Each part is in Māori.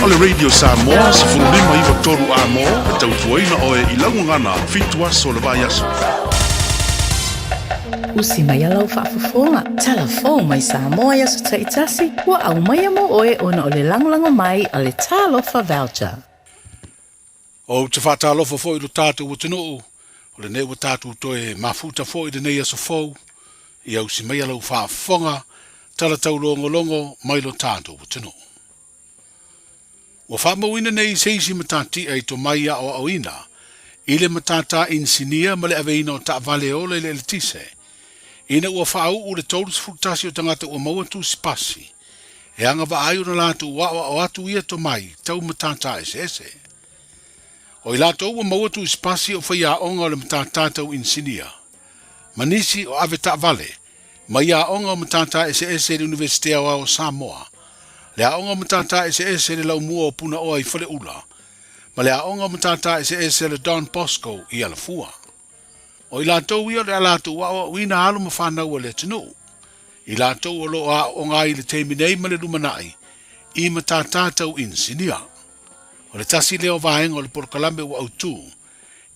Ole Radio Samoa sa fululima iwa toru amo e tautuaina oe I laungangana fitua so le vai aso. Usi mai alau whaafafonga, telefon mai Samoa yaso taitasi, ua au mai amo oe ona o le langolango mai a le tālofa voucher. O te whatalofa fo I lo tātou o tino, o le newa tātou toe mafuta fo I le nei aso fo, I au si mai alau whaafonga, tala tau longo mai lo tātou o tino. Wa whamauina nei seisi matati ai to mai a o auina, ile matata insinia ma le aveina o ta vale o le tise. Ina ua whaau u le taurus futasi o tangata ua maua tu spasi. E anga wa ayu na latu ua o atu ia to mai, tau matata ese. O I latu ua maua tu spasi o whaia onga o le matata tau insinia. Manisi o ave ta vale, ma ia onga o matata ese le Universitea o Samoa. Le aonga matata ese le lau mua o puna oa I whale ula. Ma le aonga matata ese le Don Bosco I Alafua. O I lātou ia le alātou wa wina alu ma whanau o le tinu. I lātou o lo a o ngai le teiminei ma le lumanai. I matata tau insinia. O le tasi leo vaenga o le porkalambe wa au tū.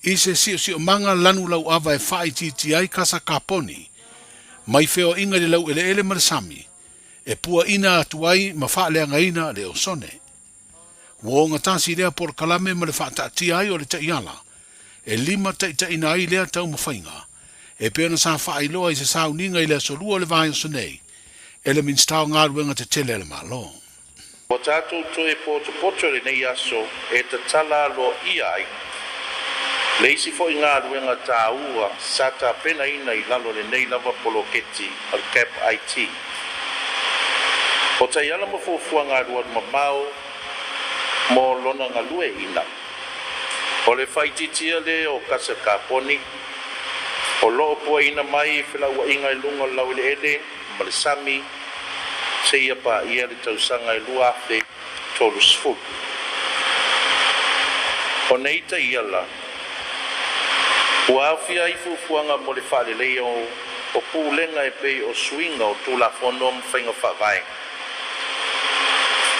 I se si o manga lanu lau ava e whai titi ai kasa kaponi. Mai feo inga le lau ele marasami. E pua ina atuai ma whaalea ngaina le o sone. Wo ngatasi lea por kalame ma le whaatati ai o le taiala. E lima taina ai lea tau mawhainga. E pēna sa whaailoa I se sauninga I lea solua le vai o sonei. E le minstau ngā ruenga te tele le malo. O tātou toe poto le nei aso e te tala lo iai. Le isi fo I ngā ruenga tā ua sa tā pena ina I lalo le nei lava poloketi al cap IT. O tai ala mafufua ngā rua mamau mo lona ngā lue ina. O le whaititia le o kasa kaponi. O loo pua ina mai whila ua inga I lunga lau le ele, ma le sami, se ia pa ia le tausanga I lua afe tolu sfut. O neita iala, ua awhia I fufuanga mo le whale leo o pūlenga e pei o swinga o tūla whonom whainga whavaenga.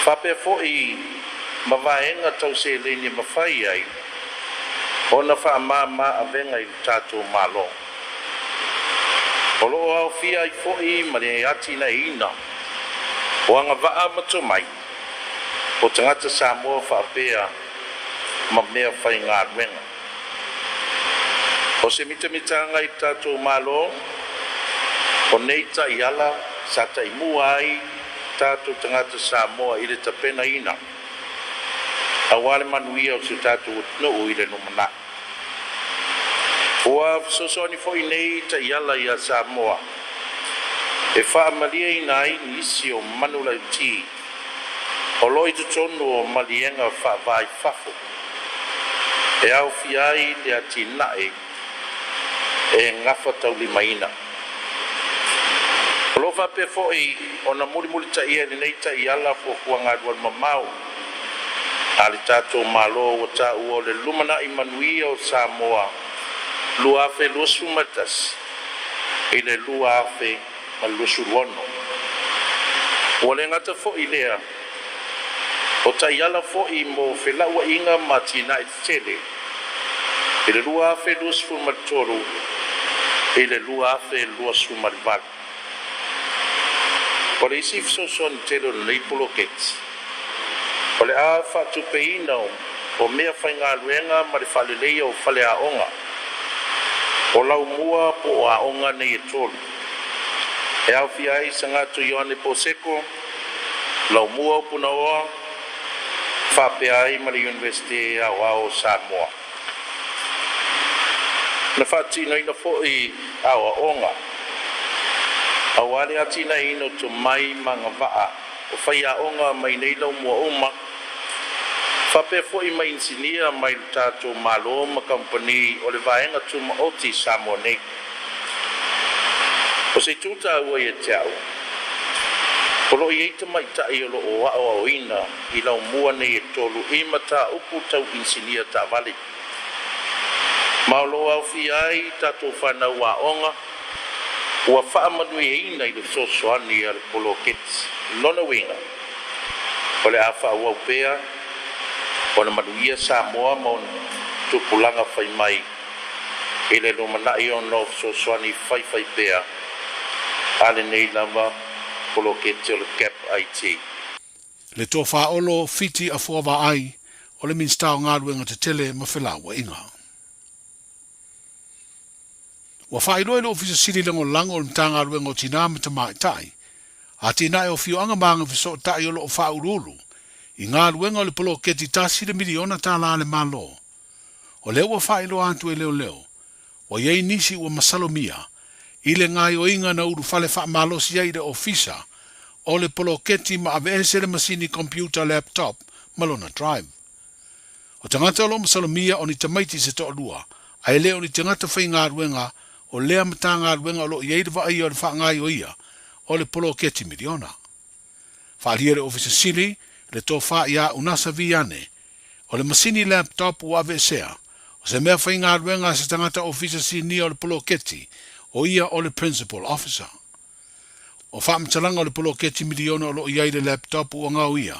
Whape fo I mawaenga tau se leni mawhai ai, o na wha mama a venga I tātou malo. O loo au fia I fo I mane ati na ina, o anga waa mato mai, o tangata Samoa whaapea ma mea whai ngā ruenga. O se mitamitanga I tātou malo, o neita I ala, sata I mua ai, tātou tangata Samoa I le tapena ina. A wale manuia o su tātou utno I le numana. Ua sosoni fo I nei ta iala I a Samoa. E wha malia ina ai ni isi o manula uti. O loi tutonu o malienga wha vai fafo. E au fiai le ati nae. E ngafa tau li maina. Lofa pe foi ona muri ta ia nei ta iala fo kuanga dual mamau. Ali tato malo ta o le lumana Immanuia o Samoa. Lua fe lusu matas. Ile lua fe malusu wono. Ole ngata fo ilea. O ta iala fo I mo fe la wa inga matina I tele. Ile lua fe lusu matoro. Ile lua fe lusu malvat. O le isi son telo nei polokets. O le a whatu peina o mea whainga luenga ma le whalelea o whale a onga. O lau mua po a onga nei e tolu. E au fiai sa ngātu Ioane Poseko, lau mua o puna oa, whapea ai ma le University o Samoa. Na whatina ina fo'i awa onga. Awale atina ino to mai manga waa. O whaia onga mai nei lau mua uma. Whape fo'i mai insinia mai tato malo ma company o le vaenga tu ma oti Samoa nei. O se tuta ua ia teau. O lo i eita mai tai o lo o wao ina i lau mua nei e tolu ima ta upu tau insinia ta vale. Maolo au fi ai tato whanau wa onga. Ua whaamanui e ina i le sosoani a le polo kits. Lona winga. O le a whaau pea. O le manuia Samoa mo tupulanga whai mai. I le lumana i ono sosoani whai pea. Ale nei lava polo kits o le cap IT. Le tō whaolo fiti a fuawa ai o le minstao ngāruenga te tele ma whelawa inga. Wa whaeloe le ofisa siri lango lango o le mtanga ruenga o tina ma tamai tai, a tina e o fio anga maanga fiso tai o lo o whaurulu, i ngā ruenga o le polo keti tasi le miliona tā la le malo. O leo wa whaeloa atu e leo, wa yei nisi ua masalomia, i le ngai o inga na uru fale wha malosi ai le ofisa, o le polo keti ma ave ese le masini computer laptop, malona drive. O tangata o lo masalomia o ni tamaiti se to lua, ai leo ni tangata whai ngā ruenga, o lea matanga ruenga o lo iei de vai o le whaangai o ia, o le polo keti miliona. Whaaliere ofisa sili, le tō wha ia unasa viane, o le masini laptop ua ave sea, o se mea whai ngā ruenga se tangata ofisa sili o le polo keti, o ia o le principal officer. O whaamtalanga o le polo keti miliona o lo iei de laptop ua ngau ia,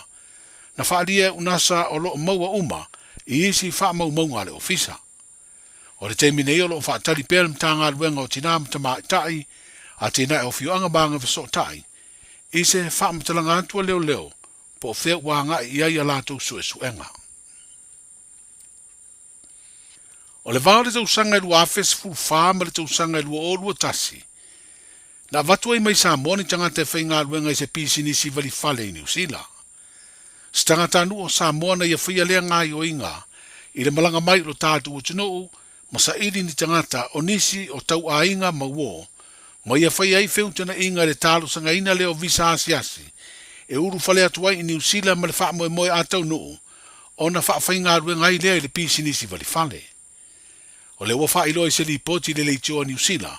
na whaalie unasa o lo maua uma, i isi wha maunga le ofisa. O le teimi nei o lo whaatari pēr mtanga ruenga o tina mtamai tai, a tina e o fiuanga banga viso tai, i se whaamtalanga antua leo, po o whea wanga i ai alatou suenga. O le vāo le tausanga i lua afes fu whāma le tausanga i lua o lua tasi. Na vatua i mai Samoa ni tangata e whainga ruenga i se pisinisi vali fale i New Zealand. Stangata anu o Samoa na ia whaia lea ngai o inga, i le malanga mai lo tātu o tino masa iri ni tangata o nisi o tau a inga ma uo, ma ia whai ai whiutana inga le talo sanga ina leo visa asiasi, e uru whale atuai i New Zealand ma le wha moe a tau nuu, o na wha whainga ruenga ai lea i le pisinisi vali fale. O le wafa ilo i se li poti le leitio a New Zealand,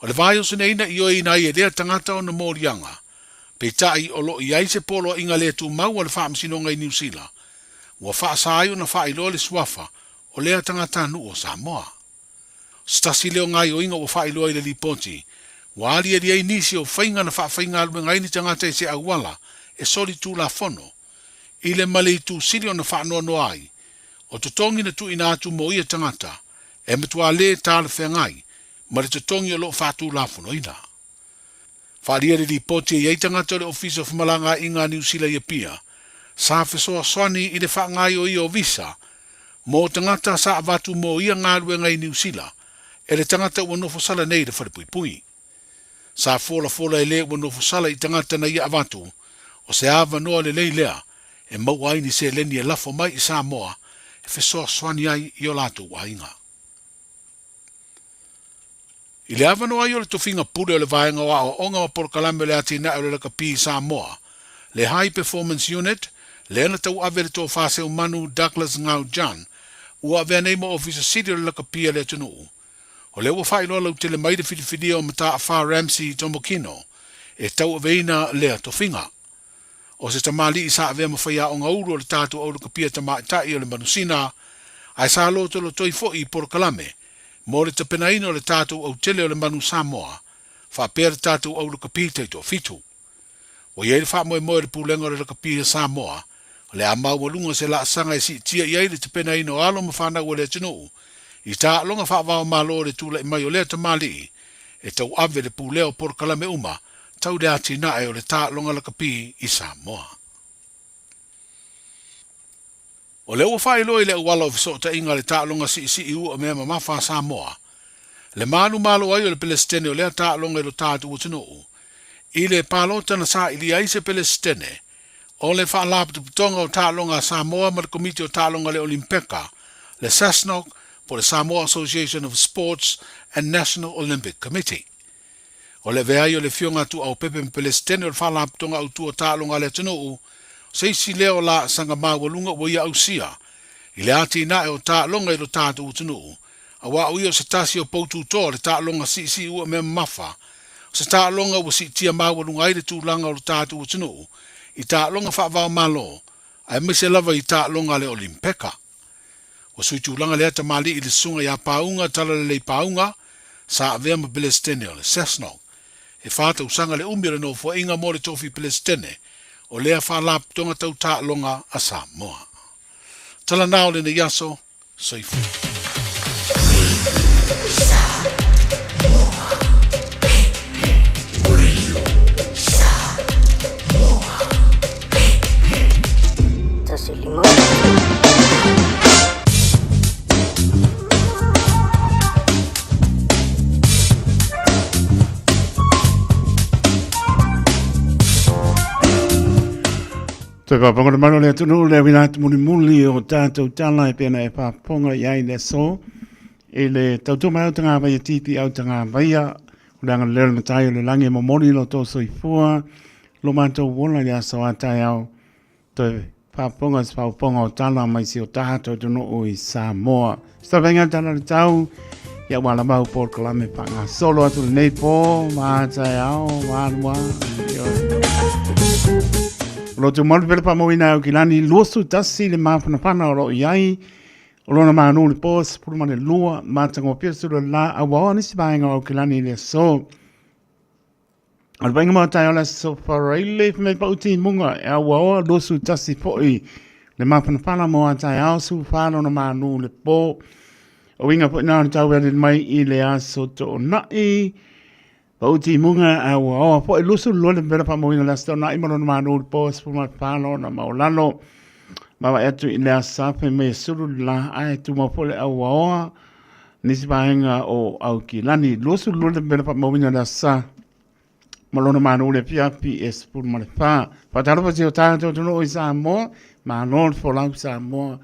o le vai o sene ina i o ina i e lea tangata o na morianga, pe tai o lo i ai se polo inga lea tu mau le wha msinonga i New Zealand, ua wha saayo na wha ilo le swafa, o lea tangata nu o Samoa. Stasi leo ngai o inga o wha ilo i le li poti, wa ali e liai nisi o whainga na wha whainga alue ngai ni tangata e se awala, e soli tu la fono, i le male i tu siri o na wha noa ai, o tutongi na tu ina atu mo ia tangata, e matua le tala whengai, ma le tutongi o lo wha tu la fono ina. Whalia le li poti e tangata le Office of Malanga inga New Zealand ia pia, sa fesoa swani i le wha ngai o ia o visa, mo tangata sa avatu mo ia ngalue ngai New Zealand, e le tangata ua nofo sala nei le wharepui. Sa fola e le ua nofo sala i tangata na ia avatu, o se ava noa le lei lea, e mau ai ni se leni e lafo mai i Samoa, e fesoa swani ai i o lato wa inga. I le ava noa i o le tofinga pule o le vaenga wa o onga wa porkalame le ati na o le laka pi Samoa, le High Performance Unit, le ana tau ave le tō whase o Manu Douglas Ngau Jan, ua ave anei mo ofisa siri o le laka pia le tunu. O le ua whailo lau te le maida whidiwhidia o mata a Wha Ramsey Tomokino, e tau aveina lea tofinga. O se tamali i sa ave mawhaia o ngauru o le tātu o le kapia tamaitai o le manusina, ai sa loto lo toi fo i porkalame, mo le tapenaina o le tātu au tele o le manu Samoa, wha pēr tātu au le kapita i tō fitu. O iei le wha moe le pūlenga o le kapia Samoa, o le amau walunga se la sanga e si tia iei le tapenaina o alo mawhana o le tinu, i tā longa wha wao malo le tūla i mai o le tamali, e tau ave le pūleo porkalame uma, tau le ati na e o le tā longa le kapia i Samoa. O le ua whaelo i le uwala o fisota inga le tālonga si i ua mea mamafa Samoa. Le manu malo ai o le Pelestene o lea tālonga i lo tātu o tino. I le pālota na sa ili ai se Pelestene, o le whaalapituputonga o tālonga Samoa ma le komiti o tālonga le Olimpeka, le SASNOC, po le Samoa Association of Sports and National Olympic Committee. O le veai o le fionga tu au pepe mpelestene o le whaalapitutonga au tu o tālonga le tunuu, se isi leo la sanga mawalunga o ia ausia, i le ati na e o tālonga i lo tātu o tunuu, a wa ui o se tasi o poutu tō le tālonga si ua me mafa, se tālonga o si tia mawalunga i le tūlanga o le tātu o tunuu, i tālonga whaavao malo, ai mese lava i tālonga le Olimpeka. O sui tūlanga le ata mali i le sunga i a paunga tala le lei paunga, sa avea ma Pelestene o le SASNOC. E whāta usanga le umira no fo inga mo le tofi Pelestene, o lea whaalaptonga tau tālonga a Samoa. Tala nao le ne yaso, soifu. Toi whaponga mano le atunu le wina atu muli o tātou tāna e pēna e whaponga iai le so. E le tautu mai au tanga vai tipi au tanga vai o ranga lera na tai o le langi mo mori lo tō soifua. Lo mātou wona le aso a tai au. Toi whaponga si whaponga o tāna mai si o tātou tunu o i Samoa. Sta venga tāna le tau. Ia wala mau por kalame panga solo atu le nei pō. Mā tai au, mā Lo te malu pele pa moina o ki lani luosu tasi le mawhanawhana o roi ai. O lona maanu le pos, puru mane lua, mātango piesu le la awa nisi vaenga o ki lani le so. Al vaenga mau tai o la so whareile me pauti munga e awa luosu tasi poi. Le mawhanawhana mo a tai au su whano na maanu le po. O inga po ina tau wele mai i le aso to nai. Pauti munga awa po e lusu lole bera pa moina la sto na imano ma no pos fu ma palo na maulano ma etu i le asape me suru la ai tu ma pole awa nisi baenga o au ki lani lusu lole bera pa moina la sa malona ma no le piapi es fu ma fa pa taro pa o tanto no isa mo ma no fo la sa mo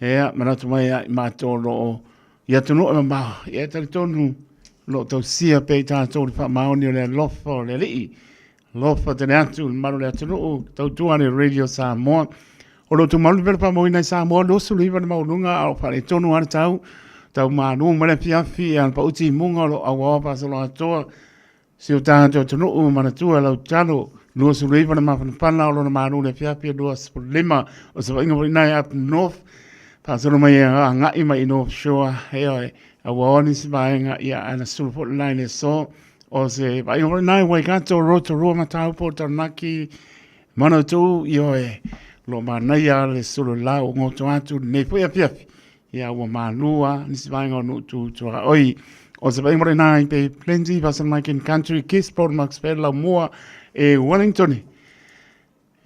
e ma tu mai ma tolo ia tu no ma ia tonu lo tau sia pe tātou le whamaoni o le lofa o le lii. Lofa tene atu, maru le atunu o tau tuane radio Samoa. O lo tu maru pere whamaoni Samoa, lo su liwa na maununga au whare tonu ana tau. Tau manu mare piafi an pa uti munga lo awa pasalo atoa. Si o tātou tunu o manatua lau talo. Lo su liwa na mawhanapana o lo na manu le piafi a 2.5 o sa inga pori nai up north. Pasalo mai a ngai mai North Shore. Hei a waoni si vaenga ia ana sulu line so o se vai o nai wai kato roto roa matau po tanaki mana tu io e lo manaya le sulu la o ngoto atu nei pia pia ia o manua ni si vaenga no tu oi o se vai o nai pe plenty person like in country kiss por max per la moa e Wellington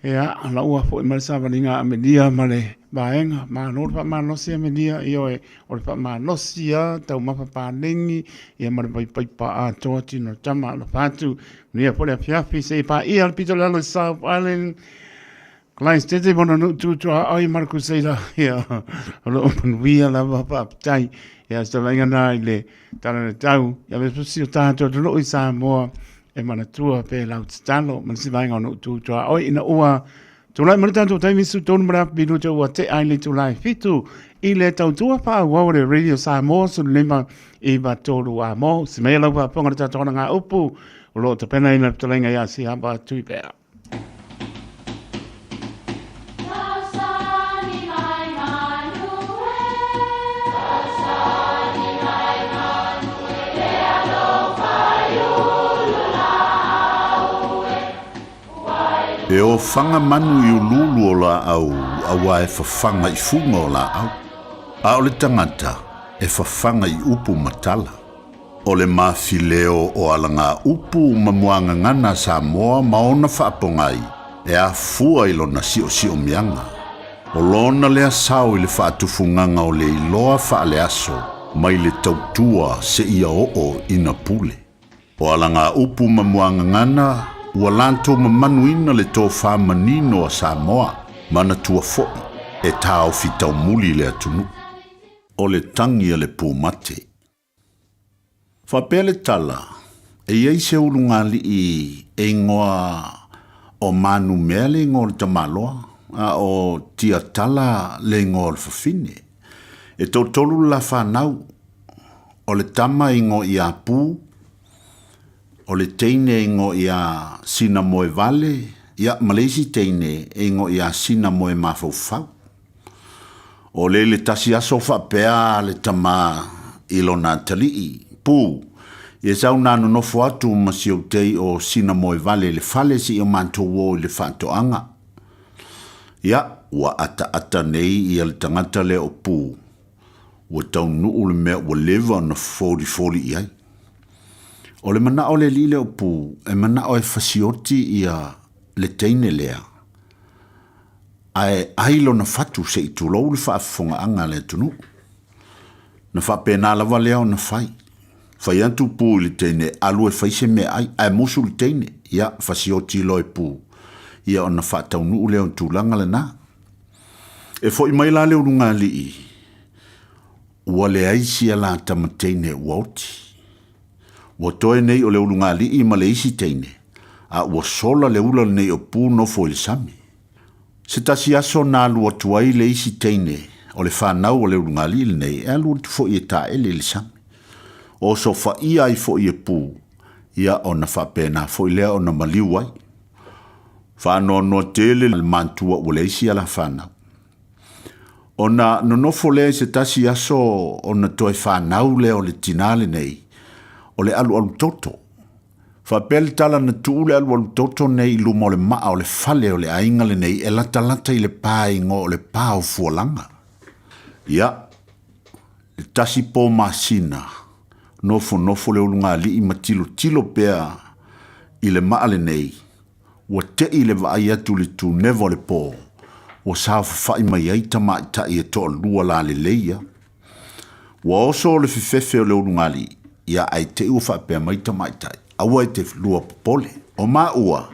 ia ala ua fo mai sa valinga a media male vaenga ma no pa ma no sia media io e o pa ma no sia tau ma pa nengi ia ma pai pa a toti no tama lo fatu ni a pole fia fi se pa ia al pito la South Island clients tete bona no tu ai Marco Seila ia lo open we la pa tai ia sta venga na ile tana tau ia me si tanto lo i Samoa e mana tua pe lau talo man si vai ngano tu oi ina ua tu lai mana tanto tai misu tonu mara bilu te ua te aile tu lai fitu i le tau tua pa ua le radio Samoa su lima i ba tolu a mo si mea lau pa ponga ta tona ngā upu o lo te pena ina talenga ia si hapa tui pēr. E o whanga manu i ululu o la au, awa e whawhanga i funga o la au. A o le tangata e whawhanga i upu matala. O le mawhileo o ala ngā upu mamuanga ngana Samoa maona whaapongai, e a fua i lona sio mianga. O lona lea sao i le whaatufunganga o le iloa whaale aso, mai le tautua se ia o ina pule. O ala ngā upu mamuanga ngana, ua lantou mamanuina le tō whamanino a Samoa, mana tua fo'i, e tāo fitau muli le atunu. O le tangi a le pūmate. Whapele tala, e iei se urunga li e ngoa o manu mea le ngō le tamaloa, a o tia tala le ngō le whawhine. E tolu la whanau, o le tama ingo i a pū, o le teine ingo i a sina moe vale, ia Malaysi teine ingo i a sina moe mawhauwhau. O le tasi aso whapea le tama ilona talii, pū, e sau nānu nofo atu masio tei o sina moe vale le fale si o manto wo le whantoanga. Ia, ua ata nei i le tangata le o pū, ua tau nuu le mea ua lewa na fori iai. O le mana o le li le o pū, e mana o e fasioti ia le teine lea. Ailo na fatu se i tulou le whaafonga anga le tunu. Na whapena lawa lea o na whai. Whai antu pū le teine, alu e whaise me ai musu le teine, ia fasioti lo e pū. Ia o na whaatau nuu leo tūlanga le nā. E fo i mai la leo runga li i. Ua le aisi ala tamateine uauti. Ua toe nei o le ulunga li i ma le isi teine. A ua sola le ula nei o pū no fo il sami. Se tasi aso nā lua tuai le isi teine o le whanau o le ulunga li il nei e lua tu fo i e ta ele le sami. O so fa ia i fo i e pū. Ia o na whapena fo i lea o na maliu ai. Whanoa no tele le mantua o le isi ala whanau. O na nonofo le se tasi aso o na toe whanau le o le tinale nei, o le alu toto. Whapele tala na tuu le alu toto nei luma o le maa o le fale o le aingale nei e lata i le pā ingo o le pā o fualanga. Ia, le tasi pō masina, nofo le ulunga li i tilo pēa i le maa le nei, ua te i le vaai atu le tu nevo le pō. O sa whai mai ai tamaita i e toa lua la le leia. Wa oso le fifefe o le urungali, ia ai te ua whapea mai tamaita, aua i te lua popole. O ma ua,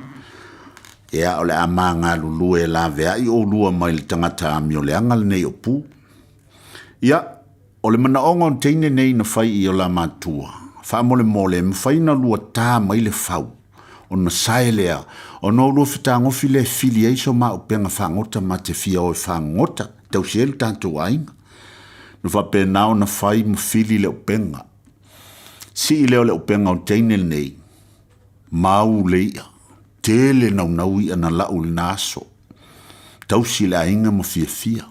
ia o le ama ngā lulu e la vea i o lua mai le tangata ami o le angal nei o pū. Ia, o le mana onga o teine nei na whai i o la matua. Wha mole mwhai na lua tā mai le whau. O na sae lea, o no uro whita ngofi le fili eiso ma o penga whangota ma te fia o whangota, tau sielu tanto ainga. No whape nao na whai mo fili le o penga. Si i leo le o penga o teine nei, mau leia, tele nau i ana lau le naso. Tau si le ainga mo fia.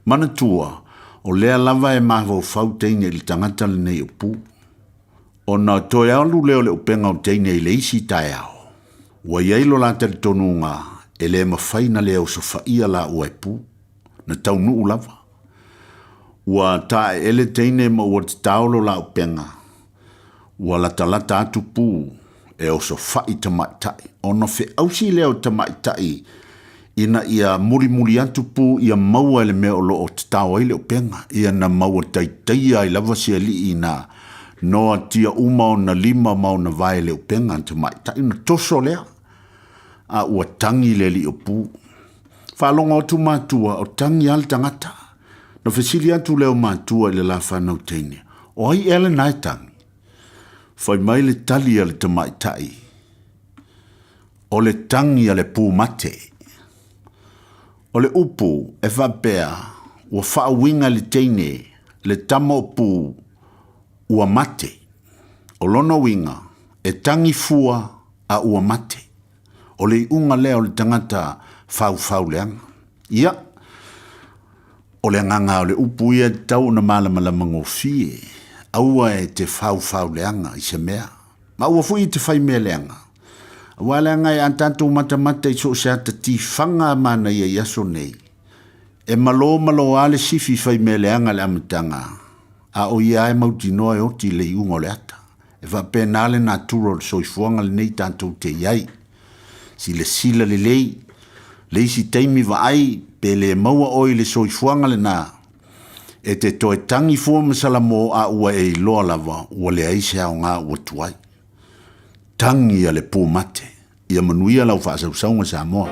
Mana tua, o lea lava e maho whau teine li tangata le nei o pū. O na toi alu leo le o penga o teine i le isi tae ao. Wa yailo la te tonunga e le mawhaina leo so whaia la ua e pū, na tau nuu lava. Wa ta ele teine ma ua te taolo la o penga. Wa la talata atu pū e o so whai tamaitai. Ono fe ausi leo tamaitai ina ia muri atu pū ia maua ele mea o lo o te tao ele o penga. Ia na maua taitaia i lava sia li ina noa tia uma o na lima mau na vai leo penga tamaitai na toso lea. A ua tangi le li o pū. Whalonga o tu mātua o tangi al tangata. No fesili atu leo mātua i le la whanau teine. O ai ele nai tangi. Whai mai le tali ale tamaitai. O le tangi ale pū mate. O le upu e whapea ua whaawinga le teine le tama o pū ua mate. O lono winga e tangi fua a ua mate. O le unga leo le tangata whau leanga. Ia, o le nganga o le upu ia tau na malamalama ngofie. Aua e te whau leanga i se mea. Ma ua fui te whai mea leanga. Aua leanga e antantu mata i so se ata ti whanga mana ia yaso nei. E malo ale sifi whai mea leanga le amatanga. A o ia e mauti noa e oti le iunga o le ata. E whapenale na turo so i fuanga le nei tantou te iai. Si le sila le lei, le isi teimi wa ai, pe le maua oi le soifuanga le nā. E te toe tangi fua masala mo a ua e loa lava, ua le aise au ngā ua tuai. Tangi a le pō mate, ia manuia lau whaasausaunga Samoa.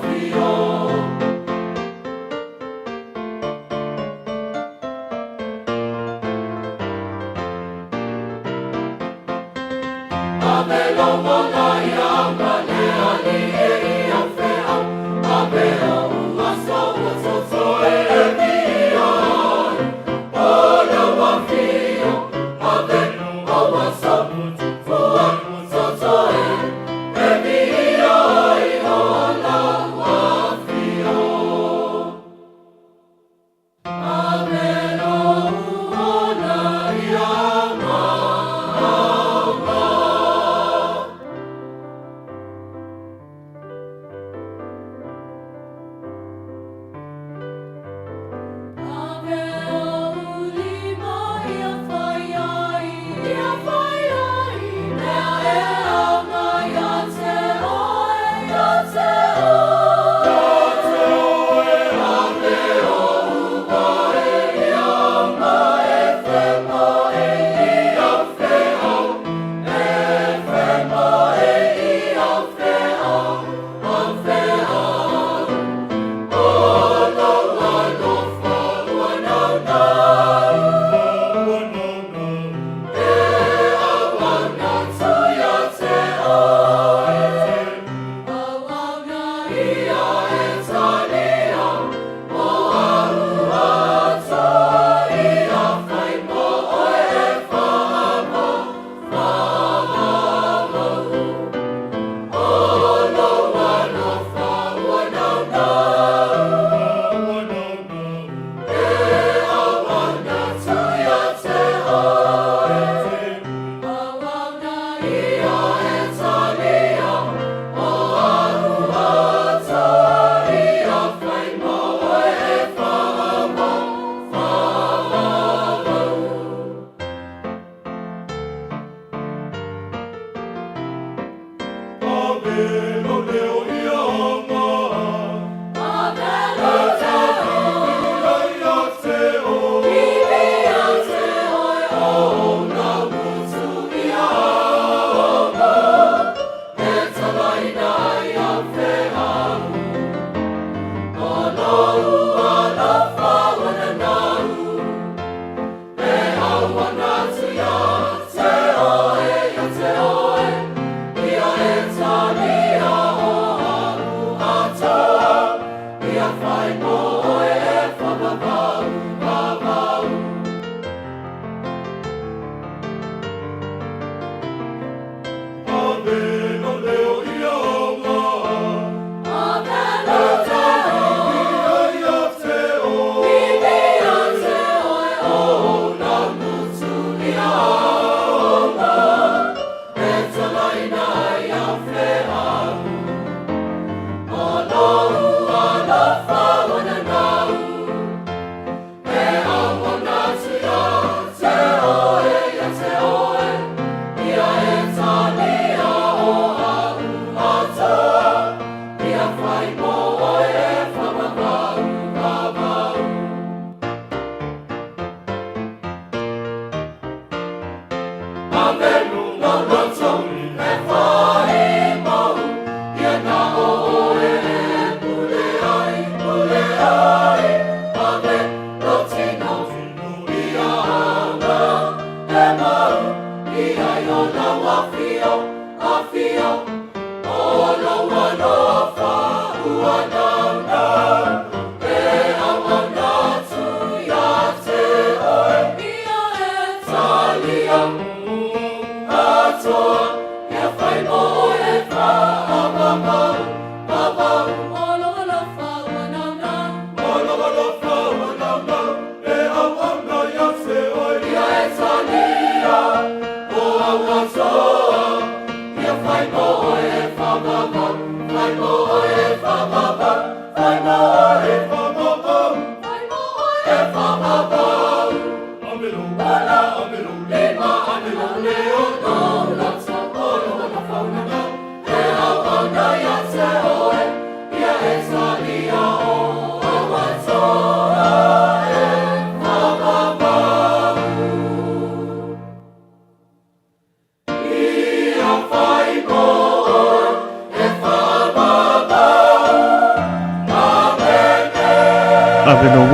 Feel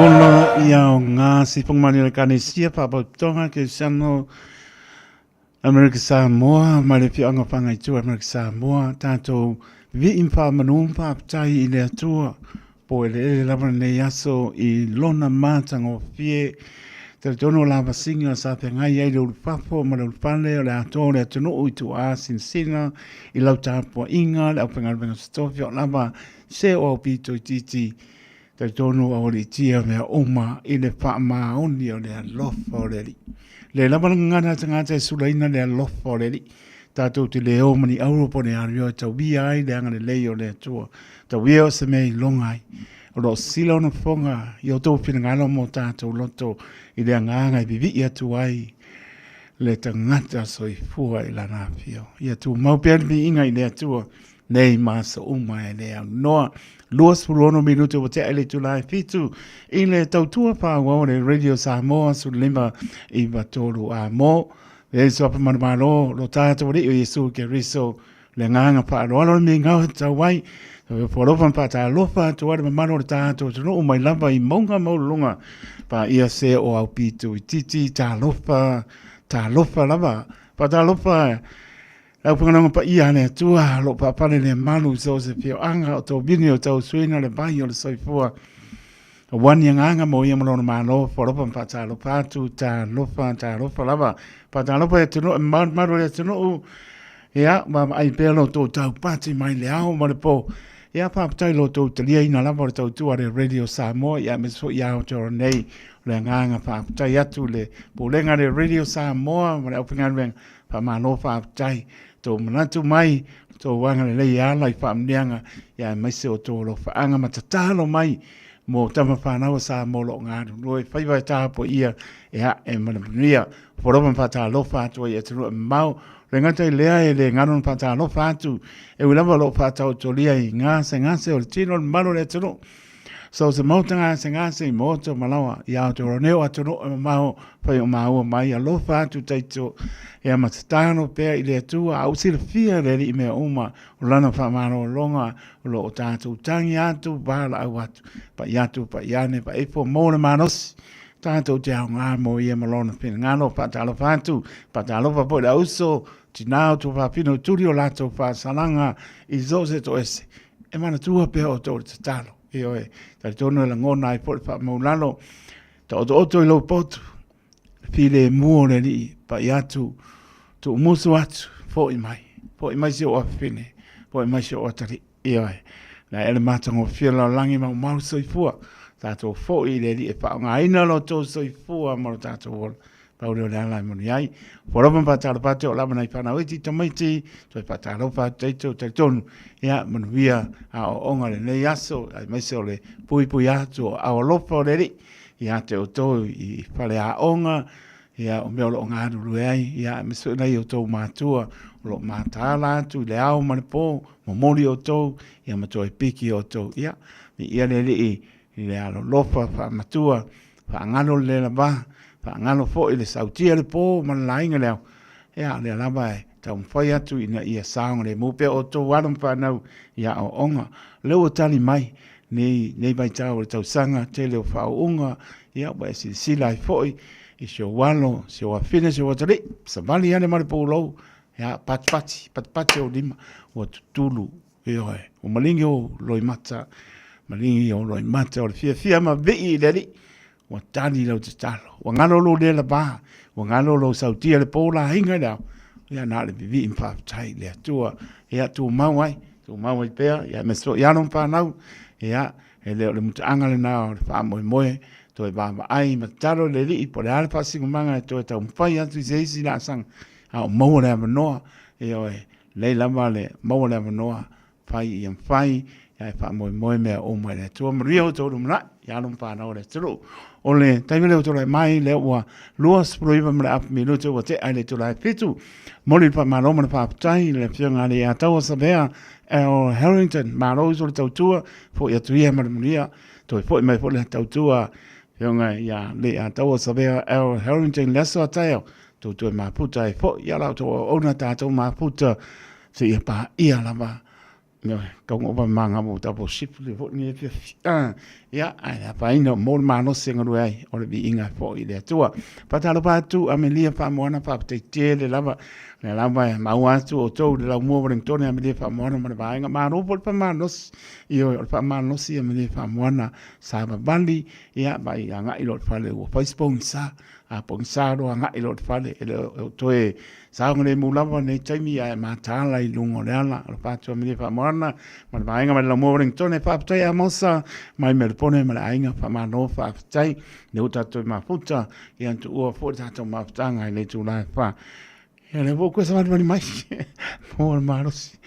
Wola ia o ngā sipongmani le kanesia papatonga ke sano Amerika Samoa, mai le whianga whanga i tu Amerika Samoa, tātou vi impa manumpa aptai I le atua, po ele lava nei aso I lona mātanga o fie, te tono lava singa sa te ngai ai le ulupafo, ma le ulupale, o le ato le atunu ui tu a sinsina, I lau tāpua inga, le au pengalwenga stofio, lava se o pito I titi, te tono o le tia mea oma I le wha maoni o le alofa o le li. Le lava ngana tangata e sulaina le alofa o le li. Tātou te leo mani Auropa ne ario e tau bia ai le anga le leo le atua. Tau bia o se mei longai. O lo sila ona fonga I o tau pina ngalo mo tātou loto I le anganga I bivi I atu ai. Le tangata so I fua I lana pio. I atu maupea mi inga I le atua. Nei masa uma e le au noa. Luas pulono minuto o te ele tulai fitu. I le tautua pāua le Radio Samoa su lima I batolu a mo. E so apa manamalo lo tātou ri o Yesu ke riso le nganga pālo. Alo mi ngau tau wai. Poropan pa tā lofa tu wale mamano le tātou. Tano o mai lava I maunga maulunga. Pa ia se o au pitu I titi tā lofa lava. Pa tā lofa Lau pangananga pa ia ne tua, lo pa pale le malu so se pio anga o tau bini o tau suina le bai o le soifua. O wani anga mo ia malona malo, foropa pa ta lopa tu, ta lopa lava. Pa ta lopa e tunu, maru le tunu, ia, ma ai pelo tau tau pati mai le au ma le po. Ia pa patai lo tau talia ina lava le tau tua le Radio Samoa, ia meso ia o toro nei, le nganga pa patai atu le pulenga le Radio Samoa, ma le au pingarweng, pa malo pa patai. Tō manatu mai, tō wanga le lei ala I whaamneanga, ia maise o tō lo whaanga matatalo mai, mō tama whanau sa mō lo ngāru. Noi whaiwai tāpo ia, ea e manapunia, whoropan pata lo whātua I atarua mau, le ngata I lea e le ngaron pata lo whātu, e wilama lo whātau tōlia I ngāse o le tino le malo le atarua. So se mautanga se ngase I moto malawa, ia o te roneo atarua e mau, whai o mau mai, a lo whātu taito, ia matatano pea I le atua, au sila fia le li mea uma, o lana whamaro longa, o lo o tātou tangi atu, bāla au atu, pa iatu, pa iane, pa epo mōna manosi, tātou te au ngā mo ia malona pina, ngāno pa tālo whātu, pa tālo pa poe la uso, tinao tu whapino turi o lato wha salanga, I zose to ese, e mana tua pea o tōre te talo, e oe, tai tono la ngona I poe wha maulalo, ta oto I lo potu, pile mua le li, pa iatu, tu musu atu, po I mai si o awhine, po I mai si o atari, ioi. Na ele matango whiala langi mau soifua, tātou fo I le li e pa ngā ina lo tō soifua maro tātou wala, paure o le alai moni ai, poropan pa tāra pate o lama nei whanau iti tamaiti, toi pa tāra pa teito te tonu, ia manuia a o onga le nei aso, ai mai se o le pui atu o a o lopa o le li, ia te o tō I whale a onga, ia o mea o lo ngāru rue ai, ia me sui nei o tō mātua, o lo mātāla atu, le au mani pō, mo mori o tō, ia matua I piki o tō, ia, mi ia le li I le alo lofa, wha matua, wha ngalo le lava, wha ngalo fo I le sautia le pō, mana lainga leo, ia le lava e, tau mwhai atu ina ia saonga le mupe o tō waram whanau, ia o onga, leo o tali mai, nei mai tau le tau sanga, te leo whao unga, ia wa e sila I foi, I se walo, se o afine, se o atari, sa vali ane mare pōlou, ia patipati o lima, o tutulu, e oe, o malingi o loimata o le fia ma vei I leli, o tani lau te talo, o ngalo lo le la ba, o ngalo lo sautia le pōla hinga leo, ia na le vivi impaptai le atua, ia tu mauai pea, ia meso ianon whanau, ia, e leo le muta anga le nao, le wha moe, to e baba ai mataro le li po le alfa singumanga to e tau mpai atu se isi la sang a o mau le manoa e o e le lava le mau le manoa fai I fai ya e fa moi mea o mai le to mrio to rumna ya lum pa na le tru o le taimi le to le mai le wa luas proiva me ap minuto o te ai le to la fitu moli pa maloma pa tai le fianga le a tau sabea el Harrington malo so le tautua fo ia tuia maria to fo mai fo le tautua Yonga ya le a tau sabea el Harrington leso tayo to maputa fo ya la to ona ta to maputa se pa ia lava kong opa manga mo tapo sip le vo ni te ya ai pa ino mo mano singa ruai o le inga fo i le tua patalo pa tu amelia fa moana fa te le lava mau atu o tau le lau mua Wellington amelia fa moana ma va inga mano po pa manos io fa manos i amelia fa moana sa ba bali ya ba nga i lo fa le o fa sponsor a ponsaro nga i lo fa le o toe sa ngale mulava nei taimi ai matala i lungo le ala o fa tu amelia fa moana ma va inga ma le lau Wellington fa tai a mosa mai me pone ma la inga fa mano fa tai ne uta to ma futa i antu o fo ta ma tanga i le tu la fa ya le vou coisa mais mais por maros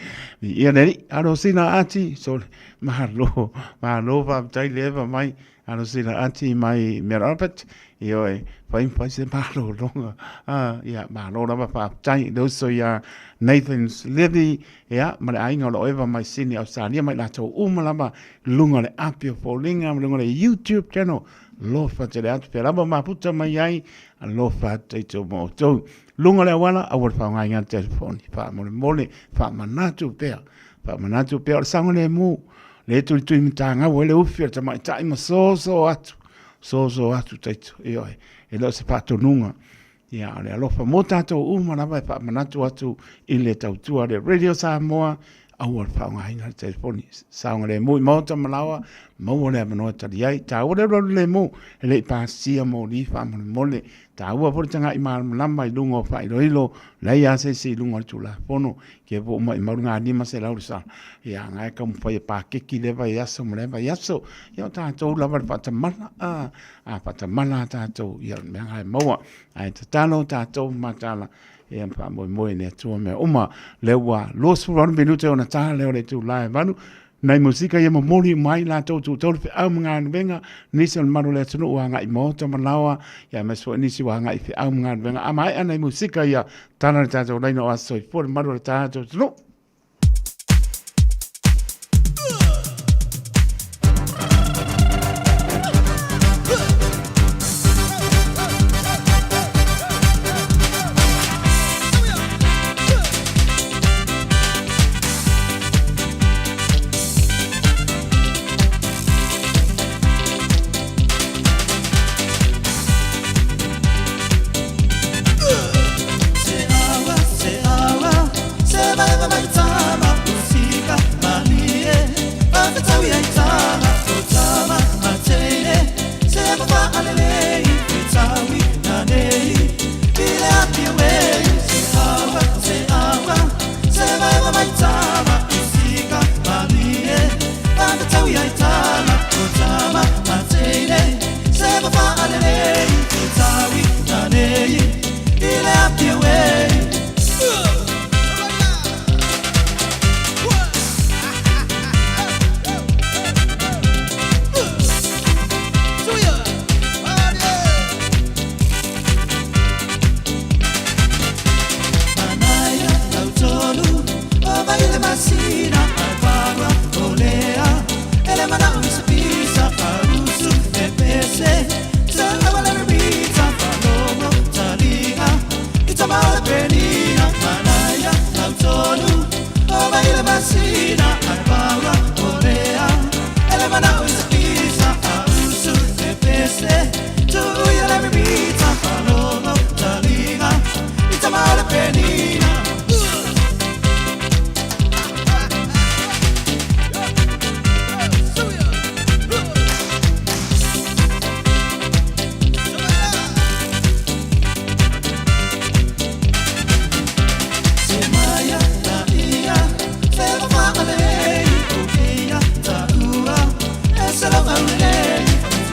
e ele arosina ati so malo va tai leva mai arosina ati mai merapet e oi fai se malo longa ya malo na fa tai do so ya Nathan's Levy ya ma ai ngolo eva mai sini Australia mai la to umalama lunga le apio folinga lunga le YouTube channel lo fa te atu pe lava ma puta mai ai lo fa te to mo to lunga le wala a wor fa ngai ngan telefoni fa mole fa manatu pe sango le mu le tu mitanga wo le ufia te mai tai ma so atu te io e lo se pato nunga ya le lo fa mota to na vai fa manatu atu i le tau tua le radio Samoa a wor fa ngai ngan telefoni sango le mu mota malawa mo le mano ta ai ta o le mo le pa sia mo li fa mole ta ua por tanga i lama i lungo fa i roilo la ia se lungo tu la pono ke vo mai marunga ni ma se la ursa ya ngai ka mo pa ke ki le va ya so mo le va ya so ya ta to la va ta mana pa ta mana ta to ya me ngai mo ai ta no ta to ma ta la e pa mo ne tu me uma le wa los ron minute ona ta le tu la vanu nai musika ia moli mai la tau tu fe au mga venga nisi on maru le tunu wa ngai moto malawa ya meso nisi wa ngai fe au mga venga amai anai musika ia tana ta tau dai no aso for maru ta tau tunu Salam alaikum,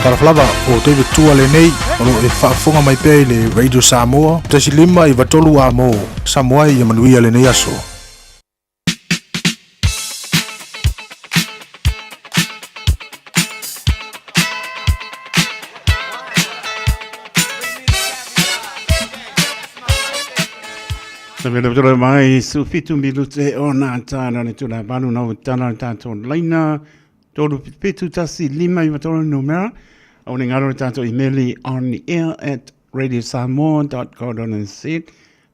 Taraflava o te tua le nei o lo e whaafonga mai pēi le Radio Samoa. Tasi lima i watolu a mo Samoa i amanuia le nei aso. Sabela betul mai su fitu milute o na tana ni tula banu na tana tanto laina todo fitu tasi lima i watolo numera o ni ngaro tanto emaili on the air at radiosamoa.co.nz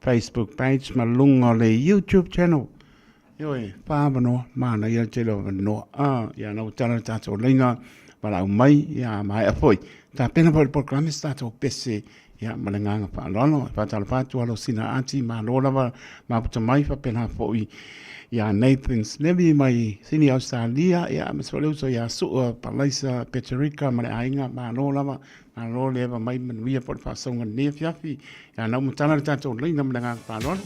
Facebook page malunga le YouTube channel yoi pabano mana ya chelo no ya na tana tanto laina para mai ya mai afoi ta pena por programa stato pese ya malanganga pa lono pa tala pa tu alo sina ati ma lola ma puta mai fa pena foi ya Nathan's nevi mai sini Australia ya mesole so ya su palaisa Petrica ma ainga ma lola ma lola ba mai man via por fa songa ne fiafi ya na mutana tanto linga malanganga pa lono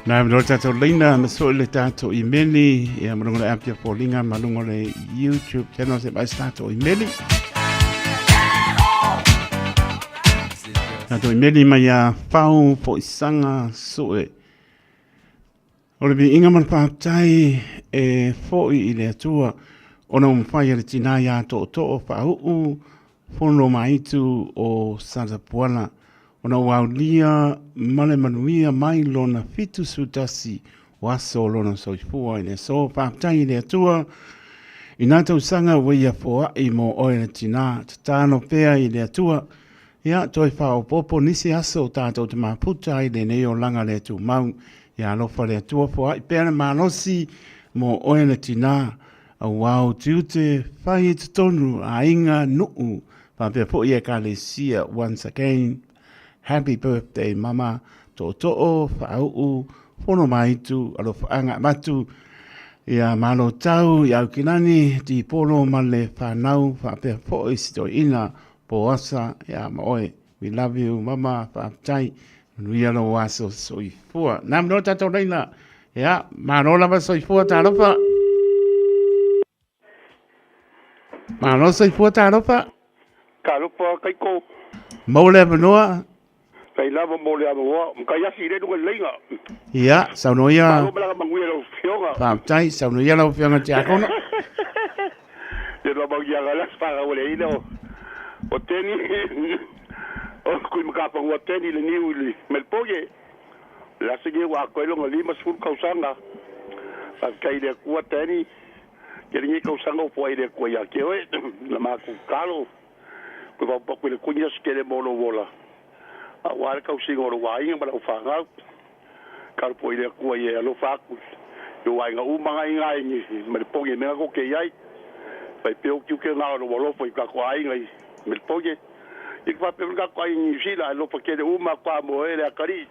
Na mro tato leina maso le tato emaili ya mrongo le apia polinga malungo le YouTube channel se bai tato emaili. Tato emaili ma ya fau po isanga soe. Ole bi inga man pātai e foi i le atua ona umwhai le tina ya to pa uu fono maitu o Santa Puala. Ona waulia male manuia mai lona fitu sutasi waso lona soifua ile so pātai le atua inata usanga weia foa i mo oe tina tatano pea i le atua ia toi whao popo nisi aso tātou te maputa i le neo langa le atu mau ia lofa le atua foa i pēna manosi mo oe le tina a wau tiute whai te tonu a inga nuu pāpea po ia ka le sia once again. Happy birthday, mama. To'o, whaau, whono maitu, alo whaanga matu. Ia malo tau, ia ukinani, di polo male whanau, whapea po isito ina, po asa, ia maoe. We love you, mama, whaptai. Nui alo waso soifua. Nam no tato reina. Ia, maro lava soifua taropa. Maro soifua taropa. Karopa kaiko. Maule vanoa. Kai lava mo le amo, kai asi le dunga lenga. Ia, saunoia. Mo bla manguia lo fionga. Pātai, saunoia lo fionga te akona. Te lo mau ia galas para o le ino. O teni. O kui mkapa o teni le niu li. Melpoye. La sege wa ko lo ngali masul kausanga. Sa kai le ku teni. Ke ni kausanga o foi le ko ya ke o la ma ku kalo. Ko va po le kunya skele mo lo vola. A wale kau singo ro wai ngam la fanga kar po ile ko ye lo faku yo wai nga umanga ngai ni me poge me ko ke yai pai peo ki ke nga ro lo foi ka ko ai ngai me poge ik va pe ka ko ai ni sila lo po ke de uma kwa mo ele akari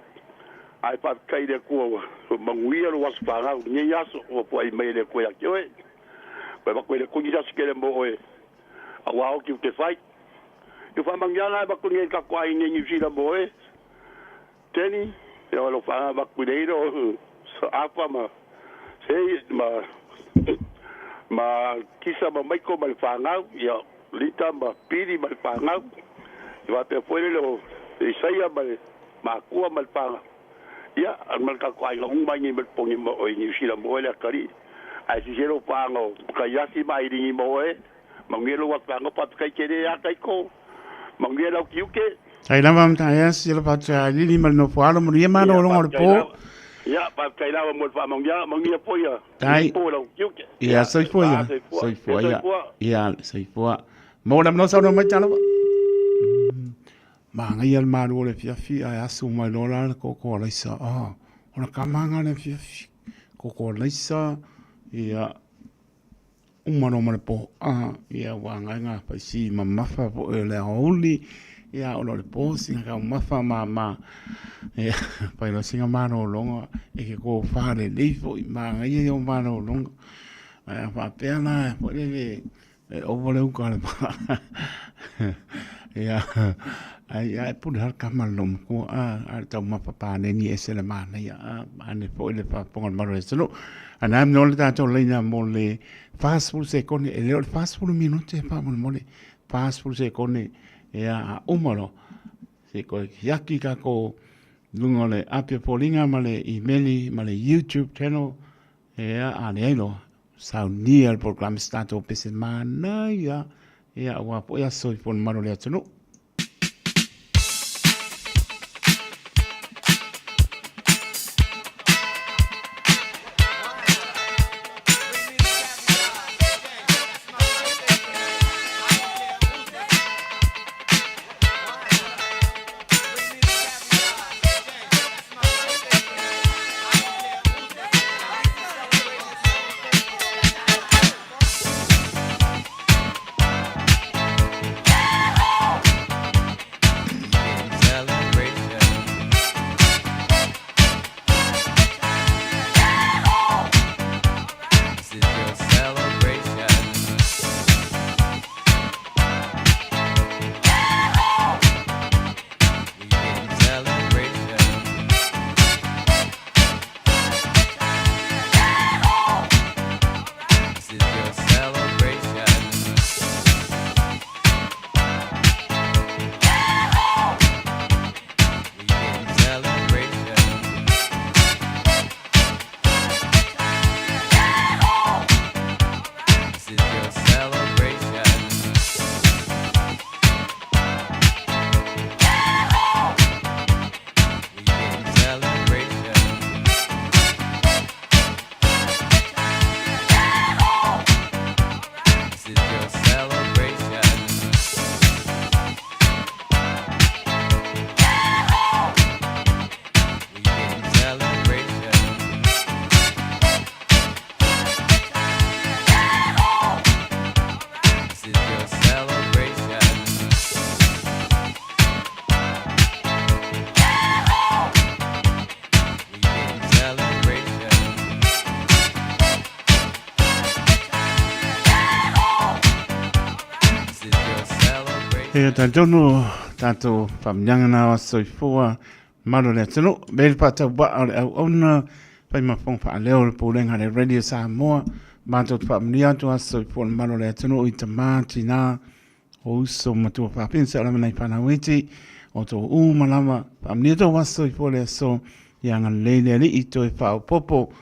ai pa kai de ko manguia lo was fanga ni yaso o po ai me le ko ya ke we pa ko ile ko ni ya skele mo e a wa ki ke fai eu fa mangiana ba kunye ka kwai ni ni sila boe teni eu lo fa ba kudeiro so apa ma Hei, ma kisa ma maiko ma le whangau, ia lita ma piri ma le whangau, ia pe pwere leo, isaia ma kua ma le whangau. Ia, an mal ka kwai la umai ni mal pongi mo o ni sila mo le kari. Ai si zero pango, ka yasi mai ringi mo e, mangelo wa pango pat kai kere ya kai ko. Mangelo kiuke. Ai la mam ta ya si la pat li mal no falo mo ye ma no lo po. Ya, pa kai la mo pa mangia po ya. Tai. Po lo kiuke. Ya soy fo ya. Soy fo ya. Ya, soy fo. Mo la no sa no ma cha la. Ma ngai al maru le fiafi ai asu mai lola ko la isa ona kamanga le fiafi ko la isa ia umano mare po ia wanga nga pa si mamafa po le oli ia o le po singa mafa ma ia pa lo singa mano longa e ke ko fare le fo ma ngai o mano longa ai fa pena po le o vole un ka ia ai pun har kamalom ko ta ma papa ne ni esele mana ya ane po le pa pongal maro solo ana no le ta to le na mo le fast food se con le fast food minute pa mo le fast food se con ya umaro se ko yaki ka ko lungo le apia polinga male emaili male YouTube channel ya ane lo sa ni el program stato pese mana ya wa po ya so pon maro le tno. E tantono tanto famnyanga na soifua malo le tino bel pata ba ona pai ma fong fa leo po lenga le radio Samoa banto famnia to soifua malo le tino i tamati na o so matu fa pensa la mai pana weti o to u malama famnia to wa soifua le so yanga le i to fa popo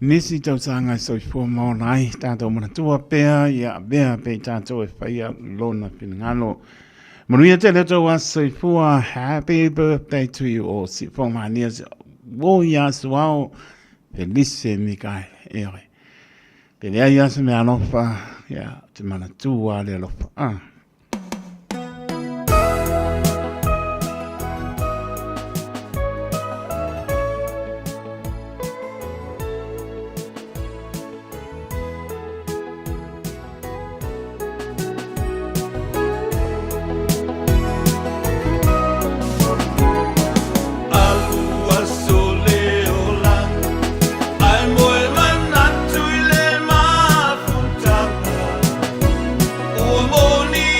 nisi tau sanga soifua mo nai tanto mana tua pea ya bea pe tanto e faia lona pinangalo Maria te leto wa soifua happy birthday to you o si fong mania wo ya swao felice Mikael ere pe le ya se me alofa ya te mana tua le alofa Morning.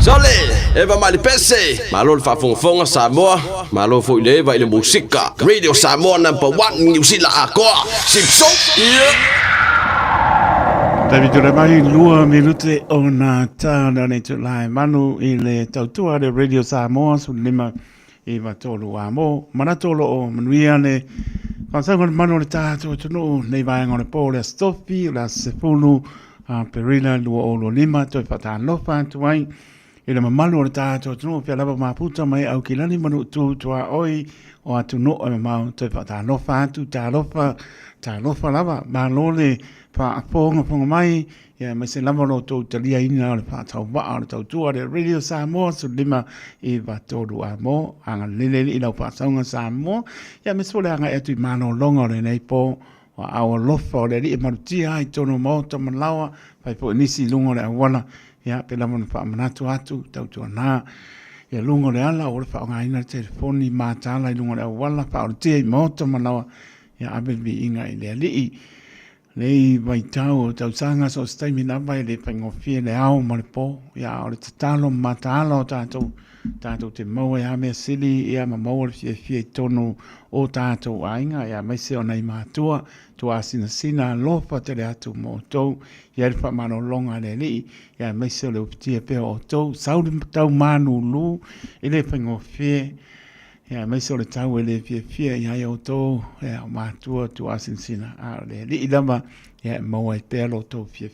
Sole, eva mali pese, malo fa fonga Samoa, malo fo ile va ile musika. Radio Samoa #1 New Zealand akoa. Sipso. David Ramai lua minute ona tana ne tulai manu ile tautua de Radio Samoa sulima eva tolu amo manatolo o manuiane pasangol manu le tato tunu nei vai ngone pole stofi la sefulu perina lua o lo lima to fatan lo fantuai ile mamalu le tato tunu pe lava maputa mai au kilani manu tu tua oi o atu no o mau to fatan lo fantu ta lo lava malole pa ponga mai ya me se lava lo to talia ina le pa tau ba o tau tua de Radio Samoa sulima e va todo amo anga lele ina pa saunga Samoa ya me sole anga etu mano longa le nei po o au lofa le ri maruti ai tono mo to malawa pai po nisi lungo le wala ya pe lava pa manatu atu tau tua na ya lungo le ala o le fa nga ina telefoni ma tala lungo le wala pa o ti mo to malawa ya abe bi inga ile li Nei vai tau sanga so stai mina vai le pengofie le au mo le po ya o le tatalo matalo tato te mau ya me sili ya ma mau le fie tono o tato ainga ya me se ona i matua tu asina lofa te le atu mo tou ya le mano longa le li ya me se le uptia pe o tou saudi tau manu lu ile pengofie ya me so le tau ele fie ya yo to ya matua tu asina ale li lama ya mo ai pelo to fie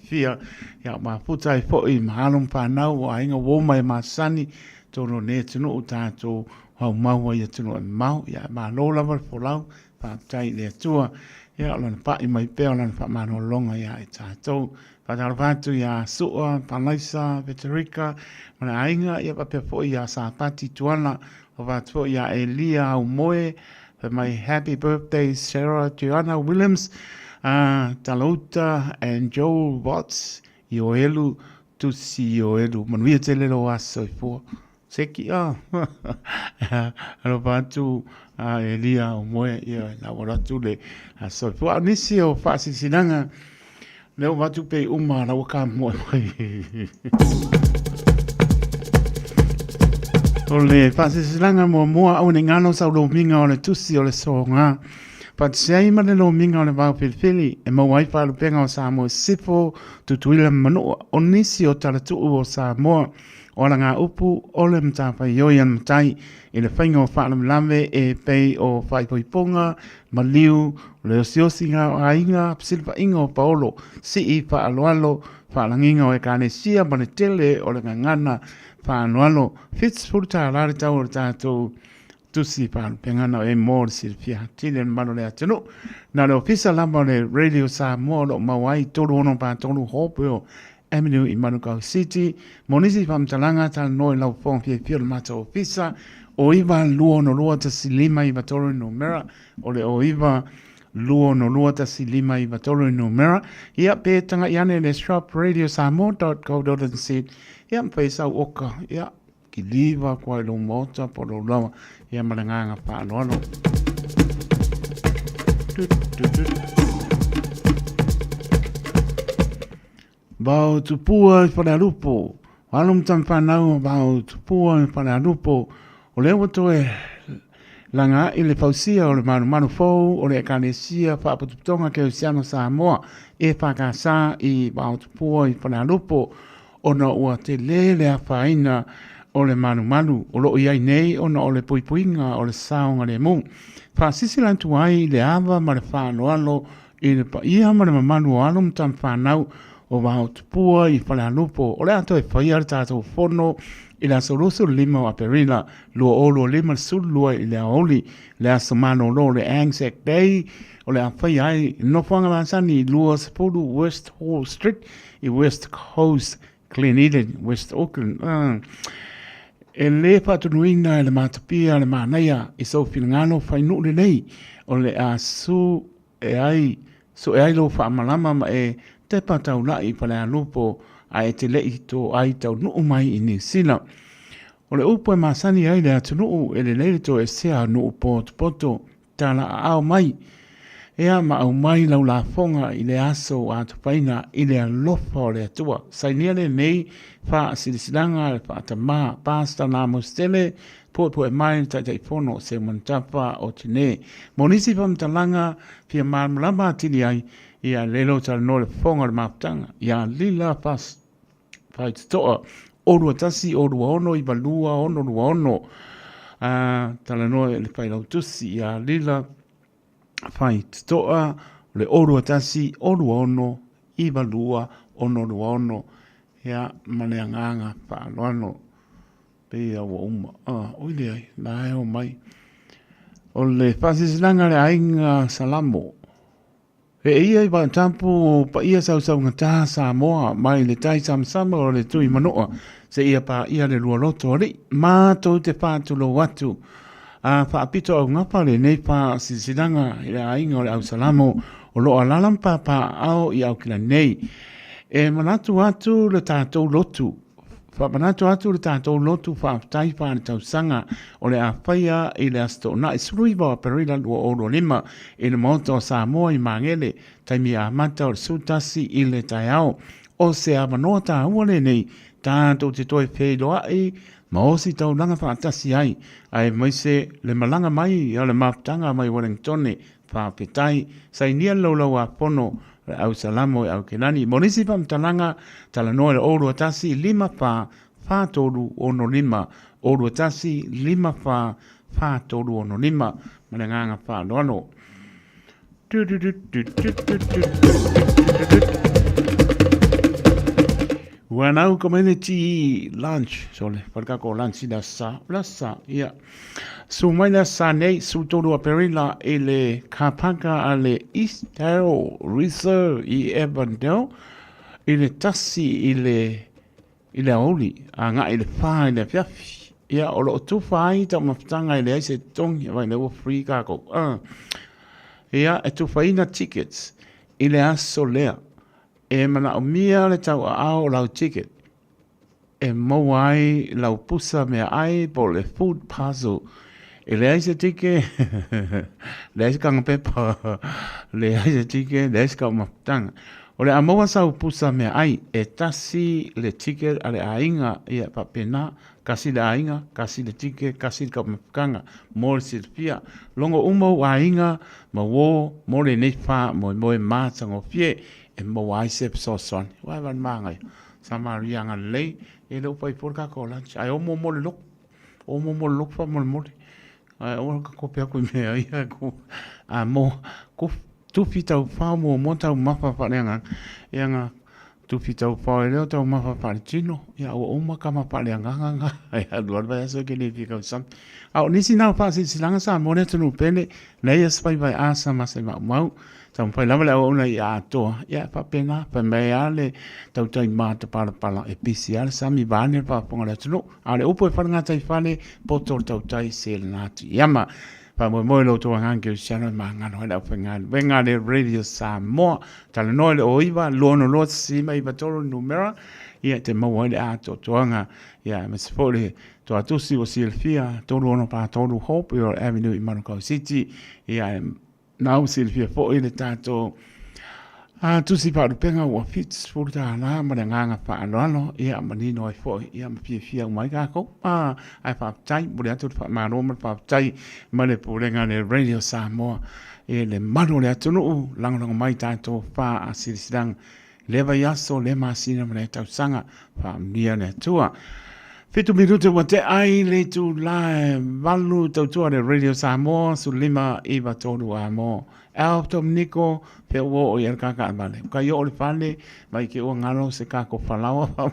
ya ma puta i fo i malum pa na o ainga wo mai masani to no ne tunu utato ha mau ya tunu mau ya ma no lava fo lau pa tai le tua Ia o lana pai mai pea o lana wha mano longa ia e tātou. Whatara whātu ia Sua, Palaisa, Veterika, mana ainga ia papea po ia Sāpati Tuana, o whātu po ia Elia au moe, my happy birthday Sarah Joanna Williams, Talauta and Joel Watts, Ioelu, Tusi Ioelu, manuia te lero aso i fua. Seki alo whātu Elia au moe ia na waratu le aso i fua. Nisi o whaasisinanga, leo watu pe uma na waka moe mai. O le whaasisilanga mua au ne ngano sau lo minga o le tusi o le songa. Pat sei ma le lo minga o le wau pilipili e mau ai whalu penga o Samoa sifo tutuila manua o nisi o talatu o Samoa o la ngā upu o le mtawhai yoian mtai i le whainga o whaalam lame e pei o whaipoiponga maliu le osiosi ngā o ainga psilpa inga o paolo si i whaaloalo whaalanginga o e kāne sia ma le tele o le ngangana whaanoalo Fitzputa rare tau o le tātou tusi pālu pengana o e mōri sirpia tine mano le atenu na le ofisa lamba le Radio Samoa lo mawai tolu ono pātolu hope o Avenue i Manukau City monisi whamtalanga ta noi lau fong fie fio le mata ofisa o iwa luo no lua ta silima i vatoro no mera o le o iwa luo no lua ta silima i vatoro no mera ia pe tanga iane le shop radiosamoa.co.nz ia mpesa oka ia ki liva kwa lo mota po lo lawa ia malanganga pa lono bao tupua i whare arupo walum tam whanau bao tupua i whare arupo o leo wato e langa i le fausia o le manu fau o le ekanesia whaapututonga ke usiano Samoa e whakasa i bao tupua i whare arupo o na ua te lele a whaina o le manu o lo iai nei o na o le puipuinga o le saonga le mu. Whaasisi lantu ai le ava ma le whaanoalo i le pa ia ma le mamanu o alum tam whanau o wao tupua i whale alupo o le ato e whaia le tātou whono i le asoroso lima o aperila lua olo lima sulua i le aoli le asomano lo le Anzac Day o le awhai ai no whanga mansani lua sepulu West Hall Street i West Coast Gleneden, West Auckland. E le patunuina e le matapia le manaia i sau filangano whainu le nei o le a su e ai lo whaamalama ma e te patau lai pale a lupo a e te lei to ai tau nuu mai i New Zealand. O le upo e masani ai le atunuu e le leile to e sea nuu poto tala a au mai. Ea ma au mai lau la fonga i le aso a tupaina i le alofa o le atua. Sainia le nei wha silisilanga le wha atama pasta na mustele po e mai tai fono se mantapa o tine. Monisi pa mtalanga pia marmalama tili ai ia lelo tal no le fonga le maptanga. Ia lila pas fai toa orua tasi orua ono i balua ono rua ono. Tala no le fai lautusi ia lila fai toa le orua tasi orua ono i balua ono rua ono. Ia maneanganga pa loano pea wa uma. Oile ai, na eo mai. O le pasisilanga le ainga salamo. E ia i tampu pa ia sau ngata Samoa mai le tai samsama o le tui manoa. Se ia pa ia le lua loto ri. Mātou te pātulo watu. Whaapito au ngapa le nei pa sisilanga i le ainga o le au salamo o loa lalampa pa au i au kila nei. E manatu atu le tātou lotu. Manatu atu le tātou lotu whaatai whaane tau sanga o le awhaia i le asto. Na isruiwa a perila lua oro lima i le mauta o Samoa i mangele taimi a mata o le sutasi i le tai au. O se a manoa tā uale nei tātou te toi wheiloa i ma osi tau langa whaatasi ai. Ai maise le malanga mai o le maptanga mai Wellingtone whaapetai. Sai nia laulau a pono au salamo au kenani monisi pam talanga tala no le oro tasi lima fa tolu ono lima oro tasi lima fa tolu ono lima malanga fa lono Wanau community lunch, sole, perka ko lunch da sa, ia. So mai la sa nei su tolu aperila ele kapaka ale East Tarot Reserve I Evandale, ele tasi ile oli, anga ile fa ile fiafi. Ia olo tu fai ta mafutanga ile se tongi vai le free kako. Ia e tu fai na tickets ile asolea. E mana o mia le tau ao lau ticket. E mo ai lau pusa mea ai po le food puzzle. E le aise tike, le aise kanga pepa, le aise tike, le aise kau mafutanga. O le amoa sau pusa mea ai, e tasi le tike a le ainga ia papena, kasi le ainga, kasi le tike, kasi le kau mafukanga, mo le silpia. Longo umau ainga, ma wo, mo le neifa, mo mātango fie, e mo ai se so son wa van mangai sama rianga lei e lo pai por ka ko lunch ai o mo le lok fa mo ai o ka ko pe ko me ai ko a mo ko tu fita fa mo ta mafa fa nga tu fita fa le ta mafa fa chino ya o ma ka ma pa le nga ai a lo va so que ni fica sam a ni si na fa si langa sa mo ne tu pele le ya spai vai a sa ma se mau Tam pai lama le ona ia toa ia pa pena pa mea le tau tai mata pala especial sami vane pa ponga le tunu ale upo e whananga tai whane poto tau tai sel nati iama pa mo lo toa ngange usiano ma ngano hela upengan venga le radio Samoa tala noe le oiva lono lo sima iwa toro numera ia te mau le ato toanga ia mesifole to atusi o silfia toro ono pa toro hope your avenue in Manukau City ia Nau Silvia fo ile tato tu si pa penga wa fits for ta na ma nga pa ano ia manino ai fo ia fia mai ka ko ai fa tai bu le tu fa ma no ma fa tai ma le pu le nga le radio Samoa e le mano le tu no lang mai tato fa asisidang le va yaso le masina ma le tau sanga fa mia le tua Fitu minuto wa te ai le tu la valu tau tua le radio Samoa su lima iwa tolu a mo. Au tom niko pe wo o yer kaka vale. Ka yo le fale mai ke o ngalo se kako falawa.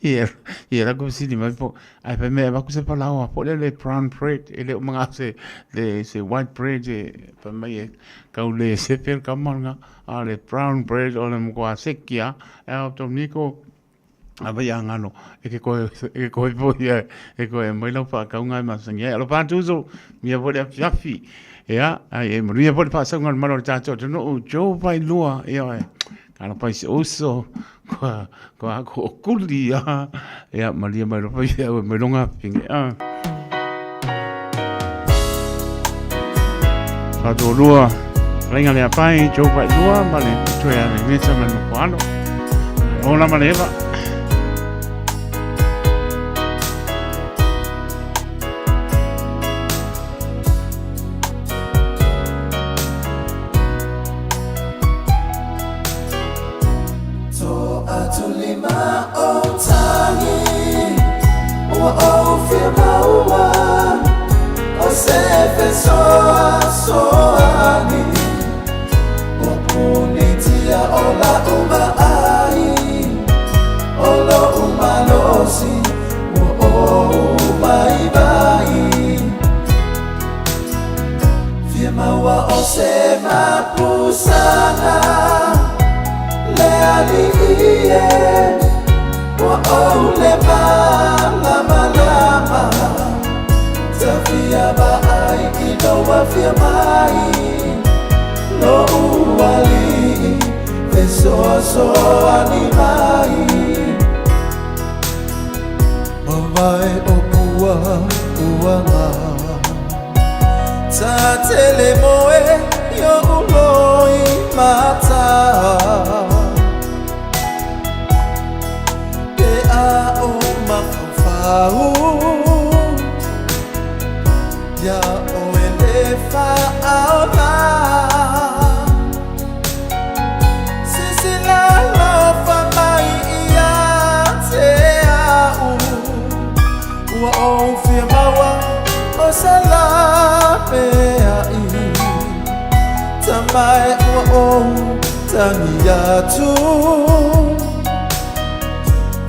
Ia ko si di mai po ai pe me ba ku se falawa po le brown bread ele o mga se white bread pe mai ka le se per kamanga ale brown bread o le mo sekia au tom niko Ava ya ngano e ke koe po ia e koe mai lau pa kaunga ma sangia alo pa tuzo mia vo le fiafi ia ai e mria vo pa sanga mano tato no o jo vai lua ia ai kana pa se oso ko kuli ia maria mai ro pa ia mai longa pinge pa do lua renga le pai jo vai lua male tu ia ni sa mano kwano ona maleva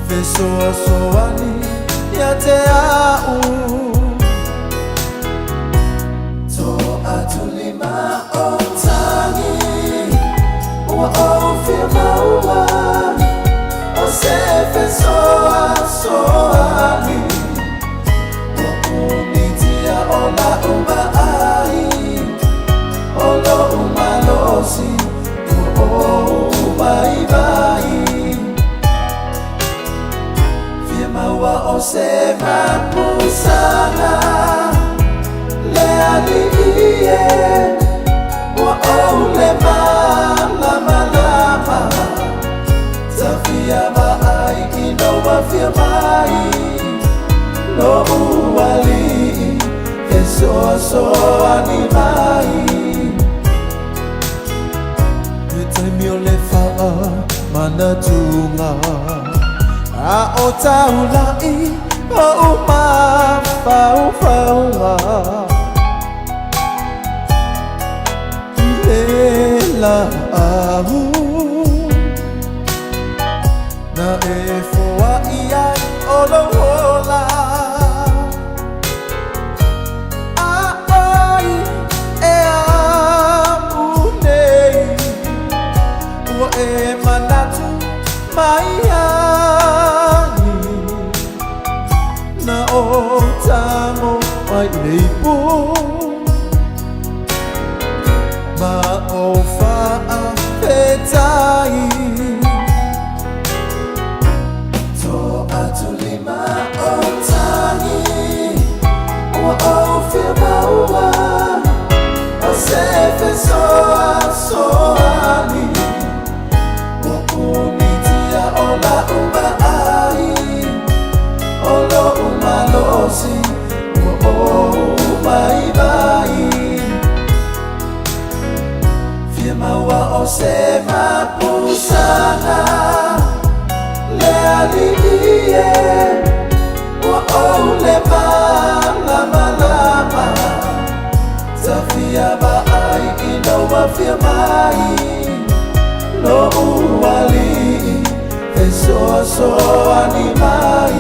Fesoa soani ia te au To atulima o tangi Ua o fia maua O se fesoa soani O unitia o la uma ai O lo uma losi O umai vai Maua o se mapusana Le aliie Ua o le malama lama Tafia maai ino wafia mai Lo uali E soa soa ni mai Me taimi o le faa mana tunga A o tau lai o uma fau faua I le la ahu Na e foa I ai o lo hola A ai e amu nei Ua e manatu mai ai Na o tamo mai leipo Ma o faa petai To atulima o tangi Ua o fia maua O se fesoa soani Ua unitia o la uma ai Olo uma losi, o umai vai Fia maua o se mapusana Le aliie Ua o le malama lama Tafia maai ino wafia mai Lo uali E soa soa ni mai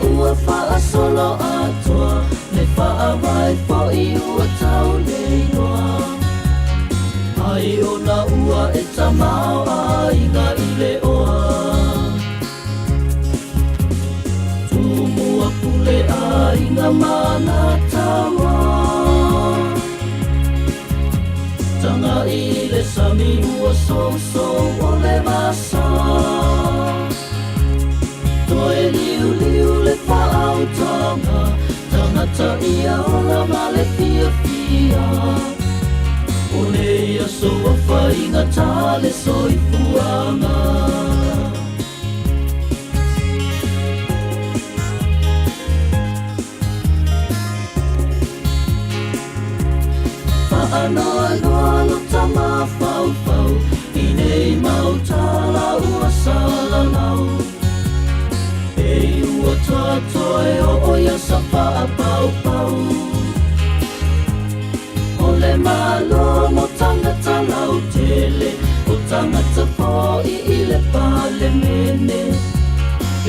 ua wha solo atua le wha vai po I ua tau le inoa ai o na ua e tamau a inga I le oa tumua pule a inga mana tawa tanga I le sami ua so o le masa Toe liu liu le whaau tanga Tangata ia o la male fia fia O le ia so a whainga tale soi fuanga Whaanoa noa lo tama fau fau I nei mau tala ua sala lau Ua tatoe o ia sa paa pau pau O le malo mo tangata lau tele O tangata po I le pale mene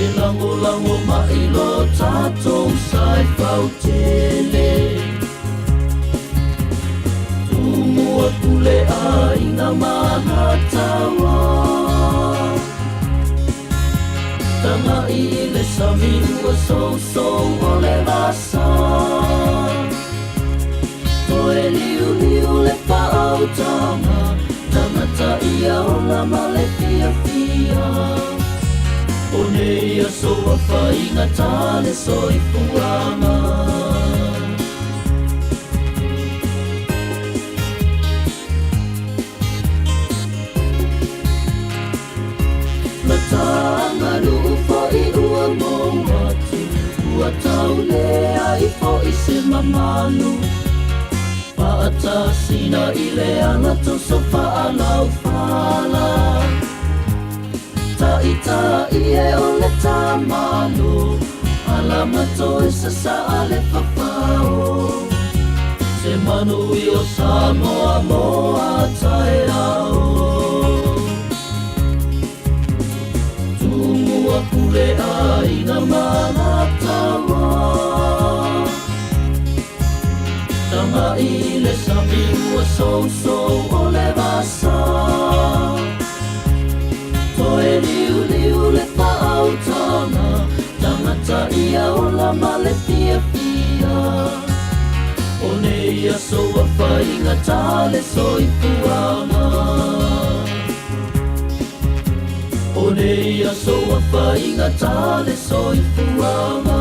E lango lango mailo tatou sai pau tele Tumua pule a inga mana tawa Tanga I le sami ua so o le rasa Toe liu liu le whaau tanga Tangata ia o la male fia fia O ne ia so a whainga tale soi fuanga Tanga nuu po I ua mongatu Ua tau lea I po I se mamanu Paata sina I le ana toso paalau fala Ta ie o le tamanu Alama toe sa saa le papao Se manu I o Samoa moa tae ao Ua pule a ina mana tawa Tanga I le sami ua so o le vasa Toe liu liu le whaau tanga Tangata ia o la male fia fia O ne ia so a whainga tale soi fuanga O ne ia so a whainga tale soi fuanga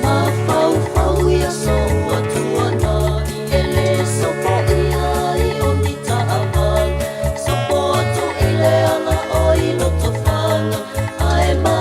Ma fau fau ia so atua na I ele so po ia I o ni taawang So po atu I le ana o I loto whanga Ae ma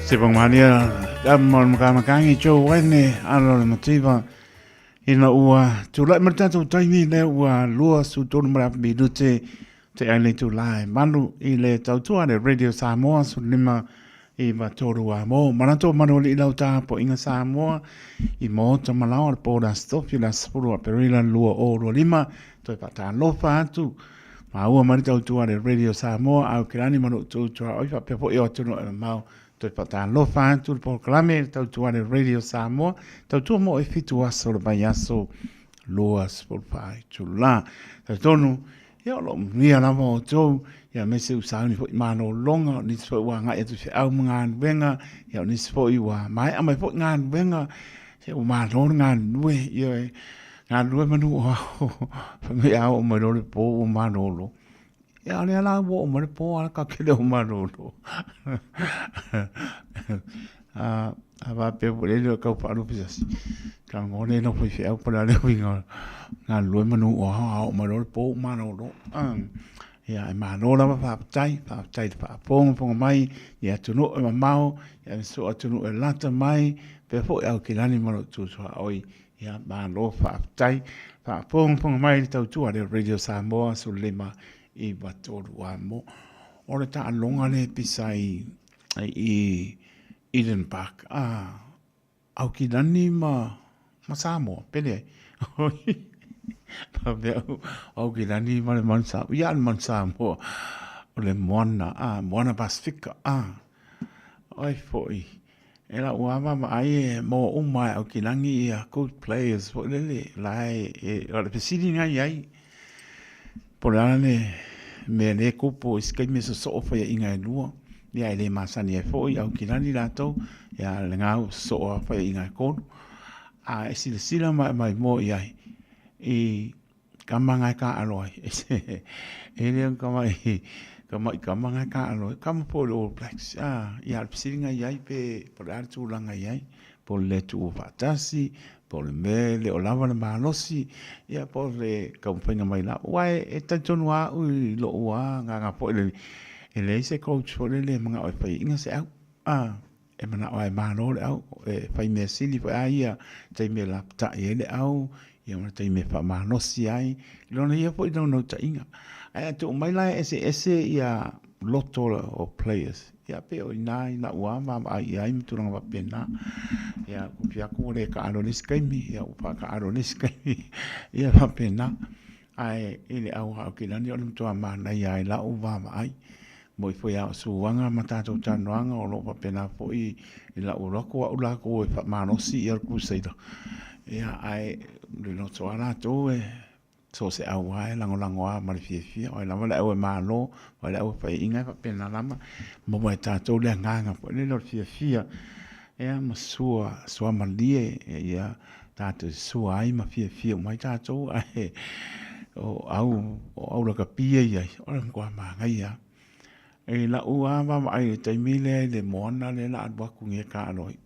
Se pangmania kamon kamakangi cho wene alo le motiva ina ua tula mertatu taimi le ua lua su tonu mara bidute te ale tu lai manu ile tautua le radio Samoa su lima i matoru a mo manato manu li lauta po inga Samoa i mo to malao po da stofila spuru a perila lua o lima to pata lofa atu ma ua mani tautua le radio Samoa au kirani manu tu tua oifa pepo i otunu e mau toi pata lofa atu le proklame tautua le radio Samoa tautua mo e fitu aso le vai aso lua spolpai tula tautonu ia lo mia la mo tau ia mese usani fo mano longa ni fo wa nga etu fe au ngan benga ia ni fo i wa mai amai fo ngan benga se u mano ngan nue ia ngan nue manu o me au mo lo po o mano lo ia le la wo mo po ala ka kele o mano lo ava pe po le ka pa lo pisas ka ngone no foi fe au para le winga ngan nue manu o mo lo po mano lo ia e mano lava whaapatai whaaponga mai, ia tunu e mamau, ia so atunu e lata mai, pe fo au ki lani mano tūtua oi, ia mano whaapatai, whaaponga mai tau tua le Radio Samoa su lima i watoru a mo. Ore ta alonga le pisa i Eden Park, au ki lani ma Samoa, pele, au ki lani ma le mansa ia le mansa mo o le moana Pasifika oi foi ela ua ma ai mo uma au ki langi ia good players fo le lai o le pesidi ngai ai por ane me le kupo iskai me so fa inga lua ia le masani e foi au ki lani lato ia le ngau so fa inga kon sila mai mo ia i kamanga ka aloi ele kamanga ka aloi kam po All Blacks ia psinga yai pe por altu langa yai por le tu fatasi por me le olava le malosi ia por le kampenga mai la wai e tantonu a u lo wa nga po ele se coach for le manga o pai inga se e mana o ma no le au e fai me sili fa ia te me la ta ele au ia mana te me fa ma no si ai lona ia po no ta inga ai tu mai la ese ia loto o players ia pe o nai na wa ma ai mi tu nga pena ia ku pia ku le ka alo skemi ia u pa ka alo skemi ia pa pena ai ile au ha ki lani o tu ma na ia la u va mai mo foi a suanga matato tanoanga o lo pa pena foi la u roko u la ko fa ma no si ia ku seida ia ai le no so ala to so se au ai lango a ma fie o la wala o ma lo wala o fa inga fa pena lama mo mo ta to le nganga po le lo fie ia ma sua malie ia ta to sua ai ma fie mai ta to ai o au la kapia ia o la ko ma ngai ia e la ua ma ai te mile le mona le la adwa ku nge ka aloi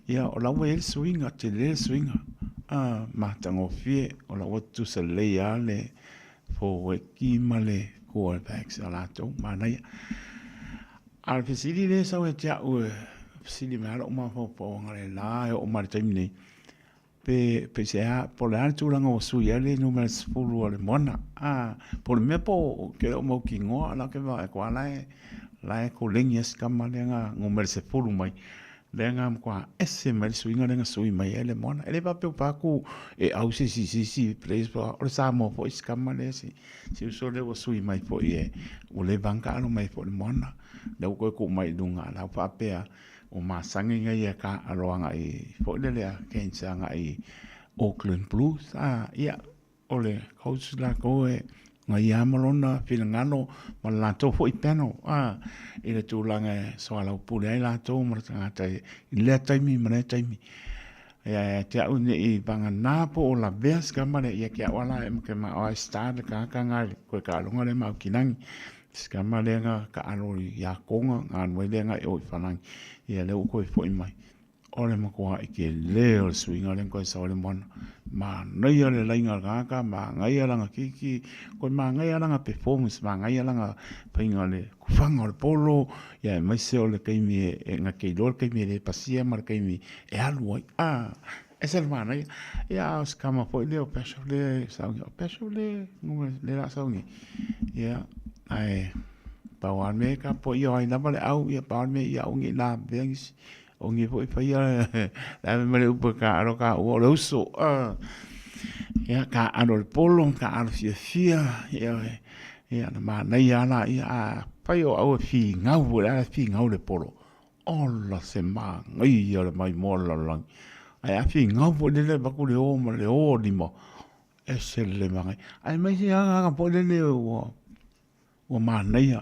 ia o la we swinga te le swinga ma tango fie o la watu se le ia le fo we ki male quarterbacks ala to ma na ia al fisili le sa we tia u fisili ma o ma fo po ngale la o ma te mine pe se a por la tu langa o su ia le numero spulu le mona por me po ke o mo kingo ala ke va ko la ko lenges kamalenga numero spulu mai lenga kwa ese mai suinga lenga sui mai ele mona ele va pe pa ku e au si place po o sa mo po iskamale si so le o sui mai po e o le banka no mai po le mona da ko mai dunga la pa pe o masangi ngai ka aroanga i po le kensa ngai Auckland Blues ia ole coach la ko ngai amalona filangano ma la to fo i peno i le tulanga so ala pule ai la to ma tanga i le taimi ma le taimi ia te au ni i banga na po o la ves ka ma ia kia wala em ke ma o start ka ngai ko ka longa le ma kinang skama lenga ka alo ya konga ngan we lenga o fanang ia le ko foi mai o le makua i ke le o le suinga le koe sa o le mwana. Ma ngai o le lainga ngaka, ma ngai alanga kiki, koe ma ngai alanga performance, ma ngai alanga painga le kufanga o le polo, ia mai se o le keimi e ngā kei lor keimi le pasia ma le keimi e alu ai. E se le mana ia o se kama po i le o peso le saungi, o peso le ngume le la saungi. Ia, ai, pauan me ka po i o ai nama le au, ia pauan me ia ungi la beangisi. O ngi po i whaia la me mele upa ka aro ka ua le uso ia ka aro le polo ka aro fia ia na ma nei ana ia whai o au fi ngau le ala fi ngau le polo ola se ma ngai le mai mola lang ai a fi ngau po le baku le o ma le o limo e se le mangai ai mai si anga po le o ma nei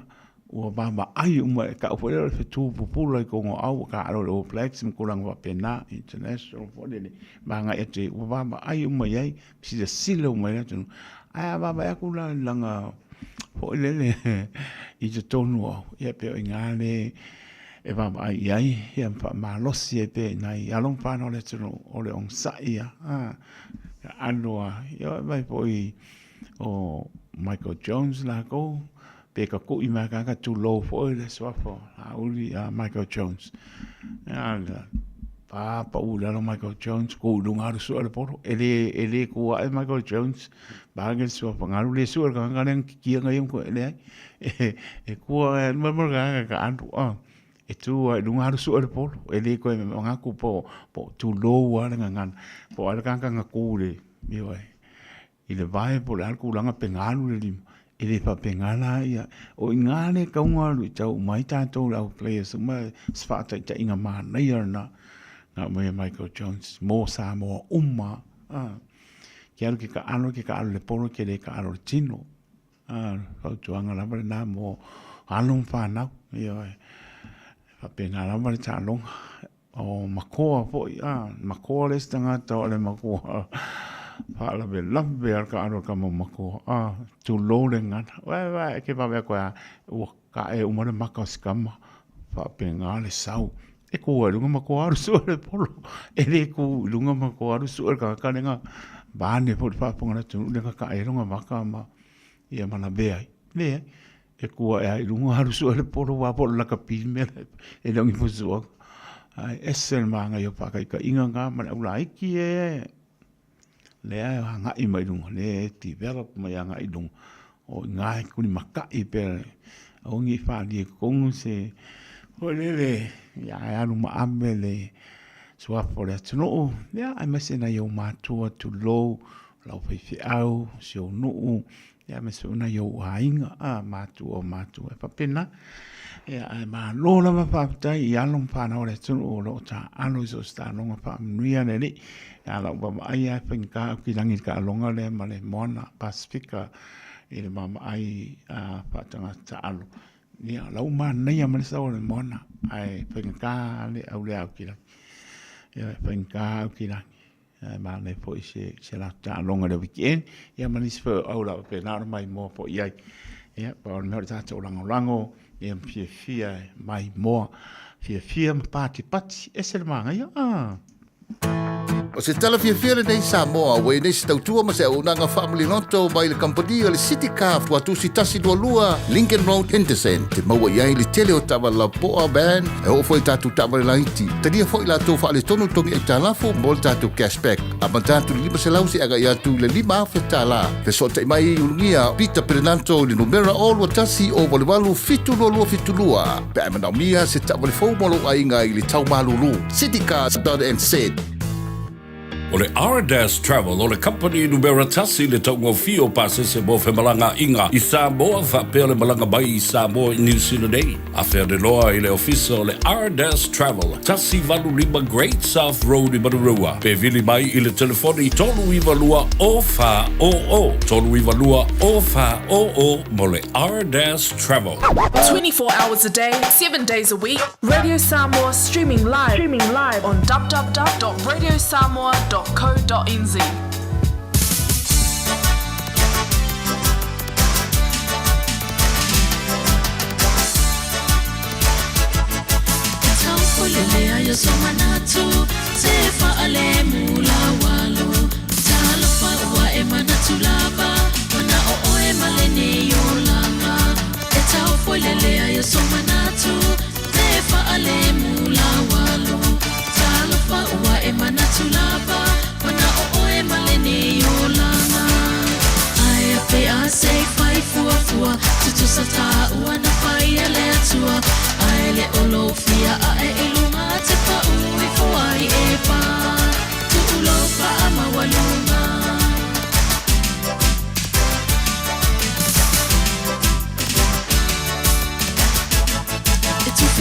o baba ai uma ka o le fetu popula ko ngo au ka ro o flex mo kulang wa pena international for le manga ete o baba ai uma yai si de silo uma ya tu ai baba ya kula langa po le i te tonu o ia pe ngale e baba ai ai ia pa ma lo si pe nai along pa no le tu o le on sa ia anoa ia vai poi o Michael Jones la ko pe ka ku ima ka tu low fo le swafo a uli a Michael Jones pa ula no Michael Jones ko lunga so le poro ele ko a Michael Jones ba ngel swafo ngalu le so ka ngalen ki nga yum ko ele e ko mo ka andu e tu lunga so le poro ele ko nga ku po tu low wa ngan po ala ka nga ku le mi wa ile vai po la ku langa pengalu le lim ele pa pengana ia o ingane ka unga lu tau mai tatou lau players ma sfata ta inga ma nei na mai Michael Jones mo Samoa kiaro ki ka alo le polo ke le ka alo le tino ka tuanga la na mo along pa na ia pa pengana ma ta long o makoa po makoa le stanga to le makoa Fala be lambe ar ka aro ka mamako tu lo le ngana wa ke pa be ko o ka e umare maka skama fa penga le sau e ko lunga mako ar su le polo e le ku lunga mako ar su ka ka nga ba ne po fa ponga tu le ka e lunga maka ma ia mana be ai le e ko e lunga ar su le polo wa po la ka pi me e lo ngi fu su ai esel manga yo pa ka inga nga ma ula iki e le hanga i mai lunga le develop mai hanga i lunga o ngai kuni makai pe o ngi fa di kong se o le ya lu ma amele swa for it no ya I must na yo ma to low la fi au se o no ya me se na yo ainga ma tu e pa pena ya ma lo la ma pa tai ya long pa na le tu o lo ta alo so sta long pa nuia ne ni ya la ba ai ai penka ki langi ka longa le ma le mona pacifica ile ma ai pa tanga ta alo ni la uma nei ya ma le sa o le mona ai penka le au le au ki la ya penka ki la ma le po se la ta longa le weekend ya ma ni spo au la pe na mai mo po ia ya pa no ta to lango e fia mai mo fia pati e se manga ya O se tala fia nei Samoa, wei nei se tautua ma se unanga family noto mai le kampani o le City Car watu si tasi dua lua Lincoln Road Henderson te maua iai le tele o tawa la poa band e o foi tatu tawa le laiti tania foi la tau wha le tonu tongi e talafu mo le tatu cashback a man tatu lima se lausi aga i atu le lima afe tala pe so te mai ulungia Peter Perenanto le numera o lua tasi o wale walu fitu lua pe a manau mia se tawa le fau molo ainga i le tau malulu City Car .nz O le R-Dash Travel o le company numera tasi le taungo fio pasese mo fe malanga inga i Samoa whapea le malanga mai i Samoa i New Zealand ei. A whea de loa i le ofisa o le R-Dash Travel tasi valu lima Great South Road i Marurua. Pe vili mai i le telefoni tolu iwa lua o wha o o. Tolu iwa lua o wha o o mo le R-Dash Travel. 24 hours a day, 7 days a week. Radio Samoa streaming live on www.radiosamoa.co.nz. Polelea yo somanatu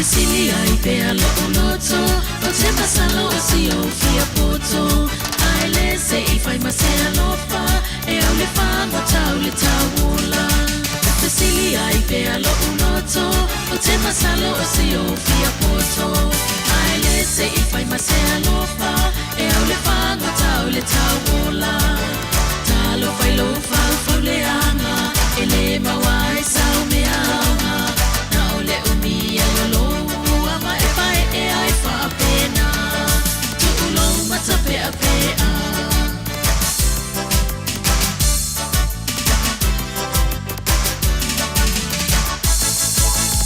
Cecilia i pe lo uloto o te masalo o si o fia poto ai le se I fai masea lofa e au le fango tau le tauola Cecilia i pe lo uloto o te masalo o si o fia poto ai le se I fai masea lofa e au le fango tau le tauola talo fai lo fau le anga e le mawai sau me anga na ole umia lo ama e pai e ai fa pena tu lo mata pe a pe a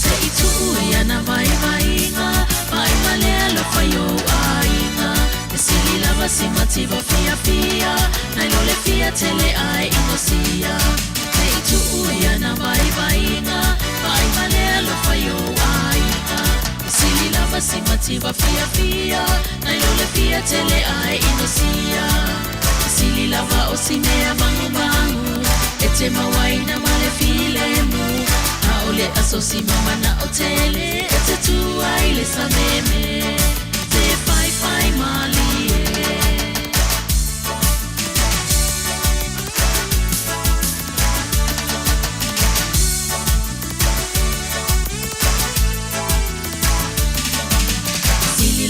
se I tu ia na vai nga pai male lo fai o ainga e si lava si mativa fia fia na lo le fia tele ai inosia se I tu ia na vai nga pai male lo fai o ainga si lava si mativa fia fia na lo le fia tele ai inosia si lava o si mea mangu mangu e te mawai na male filemu a ole aso si mama na o tele e te tu ai le sa meme te fai fai mali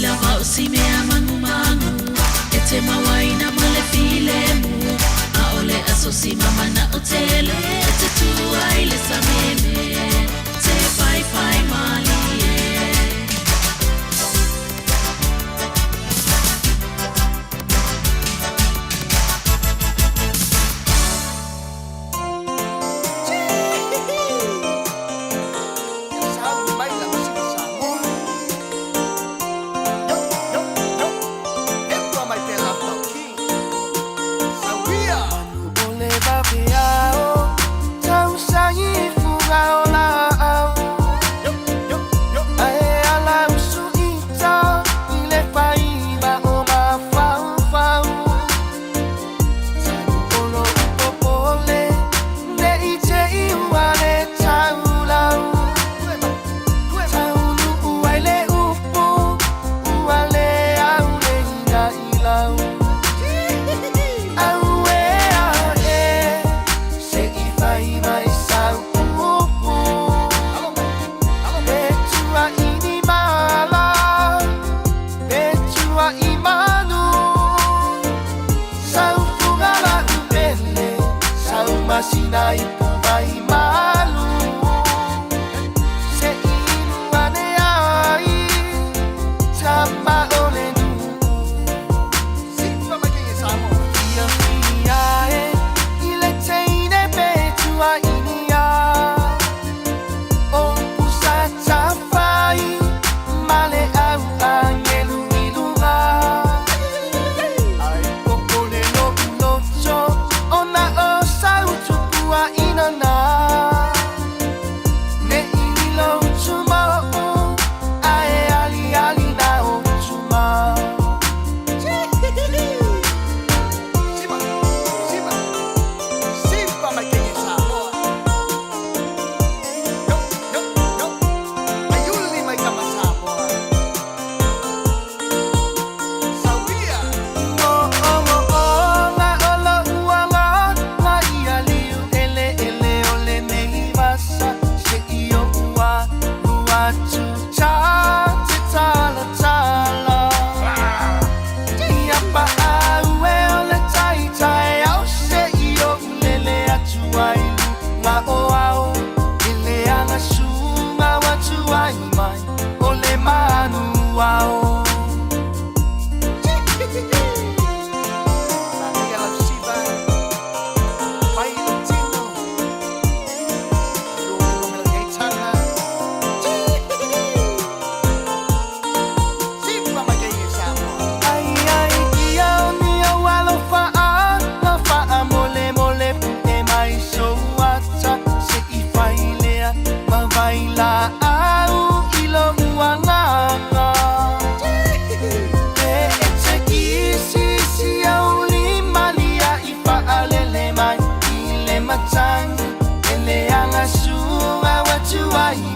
lava o si mea mangu mangu e te mawai na male filemu a ole aso si mama na o tele e te tu ai le sa meme te fai fai mali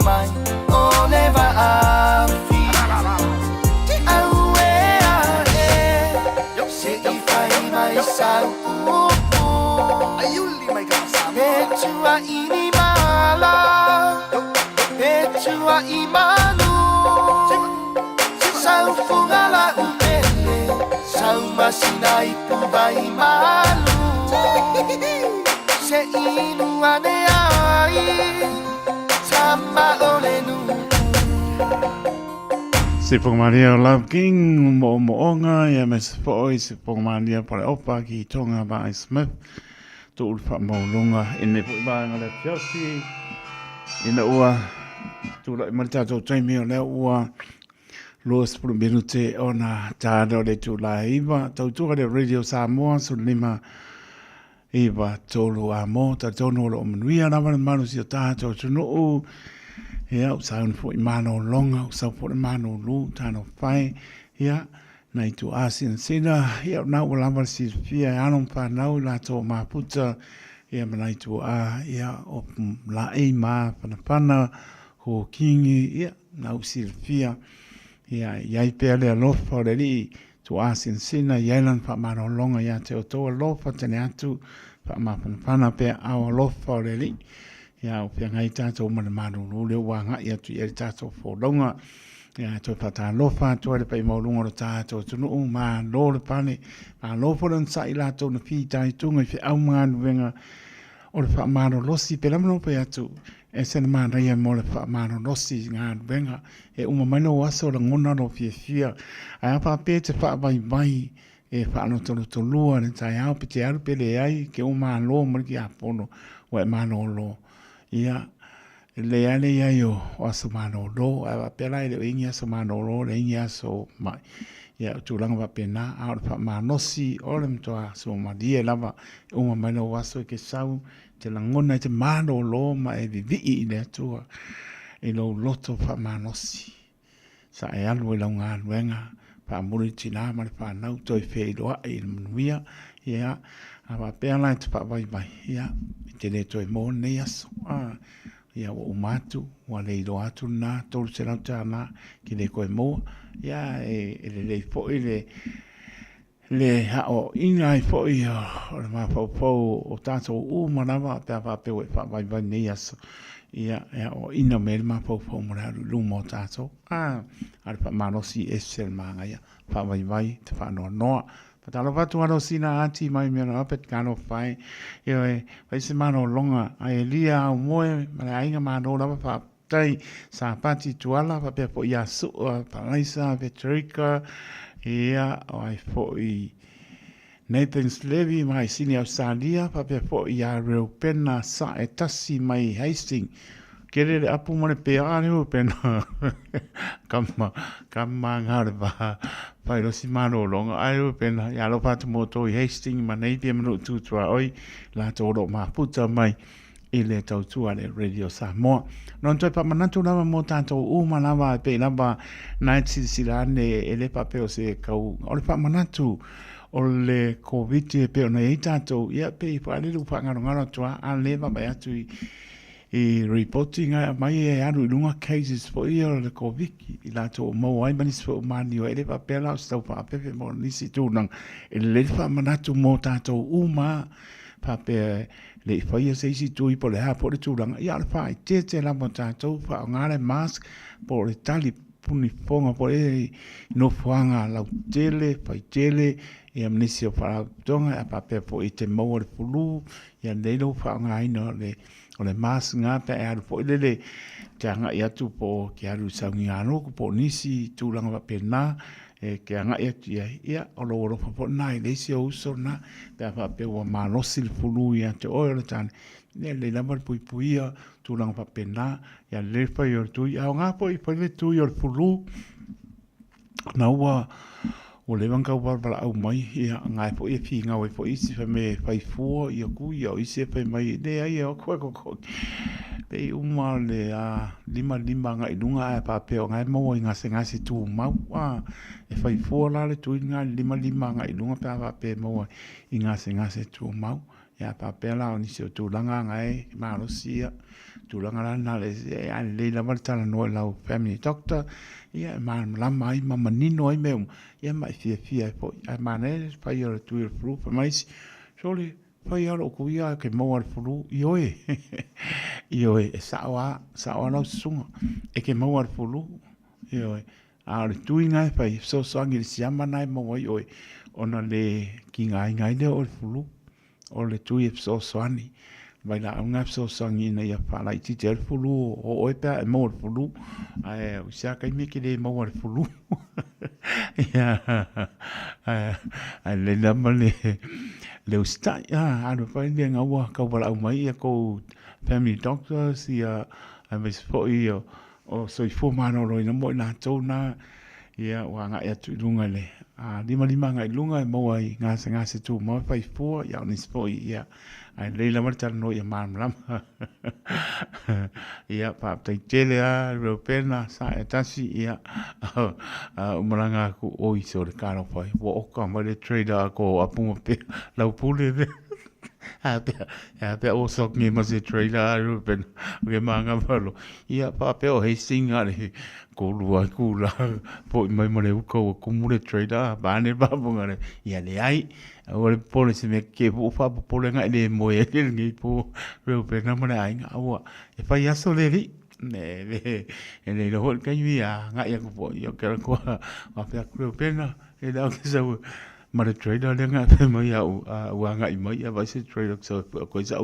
mai o le va tua ini mala e tua imanu sau fungala umele sau masinai pubai malu se inu ane ai sama olenu Se Maria Love King mo onga ia me se foi se Maria para opa ki tonga ba Smith to ulfa maulunga ine po ba ngale piosi ina ua tu la malta to taimi o le ua los por minute ona tado de tu la iva to tu de radio Samoa su lima iva tolu amo ta tono lo mnuia na manu si ta to no ia usaun fo imano longa usau fo imano lu tano fai ia nai tu asin sina ia na wala mar si fia anon pa na la to maputa ia nai tu a ia o la e ma pana ho kingi ia na usil fia ia ia pele lo fo de li tu asin sina ia lan fa mano longa ia te o to lo fa tene atu fa ma pana pe a lo fo de li ia o pia ngai tātou mana manu no leo wanga ia tu ia tātou wholonga ia toi pata lofa toi le pai maulunga o tātou tunu ma lo le pane ma lo foran sa i lātou na pi tai tunga i fi au manu venga o le wha manu losi pe lamano pe atu e sena mana ia mo le wha manu losi ngā venga e uma maino waso la ngona no fia fia a apa pe te wha vai vai e wha ano tolu tolua ne tai au pe te aru pe le ai ke uma lo mariki a pono wa e manu lo ia le ale ia yo asumano do ava pela ile ingia asumano lo le ingia so mai ia tu langa va pena a fa manosi olem to so madia lava uma mano waso ke sau te langona te mano lo ma e vivi ile tu e lo loto fa manosi sa e alu la nga wenga fa muri tina ma fa nau to fe do e mia ia ava pela te fa vai vai ia te le toi mo ne aso ia o umatu wa le do atu na tolu se la tana ki le koe mo ia le fo le ha o ina i fo i o ma fo o tato u manava pe va pe fa vai vai ne aso ia o ina me ma fo mo la lu mo tato al fa manosi esel manga ia fa vai vai te fa no Patalo watu ano sina ati mai mena apet kano fai. Ia vai se mano longa a elia au moe mana ainga mano lava pa tai sa pati tuala pa pe po ia su pa laisa vetrika ia ai fo i Nathan's Levy mai sini Australia pa pe po ia reo pena sa e tasi mai Hastings. Kere apu mone pe ane o pena kama ngare ba pai lo si mano longa ai o pena ya lo patu moto i Hastings ma nei pe mano tu tua oi la toro ma puta mai ile tau tua le radio Samoa non toi pa manatu lava mo tanto uma lava pe lava night silane ele papel se kau o le pa manatu o le covid pe ona i tanto ia pe pa le lu pa ngaro tua a le ba atu i reporting mai e anu lunga cases for ia le covid i la to mo ai manis fo mani o ele papela sta pa pe mo nisi tu nang ele fa manatu mo tato uma pa pe le fa ia se si tu i po le ha po le tu nang ia fa te la mo tato fa ngale mask po le tali puni fonga po e no fuanga la tele pa tele e amnisi o fa tonga pa pe po i te mo le pulu ia le lo fa ngai no le o le mas ngā pe e aru po ilele te anga i atu po ke aru saungi anu ko po nisi tūlanga wa pena ke anga i atu ia o lo oropa po nai leisi o uso na pe a pe wa malosi le pulu i ate o le tane le lamar pui puia tūlanga wa pena ia le pa i or tui au ngā po i pa le tui or pulu na ua o le wanga wala au mai ia ngai po e fi nga we po isi fa me fai fu ia ku ia isi fa mai le ai o ko pe uma le a lima nga idunga a pa pe ngai mo nga se nga si tu mau e fai fu la le tu nga lima nga idunga pa pe mo nga se tu mau ia pa pe la ni se tu langa ngai ma lo sia tu langa la na le la volta no la family doctor ia la mai mama nino ai me ia mai fia po ai mane pa io tu il flu pa mai soli Pai aro ku ia ke mau al fulu ioe. Ioe e sawa no sunga. E ke mau al fulu ioe. Aore tui ngai pai so sangi le siama nai mau ioe. Ona le ki ngai le o fulu. O le tui e so soani. Vai la unga so sangi na ia pala iti te al fulu o oe pea e mau al fulu. Ai o sia kai mi ke le mau al fulu. Ai le nama le ustai anu pai le ngawa ka wala au mai ko family doctors ia ai mes fo ia o so i fo mano lo ina mo na to na ia wa nga ia tu lunga le lima ngai lunga mo ai nga se tu mo pai fo ia ni fo ia ai le la marta no ia man lam ia pa tai tele a ro pena sa etasi ia umranga ku o i so le karo pai wo ka ma le trader ko apu pe la pule ve pe o so ni ma se trader ro pen ge manga palo ia pa pe o he singa le ko lua ku la po mai mo le ko mu le trader ba ne ba bunga le ia le ai o le pole se me ke po fa po le ngai le mo e le ngi po ro pe na mo le ai nga wa e fa ya so le ri ne le lo hol ka ya nga ya ko yo ke ko a pe ro pe na e da ke so ma le trader le nga pe mo ya wa nga i mo ya va se trader so ko za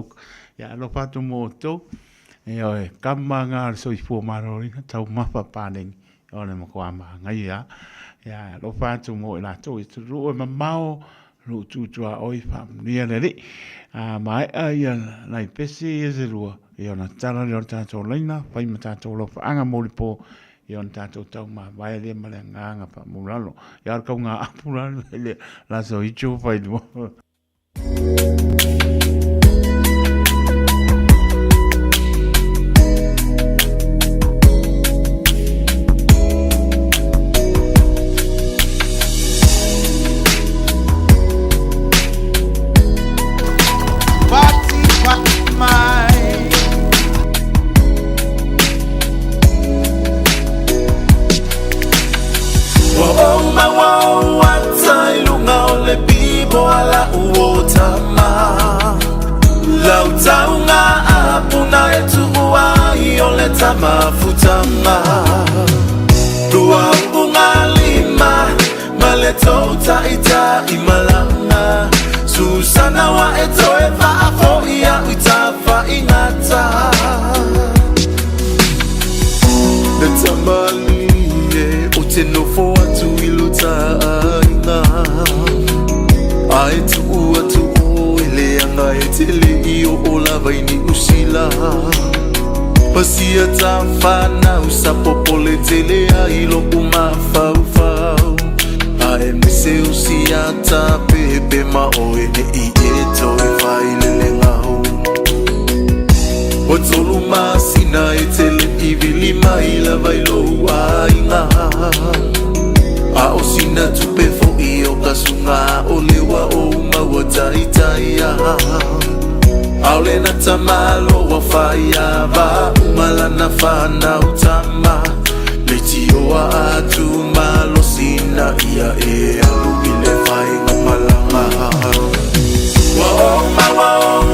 ya lo fa to mo to e oi kama nga so i fo ma ro ni tau ma pa pa ning o le mo ko ma nga ya lo fa to mo la to i ru ma mao lu tu tua oi fa ni le ri mai ai lai pesi e se rua e ona tala le ta to leina fai mata to lo fa anga mo li po e ona ta to tau ma vai le ma le nga pa mo lalo ya ka nga apura le la so i chu fai mo mafutama Dua bunga lima Maletota ita imalanga Susana wa eto eva afo ia utafa inata Netamali Otenofo atu iluta aina Aitu uatu o ile anga etele iyo olava ini usila Pasia tafana usapopole tele a ilo umafau AMC usiata pepe maoe ne ieto ifailele ngau Otoluma sina etele ivilima ila vailo ainga Ao sina tupefo iyo kasunga olewa o mawataitaya Aule na tamalo wa faya va umala na fana utama Letio wa atu malo sina ia alu ile fai ngumalama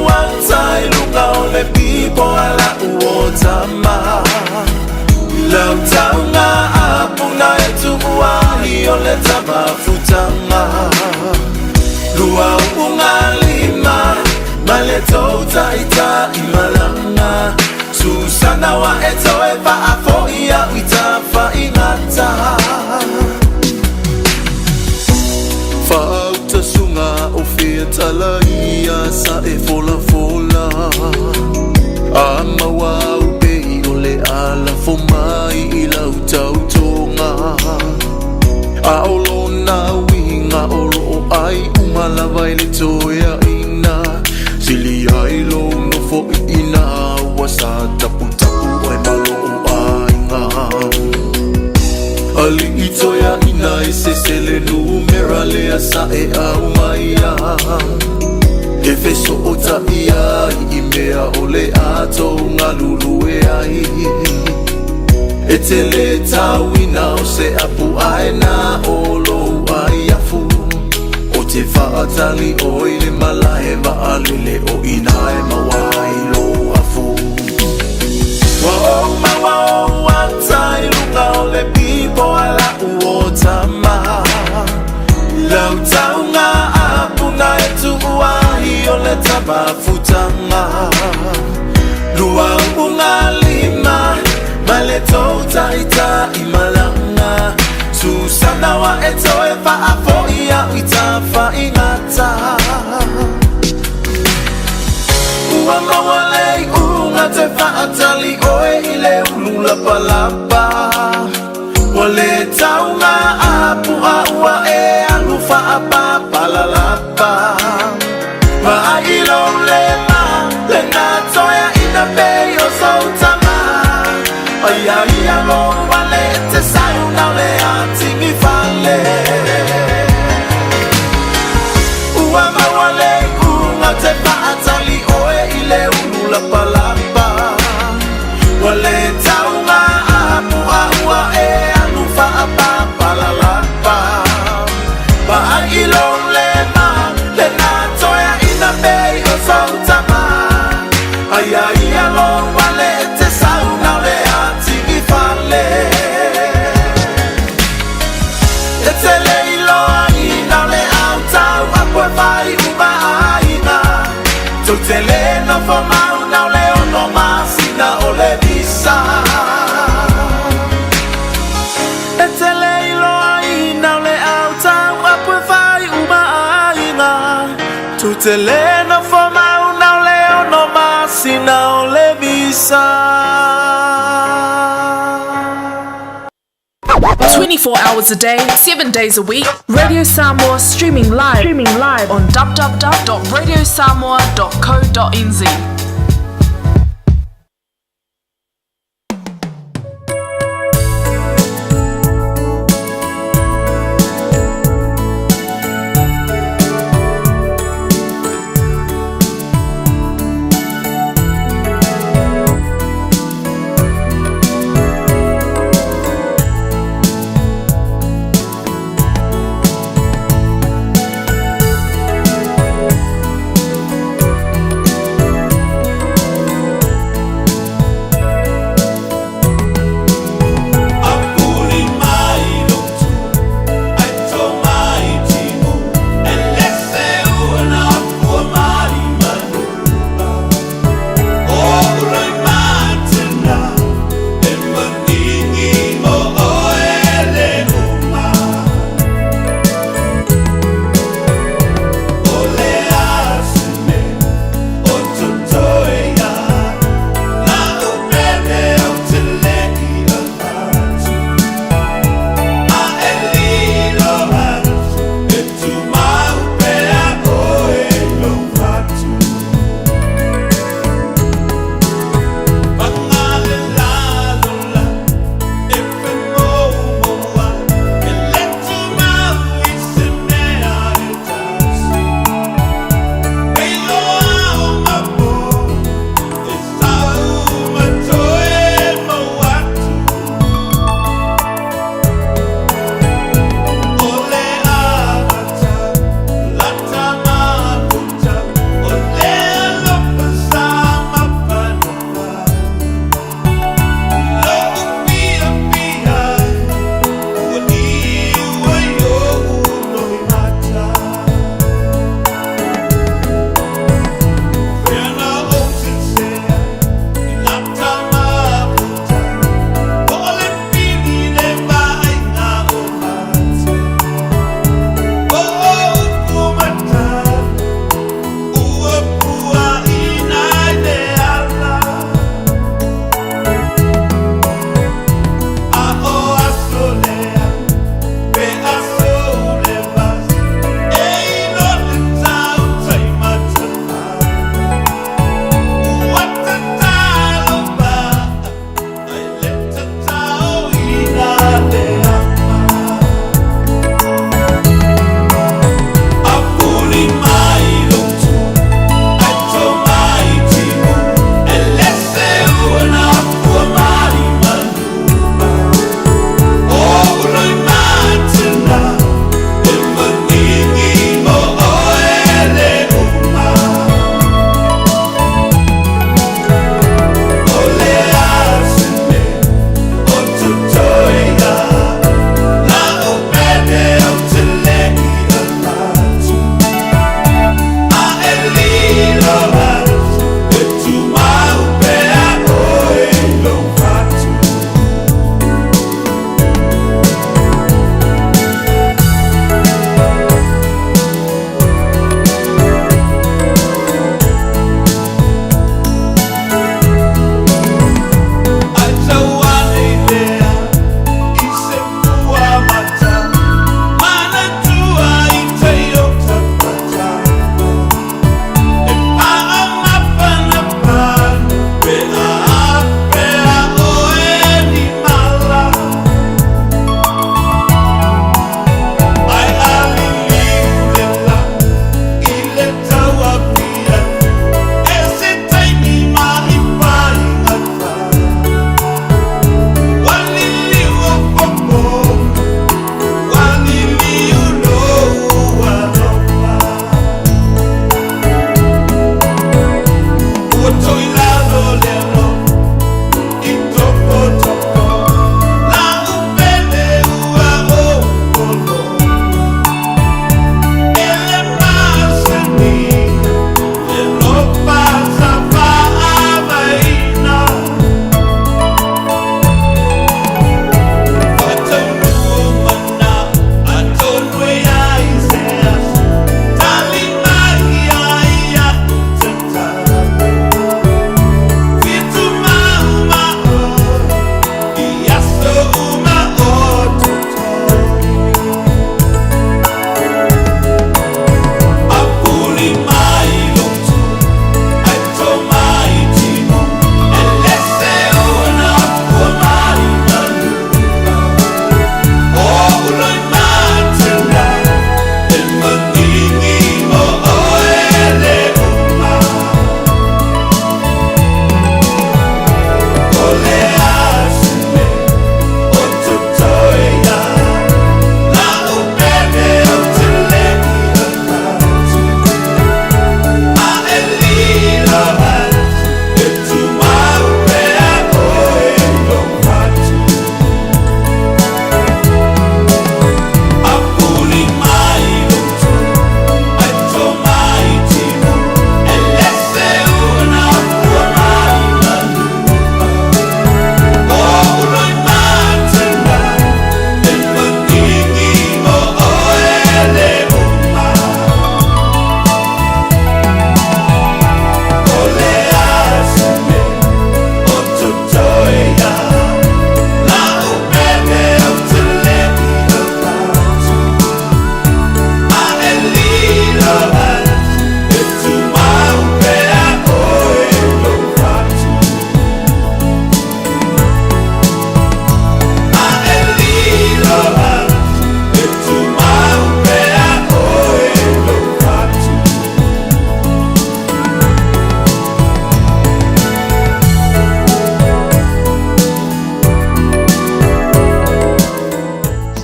Wa tailunga ole pipo ala uotama Lautaunga apuna etu uahi ole tamafutama Lua unga lima Maleto ita imalanga Susana wa eto eva afo ia itafa inata Fauta sunga ofia tala ia sa e fola fola Ama wa ube ole ala fomai ila utautonga Aolo na winga olo ai umala vaile toya ina Sili ailo no fo ina wasata putapu ai malo ainga Ali itoya ina isesele numera le asa e au maia Efeso ota ia imea ole ato ngalulu e ai Etele tawina ose apu aena olo ai afu Te whaatali o i le malahe maalile o inae mawai lo afu. Wa o mawa o watai lunga o le pipo ala uotama. Lau taunga apuna e tuuahi o le tabafutanga. Lua unga lima ma le touta ita imalanga. Susana wa eto e whaafo ia uita whaingata. Ua mawalei unga te whaatali oe i le ulula palapa. Wale taunga apu a ua e alu whaapa palalapa. Maa ilo le ma le nga toia ina pei o sautama. Ia ia lo wale te sauna le atingi fale. Ua mawale unga te paatali oe i le ulula palapa. Wale taunga apu a ua e anu whaapa palalapa. Maa ilo le ma le nga toia ina pei o sautama. Ia ia lo wale te sauna le atingi fale. E te leilo aina le autau apue vai uma aina. Tau te le no whamau nau le ono masina o le visa. E te leilo aina le autau apue vai uma aina. Tau te le no whamau nau le ono masina o le visa. 24 hours a day, 7 days a week. Radio Samoa streaming live on www.radiosamoa.co.nz.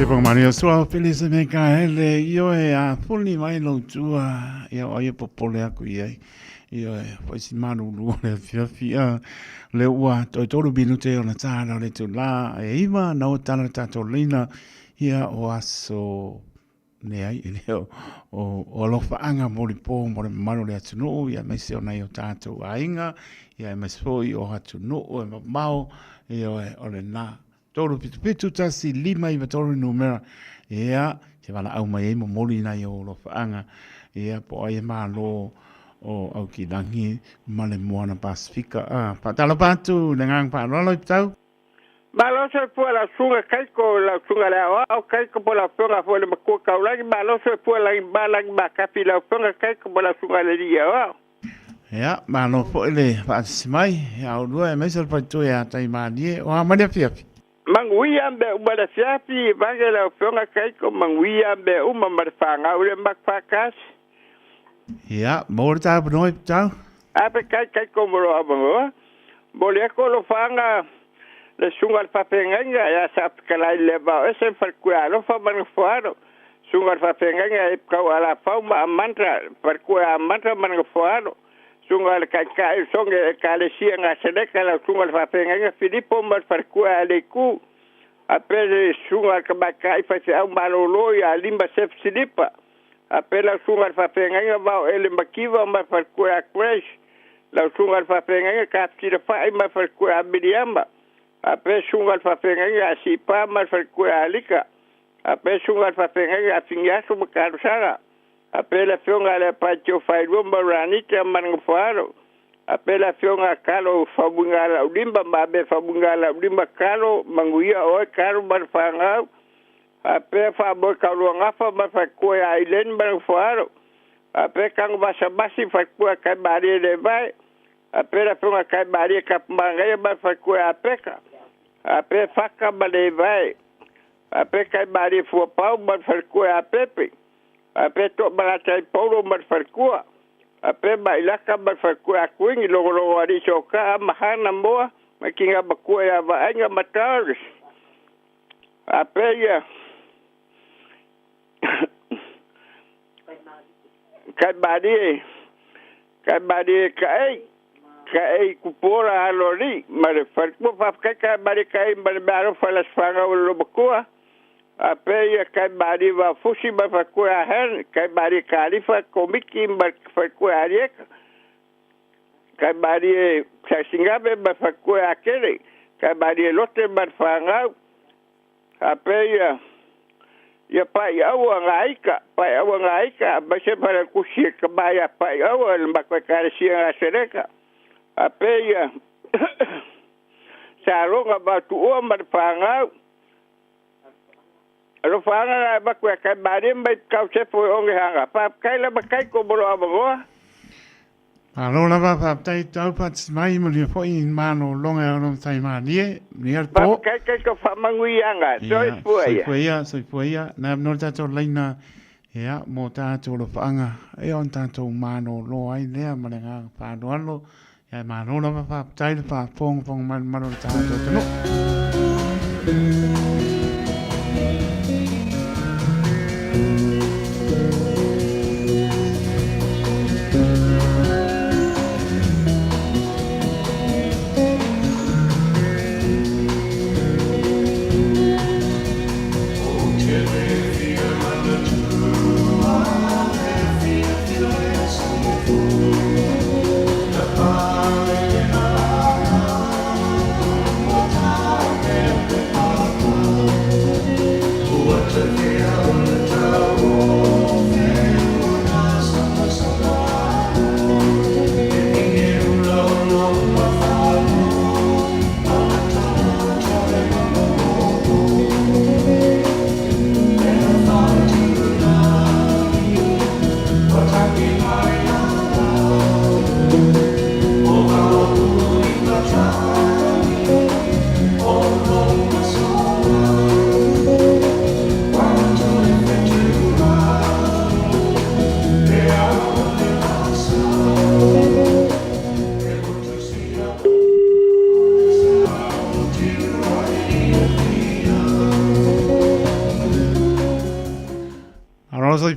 po Mario so pele se me ka ele io e a fuli mai lo tua io o popole aku ia io poi si manu lu le fia le ua to binute ona tana le tu la e iva na o tana tato lina ia o aso ne ai o lo faanga mo le manu le atu ia me se ona io tato ainga ia me foi o atu no e mau io o le na toro pitu tasi lima i toro numera ia se vala au mai mo moli na yo lo faanga ia po ai malo o au ki dangi male moana pasifika pa talo patu lengang pa lo tau malo se pu la sunga kaiko la sunga la o kaiko po la funga fo le ko ka la malo se pu la bala ba kapi la funga kaiko po la sunga le dia o ia malo po le pa simai au dua mai se pa tu ya tai mani o amania fiafi Manguia be ubara siapi bangela fonga kaiko manguia be uma marfanga ule makfakas. Ja, morta benoit tau. Ape kaiko moro abango. Boleko lo fanga le sungal papenga ya sap kala leba esen farkua lo fa manfuaro. Sungal papenga e kau ala fauma mantra farkua mantra manfuaro. Sungal kai songe kale sianga sedeka la sungal fapenga Filippo mar farkua aleku apele sungal kabakai fa se au malolo ya limba sef silipa apela sungal fapenga va ele makiva mar farkua crash la sungal fapenga kaptira fa mar farkua biliamba apele sungal fapenga sipa mar farkua alika apele sungal fapenga afinyaso makarusara apela fionga le pacho failu maranita manfaro apela fionga kalo fabungala udimba mabe fabungala udimba kalo manguia o kalo marfanga ape fabo kalo ngafa mafakoya island manfaro ape kang basabasi fakoya kabari le vai apela fionga kabari kapmanga mafakoya apeka ape faka bale vai ape kabari fo pau mafakoya apepe ape to baratai paulo marfarkua ape bailaka marfarkua kuingi logo ari soka mahana moa makinga bakua ya vaanga mataris ape ya kai kupora alori marfarkua fa kai baro falas fanga lo bakua ape kai bari va fushi ba fakua hen kai bari kalifa komiki ba fakua ariek kai bari singabe ba fakua akele kai bari lote ba fanga ape ya pa ya wangaika ba se para kushi ka ba ya pa ya ba ka karisia sereka ape ya saronga ba tu o ba fanga lo fanga ba kwa kai bari mai kau se foi onge hanga pa kai la ba kai ko bolo abo alo la ba tai tau pat mai mo le foi in mano longa no tai mani ni al po kai ko fa mangui anga soi foi na no ta to leina ya mo ta to lo fanga e on ta to mano lo ai le ma le nga pa do lo ya mano la ba tai pa pong man ta to no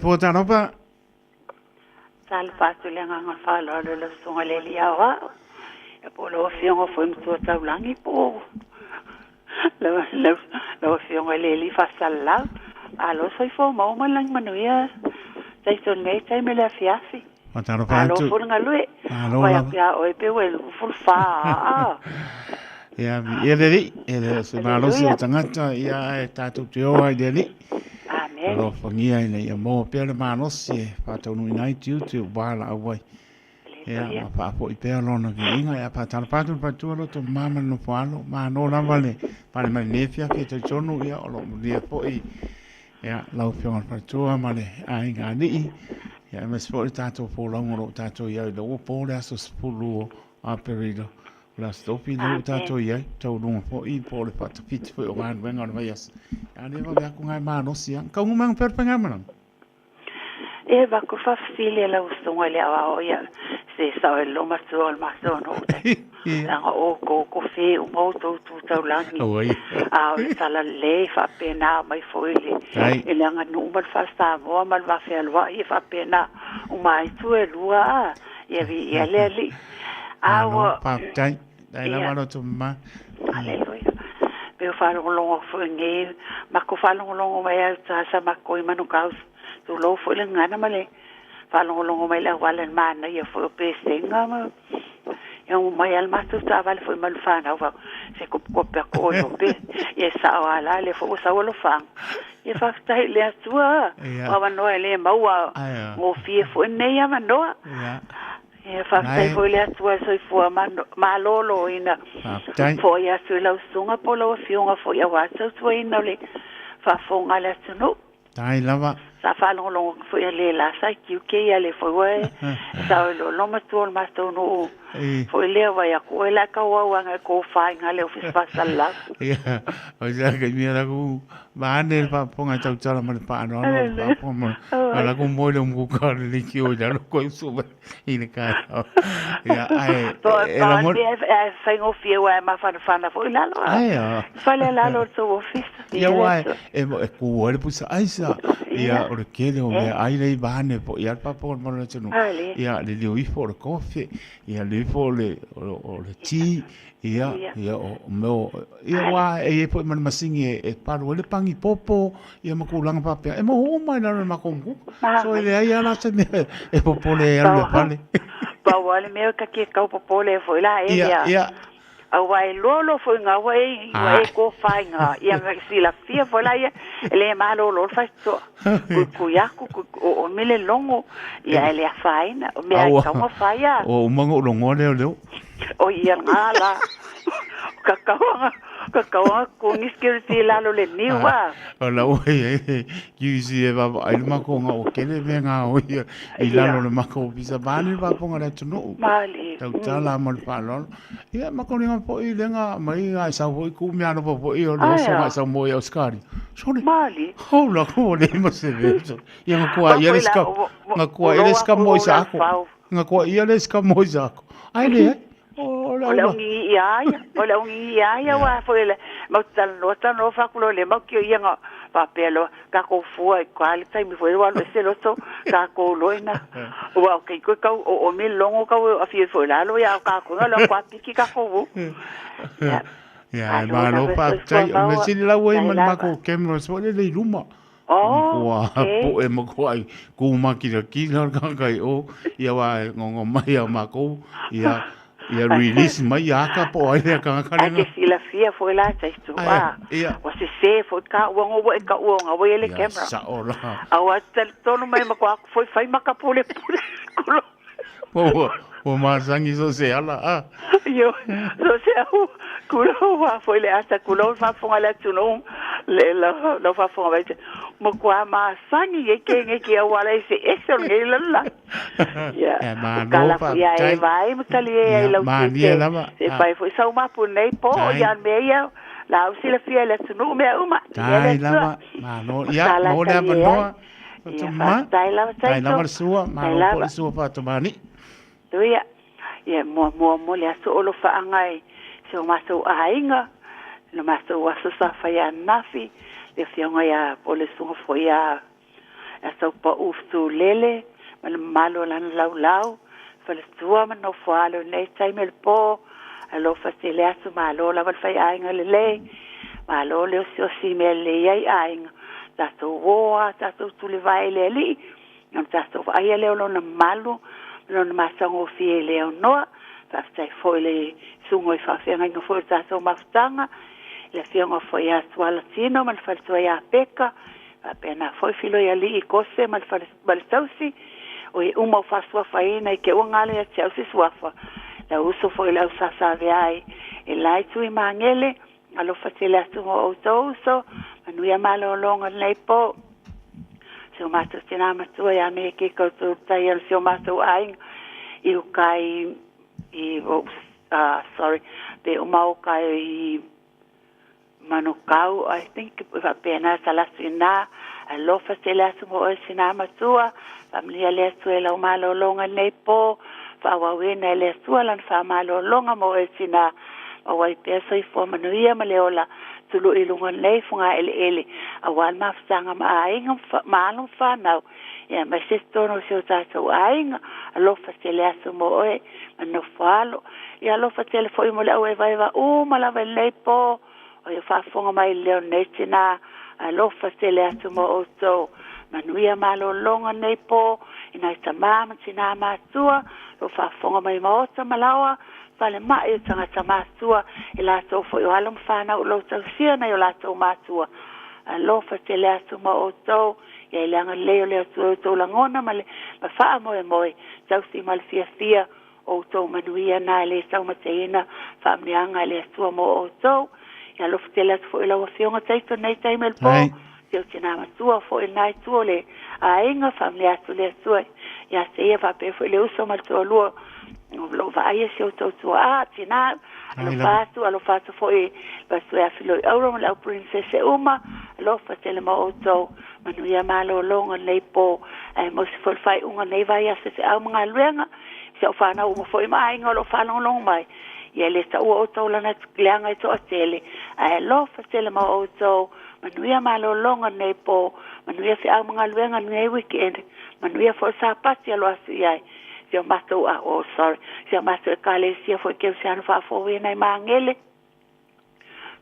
po tanopa. Sal patu le nga falo le songa le liawa. E po lo fiongo foi mto taulangi po. Lo fiongo le li fa sala. Alo soi fo mo malang manuia. Sai son nei sai me la fiafi. Tanopa Alo tu. fo ngalue. Alo Oia la. pia oi pe wel ful fa. Ia ele se malo se tangata ia tatu teo ai deli. Amen. Alo fangia ile ia mo pele mano se patau no nai tiu tu bala awai. Ia ma pa po i pele lona ki inga ia pa tala patu pa tu lo to mama no falo ma no la vale pa le nefia ki te tonu ia o lo dia po i ia lau fiona pa tu ma le ai ga ni ia me spo tatu po longo tatu ia lo po le aso spulu a perido. La stopi no tato ia tau no po I po le pata pit po o ngan wenga no vai as ani va ku ngai ma no sia ka un mang per penga mana E va ko fa file la ustonga le awa o ia se sa o lo maso al maso no nga o ko fe o mo to tau langi a o sala le fa pena mai foile e le nga no mal fa sta vo mal va fe alwa I fa pena o mai tu e lua ia vi ia le awa pa tai dai la mano tu ma Aleluia. Pe fa longo fo nge ma ko fa longo mai ta sa ma ko I manu kaus tu lo fo le ngana male fa longo mai la wala mana ia fo pe senga ma e o mai al mato ta vale fo mal fa na va se ko pe ko yo pe e sa wala le fo sa wala fa e fa tai le tua wa no ele maua o fie fo nei ya mano e fa tai fo le tua so fo ma lolo ina fo ya so la sunga po lo fionga fo ya wa so ina le fa fo ngala tunu tai lava sa fa longo fo ya le la sa ki ke ya le fo we sa lo ma tu ma to no fo le wa ya ko la ka wa nga ko fa ngale ofis fa sala ya o ya que mira ku va ne pa ponga chau chau ma pa no pa ponga ala ku mo le mu ka le ki o ya lo ko su I le ka ya ai el amor fa ngo fie wa ma fa fo la lo fa le la lo so ofis ya wa e ku o le pusa ai sa ia o le kele o me ai le bane po ia pa po mo le tunu ia le li fo le coffee ia le fo le o le tea ia o mo ia wa e po man masingi e pa le pangi popo ia ma ku langa pa pe e mo o mai na ma ko so le ai ala se me e popo le ia le pale pa wa le me ka ke ka popo le fo la e ia awai lolo foi nga wai ko fai nga ia si la fia foi la ia le malo lo fa to ku ya ku o mele longo ia le fai na me ka mo fai ya o mango longo le o ia ngala kakawa ko ni security la lo le ni wa ola oi yusi e va ai ma ko nga o kele venga o ia I la lo ma ko bisa bani va ponga le tunu mali tau tala mo pa lo ia ma ko ni po I lenga mai ai sa voi ku me ano po I o lo so ma sa mo ia skari sone mali hola ko le mo se ve ia ma ko ia le ska nga ko ia le ska mo sa ko nga ko ia le ska mo sa ko ai le Ola ungi ia wa foi le ma tan fa kulo le ma ki ia nga pa pelo ka ko fu ai kwali tai mi foi wa le se lo to ka ko loina wa ke ko ka o mi longo ka a fi foi la lo ya ka ko lo kwa piki ka ko ya ma lo pa tai me sin la we man ma ko kemro so le luma oh po e mo ko ai ku ma ki ka kai o ia wa ngongo mai ma ko ia ia release mai aka po ai ka ka que si la fia foi lá tá isto você se foi cá o ka o ngo ele camera sa ora a todo mai ma kwa foi fai ma ka pole o ma sangi so se ala yo so se kulo wa foi le asa kulo fa fonga la tuno le lo fa fonga vai mo kwa ma sangi e ke wala se eso ngai la ya ma no pa ya vai mutali e la ma ni la ma se pai foi sa uma por nei po ya meia la usi la fia la tuno me uma dai la ma no ya mo le ma no ma dai la sua ma no po sua pa to mani tu ya mo le so lo fa ngai se o maso ainga no maso wa sa fa ya nafi le fionga ya po le so foi ya so pa uftu lele mal malo lan lau fale tua man no falo nei tai mel po alo fasile asu malo la val fai ainga lele malo le o si mel le ai ainga tato woa tato tuli vai le li non tato ai le lo na malo non ma sango fi le no fa stai foi le sungo fa fenga no foi tato maftanga le fianga foi a swala tino mal falto ya peka apena foi filo ya li kose mal fal baltausi o uma faswa faina ke o ngale ya chausi swafa la uso foi la usasa ai e lai tu mangele alo fatela tu o toso anu ya malo longa nei po se o mato tina matu ya me ke ko tu tai el se o mato ai i o kai i o sorry de o mau kai manukau I think va pena salasina alo fatela tu o sina matua familia le suela o malo longa nei po fa wa wena le suela fa malo longa mo sina o wai pesa i fo manuia maleola tulu ilunga nei funga ele awal mafsanga ma ainga malo fa now ya ma sisto no se tato ainga alo fatela tu mo e no falo ya alo fatela fo mo le o vai va o mala vele po o ia whaafonga mai leo netina a lofa tele atu mo o tō manuia malo longa nei po ina i tamama tina mātua lo whaafonga mai maota malawa whale mai o tangata mātua i lato fo i halom whana o lo tau sia nei o lato mātua a lofa tele atu mo o tō ia i leanga leo leo tō langona ma wha moe moe tau si mal fia o tō manuia na le tau mateina whaamnianga le atua mo o tō ya lo ftela fo ila wafionga taito nei taimel po teo tina matua fo il nai tuo le a inga familia tu le tuo ya se ia va pe fo le uso mal tuo luo lo va aia se o tuo a tina alo fatu fo i basu ya filo i auro la princesse uma lo fatele ma o to manu ya malo longa nei po mo se fo fai unga nei vai ya se au mga luenga se o fana uma fo i mai inga lo fa long mai ia le sa o to lana leanga i to atele ai lo fatele ma o to manuia malo longa nei po manuia se a mga luenga nei weekend manuia fo sa pati alo asu ai se mato sorry se mato kale sia fo ke se anu fa fo we nei mangele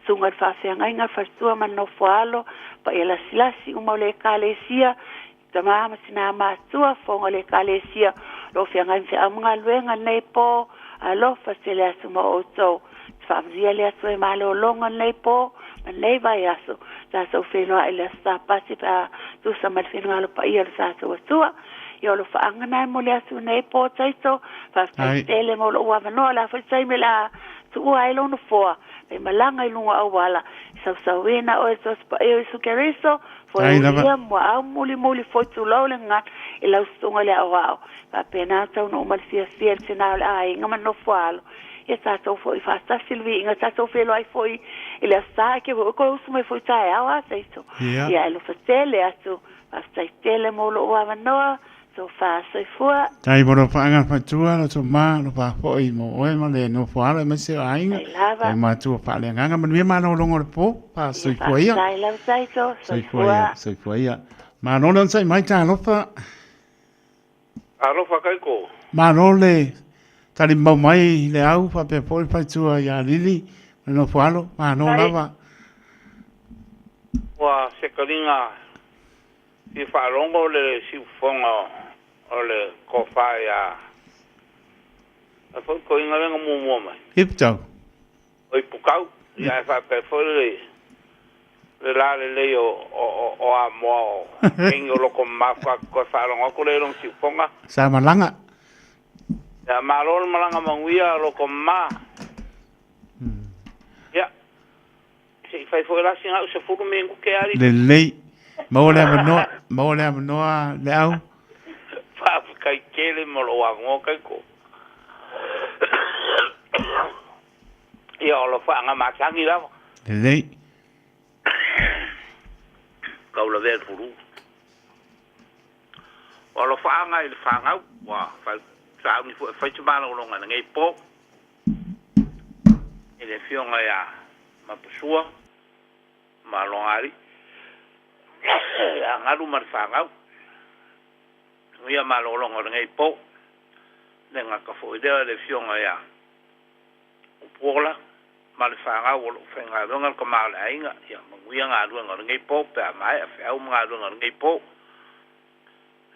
sunga fa se nga fa sua mano falo pa ela silasi uma le kale sia tamama sina matua fo le kale sia lo fe nga se a mga luenga nei po alo fasile asu mo oto famzia le asu malo longa nei po nei vai asu ta so fino ele sta pasi pa tu sa mal fino alo pa ia sa so tua yo lo fa ngana mo le asu nei po taito fa tele mo lo wa no la fa sai me la tu ai lo no fo e malanga i lunga awala sa wena o so pa e su keriso fo ia mo a muli fo tu lo le nga e la stonga le awao pa pena ta no mal sia sina ai nga man no falo e sa to fo i fa sta silvi nga sa to felo ai foi ele sta che ko su me foi tai awa sai to ia lo fa tele asu pa stai tele mo lo wa no so fa sai fua tai boro fa nga fa tua lo so ma lo fa fo i mo o ma le no fo ala me se ai nga ma tu fa le nga ma mi ma no lo ngor po pa sai fo ia sai la sai to sai fo ia ma no non sai mai ta lo fa alo fa kai ko ma no le tali mau mai le au fa pe po fa tua ya lili no fo alo ma no lava wa se kalinga si fa longo le si fonga ole ko fa ya fa ko inga nga mo mai ipto oi pukau ya fa pe fo le le o a mo ingo lo ko ma fa ko fa longo ko le long si fonga sa malanga ya malol malanga manguia lo ko ma ya si fa fo la singa se fu me ngu ke ari le lei mo le no le au fa kai kele mo lo wa ngo kai ko ya lo fa nga ma changi la le lei ka lo ver furu o lo fa nga il fa nga wa fa sa ni fa chuma lo nga ngai po ele fio nga ya ma pusua ma lo ari ngalu mar fa nga ia malolongo ngai po le ngaka fo idea le fionga ia upola mal fanga wo fenga longa ko mal ainga ia manguia nga luanga ngai po pe mai fa au nga luanga ngai po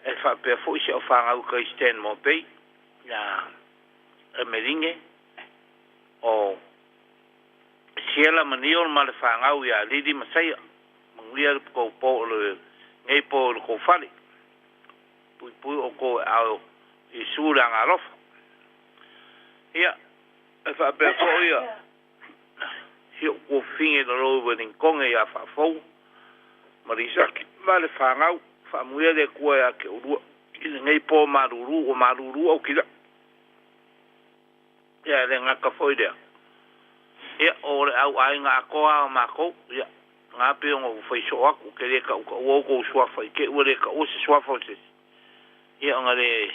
e fa pe fo se fanga u ko sten mo pe ya e melinge o siela maniol mal fanga u ya lidi masaya manguia ko po le ngai po ko fali pui o ko au i sura ngalof ia e fa pe fo ia si o finge no lo wedding konge ya fa fo marisa male fa ngau fa muia de ko ya ke uru i ngai po maruru o kila ya le nga ka fo ide ia o le au ai nga ko a ma ko ia nga pe ngo foi so aku ke le ka o ko so fa ke o le ka o se so fa se ia nga le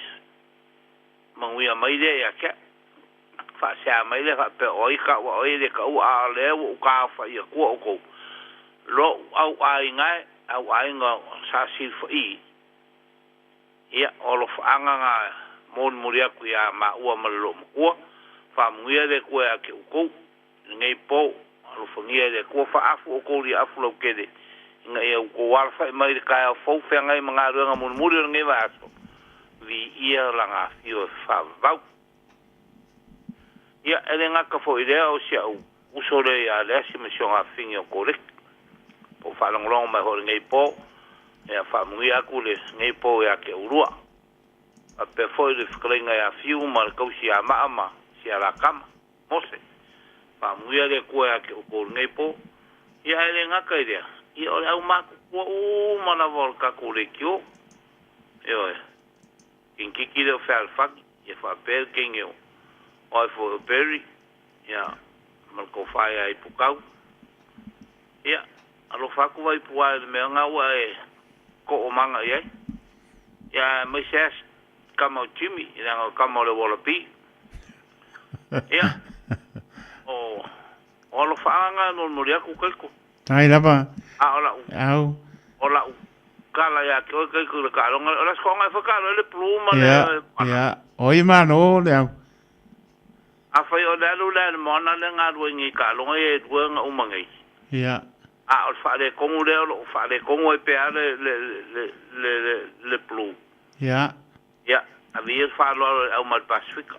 manguia mai le ya ke fa sa mai le fa pe oi ka o le ka o a le o ka fa ia ko lo au ai nga sa sil fo i ia o lo fa nga mon muria ku ya ma o ma lo ko fa muia de ko ya ke ko ngai po lo fo ngia de ko fa afu ko ri afu lo ke de ngai ko wal fa mai ka fo fa ngai mga ro nga mon muria ngai va vi ia langa fio fa vau ia ele nga ka fo idea o sia u sore ya le si me shonga fingo korek po fa long ma ho ngai po ia fa mui aku le ngai po ya ke urua a pe fo de sklenga ya fiu mal ko sia ma sia la kama mose fa mui le ko ya ke ko ngai po ia ele nga ka idea ia o au ma ko o mana vol ka ko le kyo io in kiki de fel fak ia fa per kengeo oi fo berry ia mal ko fa ya ipukau ia alo faku vai puai me nga wa ko o manga ye ya me ses kamo Jimmy ina ngo kamo le wala pi ya o lo faanga no moria ku kelko ai lava ola au ola kala ya ko le kalo ola sko nga fa kalo le pluma ya oi mano le a fa yo le le mona le nga ruengi kalo e ruenga umangai ya o fa le kongu le o fa le kongu APR le plu ya a vi fa lo au mal Pacifica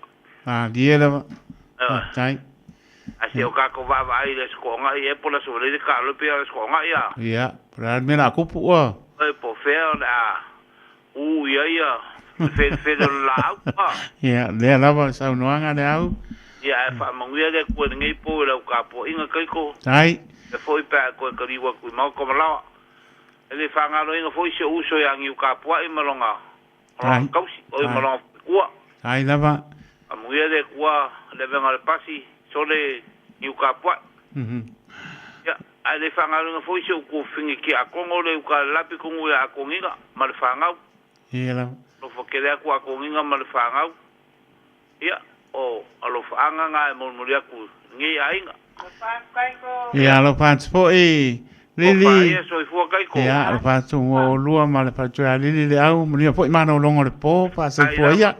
dia lava tai a se o ka ko va vai le skonga e po la sobre le ka lo pe le skonga ya pra me la kupu o e po fe na ya fe la ya le lava sa no anga le au ya fa manguia le ko ngai po le ka po inga kai ko tai e foi pa ko ka riwa ku mau ko mala ele fa ngalo inga foi se uso yang yu ka po e malonga kausi o malonga ku ai lava amuia de ku le venga le pasi sole yu ka po ya ale fa ngalo inga foi se ku fingi ki a kongo le ka lapi kongo ya konginga mal fa ngau ia lo fo ke le ku a konginga mal fa ngau ya o alo fa nga mo muria ku ngi ainga ia lo pats po lili ia lo pats o lua ma le pats a lili le au mo po mano longo le po pa sai po ia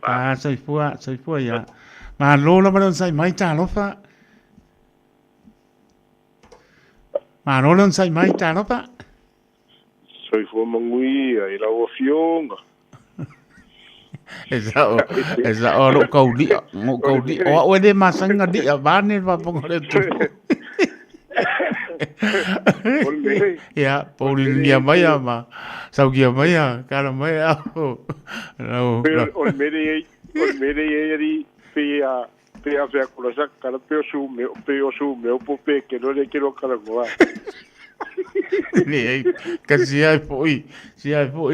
pa sai po ia ma lo lo ma sai mai ta lo fa ma lo lo sai mai ta lo fa sai po mangui ai la o fionga esa o lo kauli o de masanga di abane va pongole tu ya poli dia maya ma sau kia maya kala maya no on mere ri pe a kula sa kala pe su me po pe que no le quiero kala goa ni kasi ai foi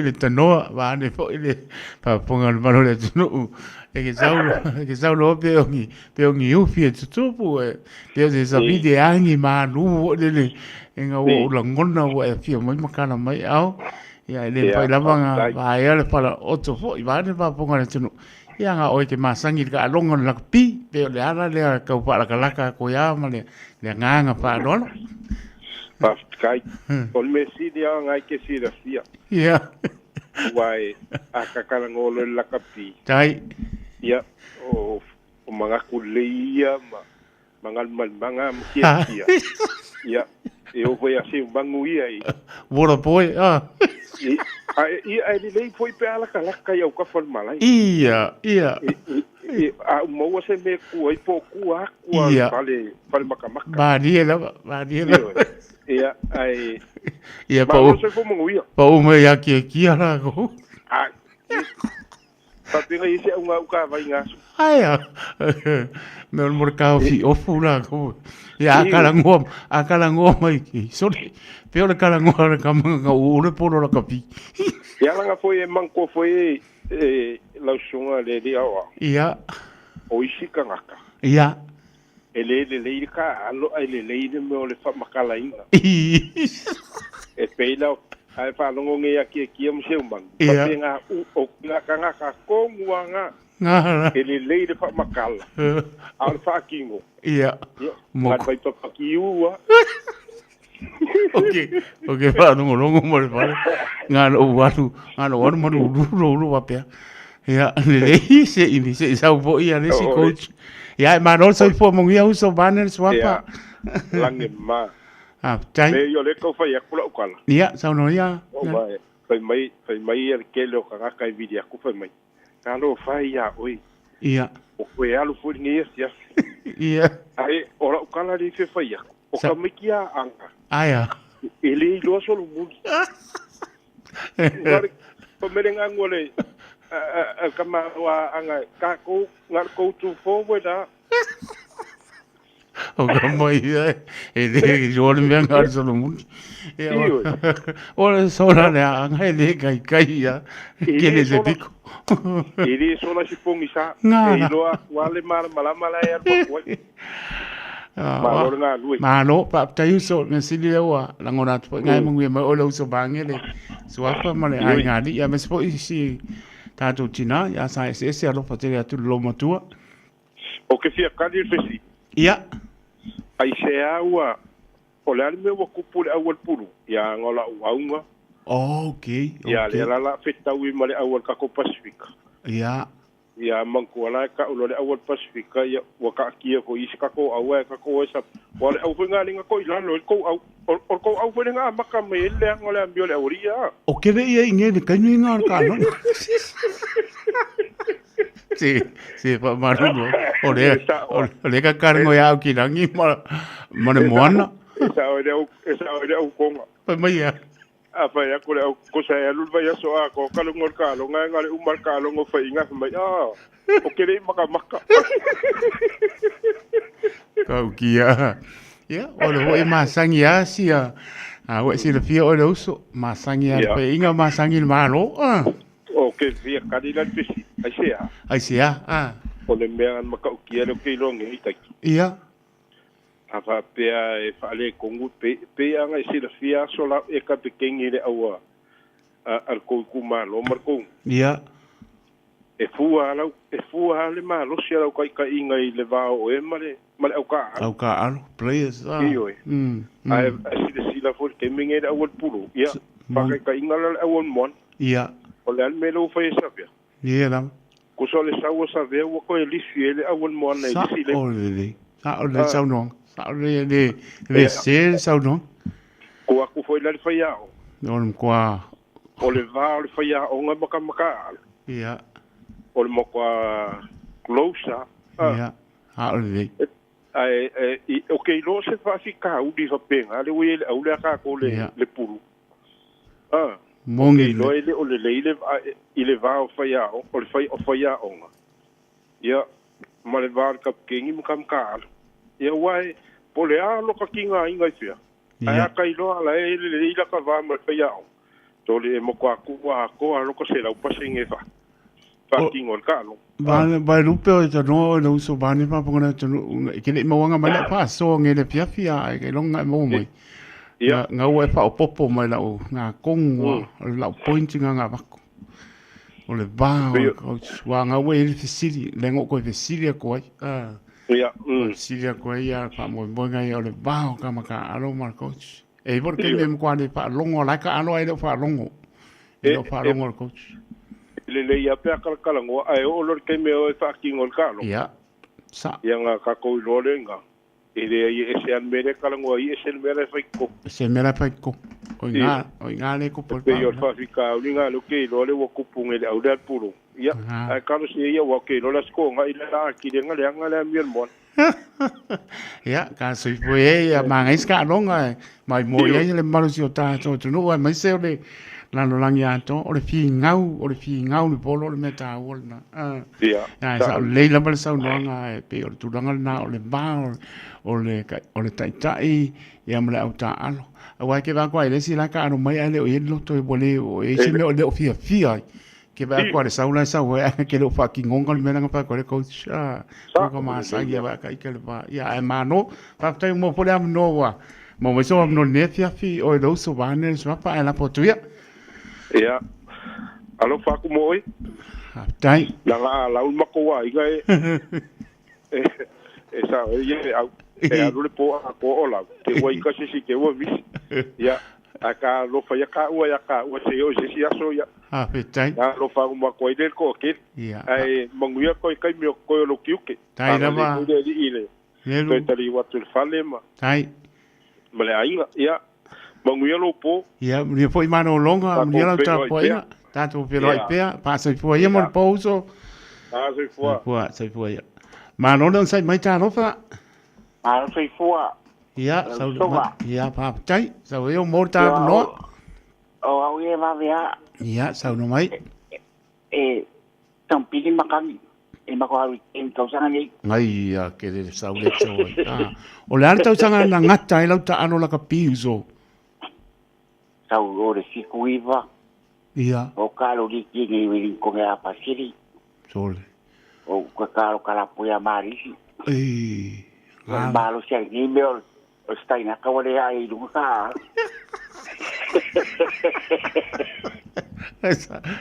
le tanoa va ne foi le pa ponga valore tu e che saulo pe ongi ufi tu pe se sabi de angi ma lu le enga o langona o e fio mai makana mai au ya le pa la vanga va ya le pa o tu foi va ne pa ponga tu ia nga oi ke masangi ka longon la pi pe le ala le ka pa la ka ko ya ma le nga pa no Kai, on me si dia ngai ke si da sia. Yeah. Wai akakala ngolo la kapi. Tai. Ia o mga kuleia mga kia. Ia e o foi assim bangu ia i. Wora boy Ia ele lei foi pe ala kala kai au ka fal malai. Ia. A mo se me ku ai po ku a ku fale makamaka. Ba dia la. Ia ai. Ia pa o se fo mo ia. Pa o me ya kia la ko. Tapi ngai se unga uka vai ngaso. Aia. Me mo ka fi ofu la ko. Ya akala ngom mai ki. Sorry. Pero kala ngom ka nga o le polo la kapi. Ya langa foi manko foi la sunga le dia wa. Ia. O isi ka ngaka. Ia. Ele ka alo ele me o le fa makala inga. E peila ai fa longo nge aki mo se umbang. Tapi nga o ngaka ko nguanga. Nga. Ele le fa makala. Al fa kingo. Ia. Mo vai to pakiua. Okay, pa longo mo le fa. Nga no mo ru wapea. Ya, le se ini se sa bo ia le si coach. Ya, ma no so fo mo ia uso banner swapa. Lange ma. Tai. Me yo le ko fa ya kula ukala. Ya, sa no ya. O mai, fai mai el kelo ka ka vidia ku fai mai. Kalo fa ya oi. Ia. O ko ya lu fu ni ya. Ia. Ai, ora ukala li fe fa ya. O ka me kia anga. Aya. Ele lo solo mu. Pa merenga ngole kama wa anga kako ngar ko tu forward o como ele jole me ngar solo mu ora sola le anga ele kai ya que le dico ele sola si pongi sa e lo wale mala ya po Malo pa tayo so me sili wa langona to ngai mo me o lo so bangele so apa male ai ngadi ya me spo isi tato tina ya sa ese alo patele atu lo matua o que fia kali fesi ia ai se awa o le me wa kupule awal pulu ya ngola uanga okay ya le la feta wi male awal ka ko pasifika ya mangko ala ka ulo le awal pasifika ya waka kia ko isika ko awa ka ko sa wale au funga linga ko ila lo ko au funga maka me le ngole ambio le oria o que veía inge de caño inga ka no sí pa maruno o le ka karngo ya ki langi ma ne moana esa ore au konga pa mai ya apa ya ko sa ya lu vai so a ko kalu ngor ka lo ngai ngale umar ka lo ngo fa inga mai o kere maka kau kia ya ole ho masangi ya sia we si le fia ole uso masangi ya pe inga masangi malo o ke fia kadila pisi ai sia ole me an maka kia lo ke lo ngi tai ia apa pea e fale kongu pe anga si le fia sola e ka pekengi le awa al ko kuma lo marko ia e fua le malo sia lo kai inga i le va o e male au ka alo players ai si la for ke minge le awal pulu ia pa ka inga le awal mon ia o le al melo fa esa pea ia la ko so le sa ve wo ko le fiele awal mon nei si le o le sa no le se sa no ko aku foi le fa ia no kwa o le va le fa ia o nga maka ia o le mo kwa closer ia o le okay lo se fa fika u di fa penga le we le au le ka ko le pulu mongi lo ele o le ile va o fa ia o le fa ia o nga ia ma le va ka kengi mo kam ka ia wai po le a lo ka kinga inga fia ai ka ilo ala ele ila ka va ma fa ia to le mo kwa ku ko a lo ko se la pa singe fa kingo ka lo ba lupe o te no no so bani pa pona te no ke le mo nga mai pa so nge le pia pia ke longa mo mai ia nga o fa popo mai la o nga kongo la pointing nga ba o le ba wa nga we le sili le ngo ko sili ko ai ia sili ko ai pa mo nga o le ba ka maka alo mar coach e por que me kwa le pa longo la ka alo ai le fa longo lo whārongo coach. Le ia pea kalakalangoa, ai o lor kei mea o e whaakingo le kālo. Ia, sa. Ia ngā kakou i lore ngā. E rea i e se an mere kalangoa i e se mere whaiko. Se mera whaiko. O ngā le kupo. Pei o whawhika au ni ngā luke i lore wa kupunge le au le puro. Ia, ai karo se ia wa ke lora sko ngā i le la ki le ngale anga le mian mon. Ia, ka sui fo e ma ngai ska longa mai mo ia le malu si o tātou tu no mai se o le lano langi ato o le fi ngau ni polo le meta o na. Ia. Ia, sa le la mal sa longa e pe o tu langa na o le ba o le tai ia mle au ta alo. Wa ke va kwa ile si la ka no mai ale o yelo to bole o e si me o le o fia. Ke va kwa le saula sa we ke lo fucking ngonga le mena pa ko le coach ko ma sa ia va ka ke le va ia e mano pa tai mo pole am no wa mo me so no ne fi o lo so va ne so pa la potuia ia alo fa ku moi tai la un mako wa iga e sa ye au e alu le po a ko ola te wa ika si ke wa vis ia aka lo fa ya ka wa se yo si aso ya petai lo fa uma ko ile ko ke ai manguia ko kai mi ko lo kiuke tai la ma ile ko tali wa tu fale ma tai male ainga ia manguia lo po ia ni foi mano longa ni la ta po ia tanto pe lo ia pa se foi ia mo pouso se foi mano non sai mai ta no fa ma se foi ia ia pa tai sa eu morta no o au e va via ia sa no mai tam pili makami e mako au en kausanga ni ai ia ke de sa le so o le alta usanga na ngata e lauta ano la ka piuso sa o le sikuiva ia o kalo ki ni wi ko ga pasiri sole o ko kalo kala puya marisi malo sia ni me o stai na ka wale ai lu ka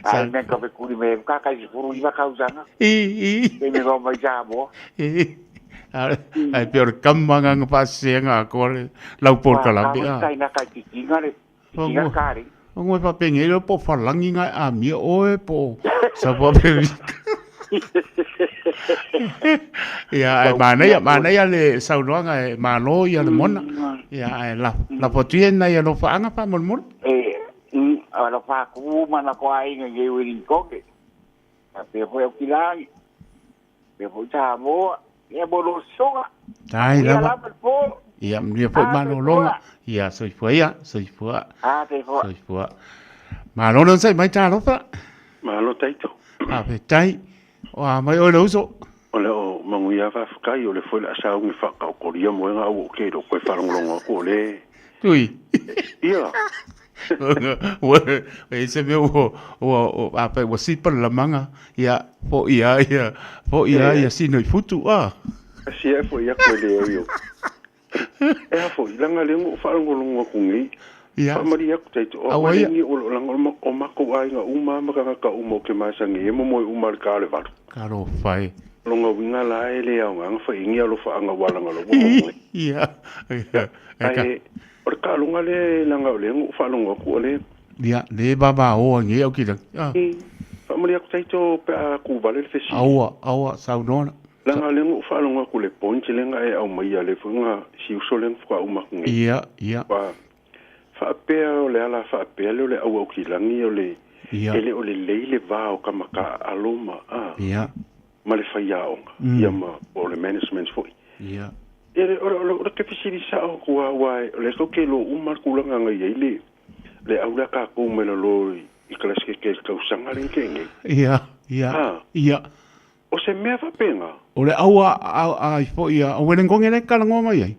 ai me ka pe kuri me ka ka si furu iba ka usana me go mai jabo ai pior kamanga nga pasenga ko lau por kala be stai na ka ki ngare ki kari ngoi pa penge lo po falangi nga a mi oe po sa po pe ia mana ia le saunoanga e malo ia le mona ia la potiena ia lo faanga pa mon ala fa ku mana ko ai nge wi ko ke pe po ki la pe po ta mo e bo lo soga dai la ia mi po mano longa ia soi foi te foi malo non sai mai ta lo fa malo taito pe tai o mai o lo so o le o manguia fa kai o le foi la sa un fa ka ko ria mo nga o ke do ko fa longo ko le tui ia e se me o a pe o si per la manga ia po ia si no futu si e fo ia ko le yo e fo langa le ngo fa longo ko ngi ia maria ko taito o ni o langa o mako ai nga uma maka ka umo ke masangi e mo umar ka le varu karo fai longa winga la ele au nga fa ingi lo fa nga wala nga lo ia ai or ka lunga le langa le ngo fa longa ko le ia le baba o ngi au ki fa maria ko taito pe ku vale le fesi aua saunona langa le ngo fa longa ko le ponche le nga e au mai le funga si usolen fa uma ngi ia fa pe o le ala fa pe le au ki langi o le ele o le leile va o kama ka aloma ia ma le fai ao ia ma o le management foi ia ele o ke fisiri sa o wa le so ke lo umar kulanga ngai le au la ka ko me lo i klaske ke ka usanga le kenge ia o se me fa pena o le au ai foi ia o wen ngong ele kala ngoma ia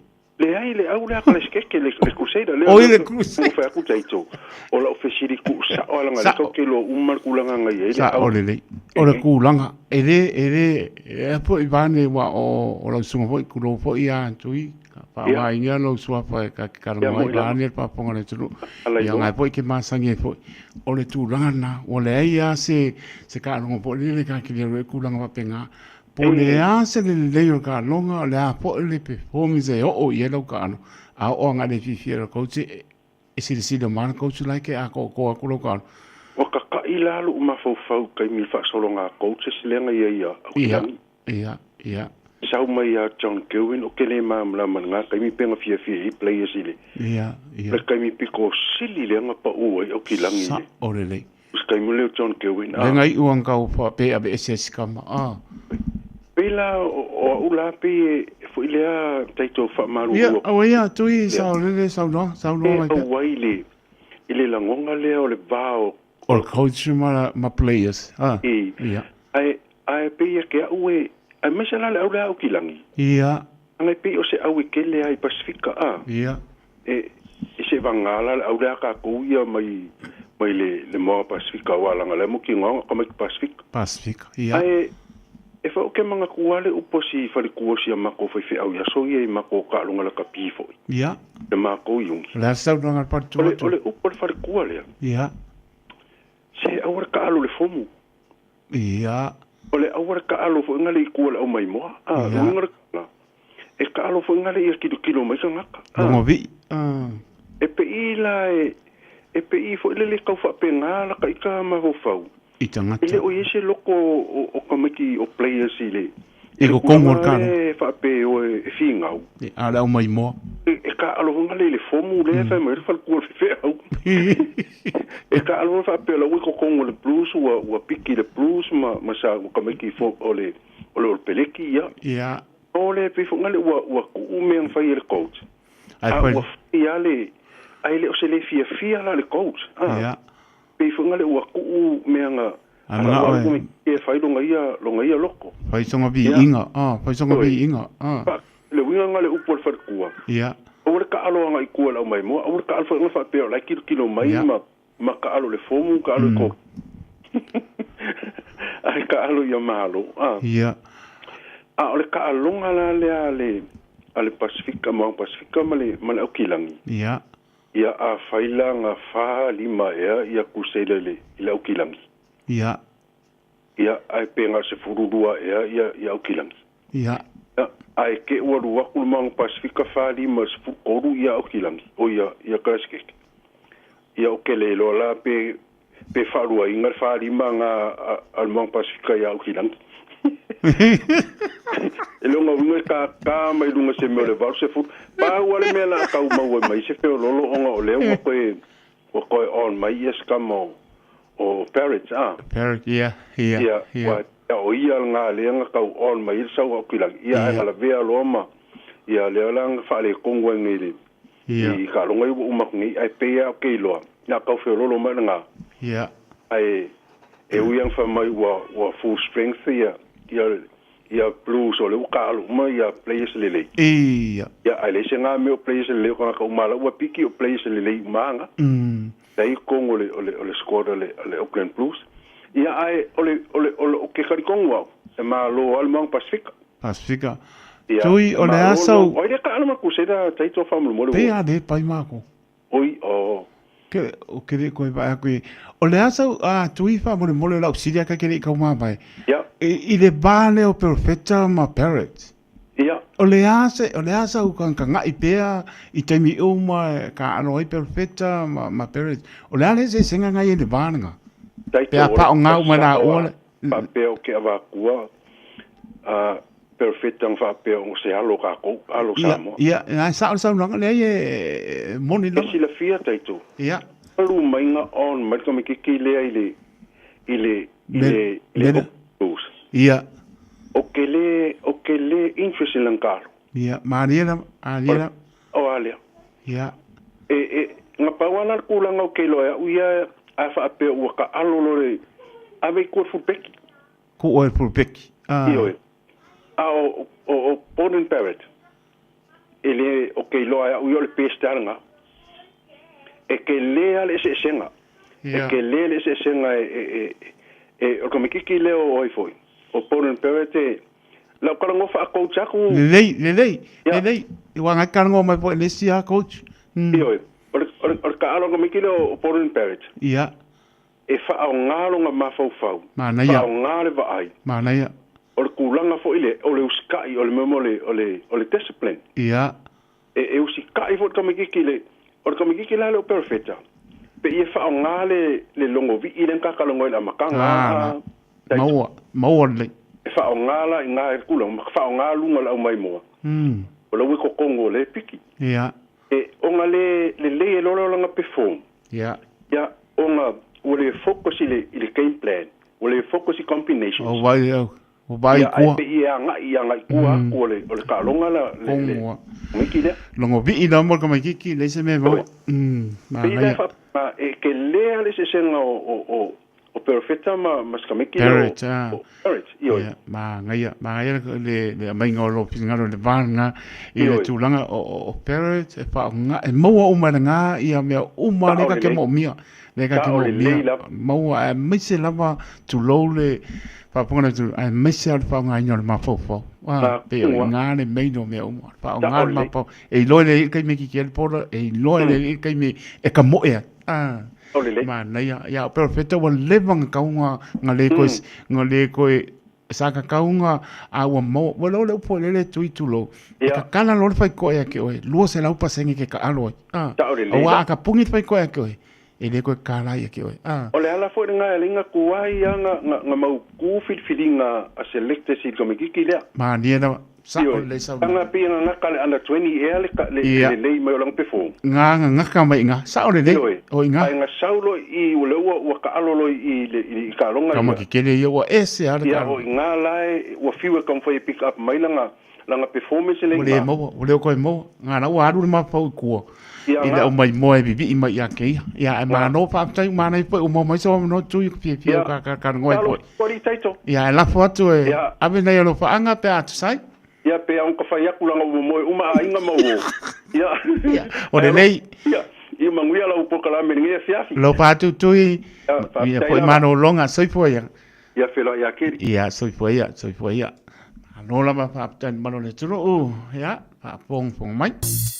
le ai le au la klaske ke le crusader le o le crusader fa ku taito o la fisiri ku sa o la ngai so ke lo umar kulanga ngai sa o le kulanga ele po i vane wa o la sunga foi ku lo foi ia tui pa mai ia lo sua fa ka mai vane pa ponga le tu ia ngai foi ke masangi foi o le tu rana o le ia se ka no po le ka ki le kulanga pa penga po le a se le ka longa le a po le pe performance o ia lo ka no a o nga le fi fi ko e si le man coach like a ko lo ka o ka ila lu mafau kai mi fa solonga coaches lenga ia ia sau mai a John Kelvin o kele mamla manga kai mi penga fia players ile ia kai mi piko sili lenga pa o kilangi sa orele kai mo le John Kelvin lenga I uang kau fa pe abe SS kama pela o ula pe fo ile taito fa maru ia ia tui sa orele sa no mai o waile ile la ngonga le o le vao or coach ma players ia ai pe ke uwe ai mesala le aula o kilangi ia ngai pe o se au kele ai Pasifika ia se vangala le aula ka ku ia mai le mo Pasifika wala ngale mo ki ngonga ka mai Pasifika ia ai e fa o ke manga kuale uposi fa le kuosi ma ko fe au ya so ye ma ko ka lunga la ka pifo ia de ma ko yung la sa no ngal part ole upol fa le kuale ia se awar ka alu le fomu ia ole awar ka alo fo ngali kuala o mai mo ngar e ka alo fo ngali e kilo mai sanga no vi e pe ila e pe I fo le ka fa pe ngala ka ika ma ho fa itanga ile o yese loko o komiki o players ile e ko kongo ka fa pe o finga e ala o mai mo e ka alo ngali le fomu le fa mai fa ku fe au e ka alo fa pe lo ko kongo le blues o piki le blues ma sa ko komiki fo ole peleki ia ole pe fo ngali o ku me fa ile coach ai pa ia le ai le o se le fia la le coach ia pe fo ngale ua ku meanga ama e fai longa ia loko fai songa bi inga fai songa bi inga le winga ngale upol fa ku ia o le ka alo nga I ku la mai mo o le ka alfa nga fa pe la kilo mai ma ka alo le fomu ka alo ko ai ka alo ia malo ia o le ka alo nga la le ale Pasifika ma o kilangi ia ia a faila nga fa lima ia kuselele ila o kilangi ia ai penga se furudua ia o kilangi ia ai ke waru wa kulmang Pasifika fa lima se fukoru ia o kilangi o ia kaske ia o kele lo la pe farua inga fa lima nga al mang Pasifika ia o kilangi elonga unga ka mai lunga se me le var se fu pa wale me la ka uma mai se fe lolo onga o le o ko on mai yes kamo o parrots ia o ia nga le nga ka on mai sa o kila ia ala vea loma ia le lang fa le kongwa ngile i ka longa uma ngi ai pe ya ke lo na ka fe lolo ma nga ia ai e uiang fa mai wa full strength ia blues o le ukalo ma ia players lele ia ale se nga me players lele ko ka umala wa piki o players lele manga dai kongo le squad le Auckland Blues ia ai ole o ke khari kongo e ma lo almang Pasifika tui o le asau o le ka alma ku se da taito famulu mo pe a de pai mako oi ke o ke ko ba ko o le asau tui fa mo le la siria ka ke ka ma bai I le bale o perfecta ma parrot ia o le asa u kan ngai pea I te mi uma ka ano I perfecta ma parrot o le ale se senga ngai le banga pe pa o ngau mana o pa pe o ke ava kua perfecta fa pe o se alo ka ko alo samo ia sa no le e moni no si la fia taito ia lu mainga on mai ko me ki le ile ia o que le interest in lankalo ia mariela o alia ia nga pawana kulanga o ke loya uia a fa pe o ka alo lore ave ko fupeki ko o fupeki io o ponen parrot ele o ke loya uia le pestanga e ke le ale se senga e ke le se senga o como que leo oi foi o ponen perete la karango fa coach aku lei wa nga karango mai po le sia coach io o ka alo como que leo o ponen perete ia e fa o ngalo nga mafau mana ia o ngale va ai mana ia o kulanga fo ile o le uskai o le memole o le discipline ia e uskai fo como que le o como que le o perfecta pe ia whaonga le longo vi i len kakalongo i la makanga. Maua le. E whaonga la i ngā e kula, whaonga lunga la au mai moa. O la wiko kongo le piki. Ia. E onga le e lolo langa perform. Ia. Ia, onga o le focus i le game plan. O le focus i combinations. O vai au. O vai kua. Ia, ai pe ia ngai kua, o le kalonga la. Kongoa. Miki le. Longo vi i la mo ka mai kiki, le se me mo. Pe ia fa, e ke lea le se senga o perfecta ma skamiki Parrot, Parrot, io. Ma ngai le mai ngolo ngalo le vanga i le tulanga o Parrot e fa nga e mo o nga ia me o ma le ka ke mo mia le ka ke mo mia mo a me se lava tu lo le fa pona tu a me se fa nga nyol ma fo pe o nga le me no me o fa nga ma fo e lo le ka me ki ke por e lo le ka me e ka mo e ma na ya perfecto wa levang kaunga ngale ko saka kaunga a wa mo wa lo po le tuitulo ka kana lo fai ko ya ke o lo se la pa sengi ke ka alo wa ka pungi fai ko ya ke e le ko kala ya ke o le ala fo nga linga kuai nga mau ku filinga a selected si komiki le ma ni na sa le sa nga pia nga kale under 20 le mai long perform nga ka mai nga sa le o nga nga saulo i le wa ka alo i ka longa kama ki kele yo ese ara ka o nga lai wa fiwa kom foi pick up mai langa performance le le ko mo nga na wa ru ma fa ku ile o mai mo e bibi i mai ya ke ya e ma no fa tai ma nei po mo mai so no tu pi ka ngoi po ya la foto e ave nei lo fa anga pe at sai ia pe on ka fai aku langa mo uma inga mo ia o le lei ia manguia la upo kala me ngia fiafi lo pa tu ia foi mano longa soi foi ia fela ia ke ia soi foi no la ma fa tan mano le tro ia pa pong mai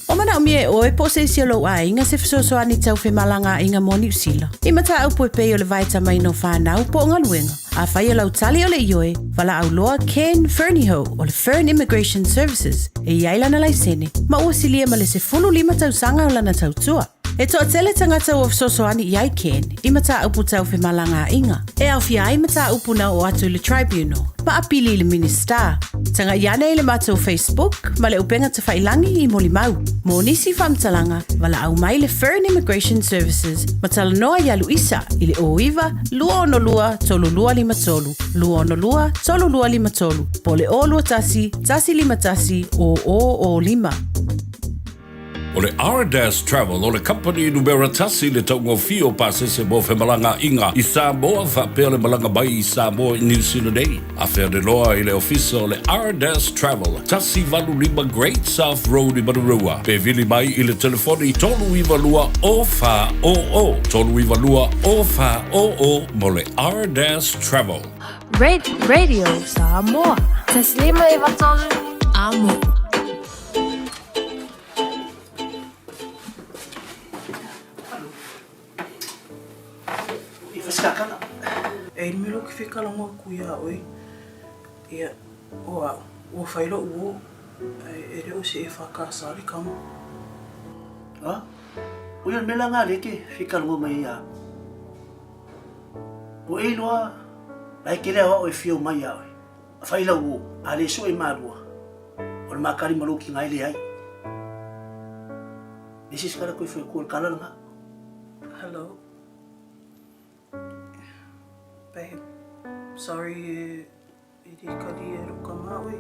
o mana mie o e po se lo ai nga se so ani tau fe malanga inga mo New Zealand i mata au po pe o le vaita mai no fa na po nga luenga a fa ia lau tali o le ioe wala au loa Ken Fernieho o le Fern Immigration Services e iaila na laisene ma ua silia ma le se fulu 5 tau sanga o lana tau tua e toa tele tangata o sosoani iai Ken i mata upu tau fe malanga inga e au fia ai mata upu na o atu le tribunal pa apili le minister tanga iane i le mata o Facebook ma le upenga te whailangi i moli mau mo nisi whamtalanga wala au mai le Fern Immigration Services ma tala noa ia Luisa i le oiva lua ono lua tolu lua lima tolu lua ono lua tolu lua lima tolu po le o lua tasi lima tasi o lima O le R-Dash Travel o le company numero tasi le taungo fio pasese mo Whemalanga inga i Samoa whapea le malanga mai i Samoa i New Zealand Day. A whea de loa i le ofisa o le R-Dash Travel tasi valu lima Great South Road i Marurua. Pe vili mai i le telefoni tolu iwa lua o wha o. Tolu iwa lua o wha o mo le R-Dash Travel. Radio Samoa. Taslima iwa tolu. Amo. Sakana. E milo ki fika longa kuia oi. Ia o failo uo e reo se e whakasari kama. Ha? Uia mela ngā leke fika longa mai ia. O e loa lai ke lea o e fio mai ia oi. A faila uo a le so e marua. O le makari malo ki ngai le ai. Nisi skara koe fio kua kala nga. Hello. Babe, sorry, idi kali e ruka maui.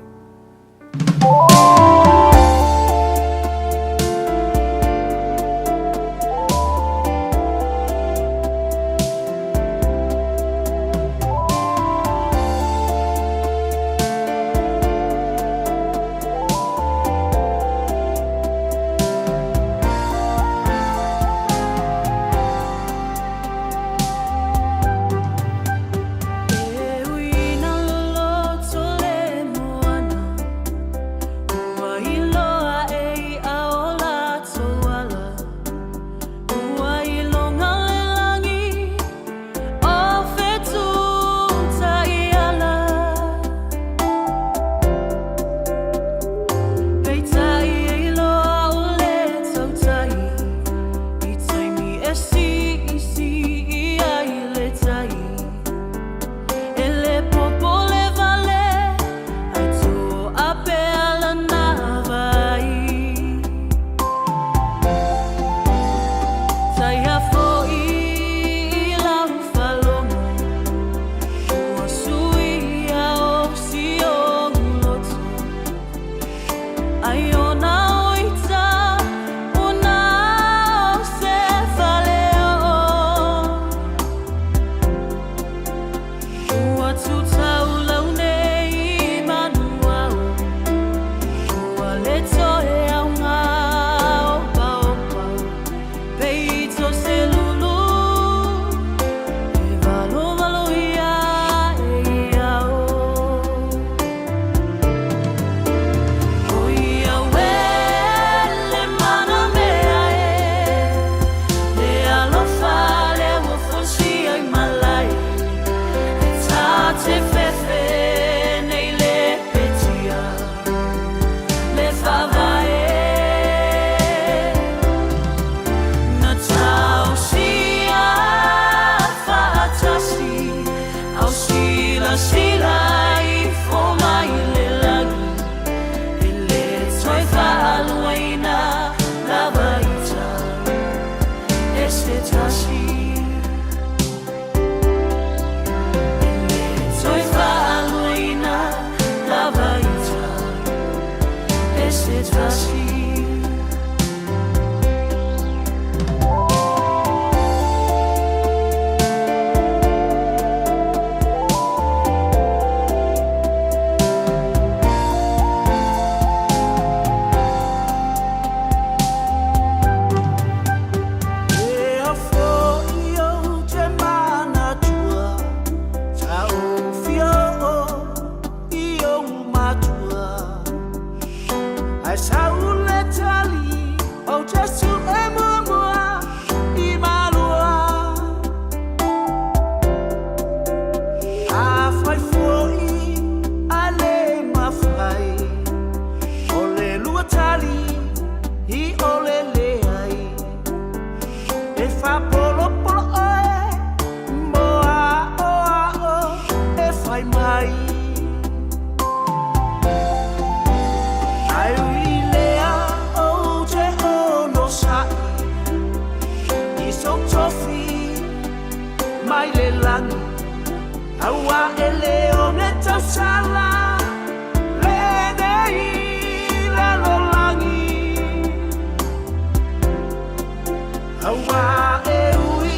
Aua e ui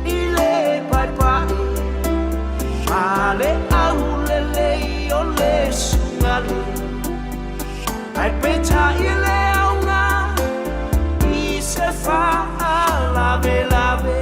i le pai pai Ale au le lei o le sungalu Ai peta i le aunga I se fa lave lave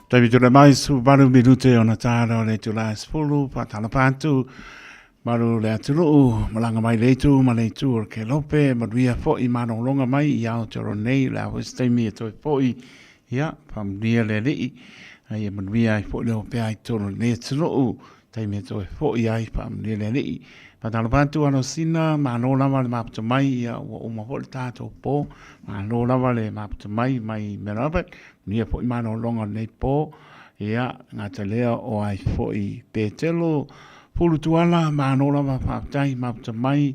Tawi tula mai su baru minute ona tāra o le tula spulu, patala pātu, baru le atulu, malanga mai leitu, ma leitu o ke lope, maruia fo I mano longa mai, I ao toro nei, le awa staimi e toi fo I, ia, pamria le rei, ai e maruia I fo leo pe ai toro nei atulu, taimi e toi fo I ai, pamria le rei, patala pātu ano sina, mano lava le maputa mai, ia, ua uma fo le tātou po, mano lava le maputa mai, mai merapat, nia po I mano longa nei po, ia, ngata lea o ai po I petelo, pulu tuala, mano lava whaptai, maputa mai,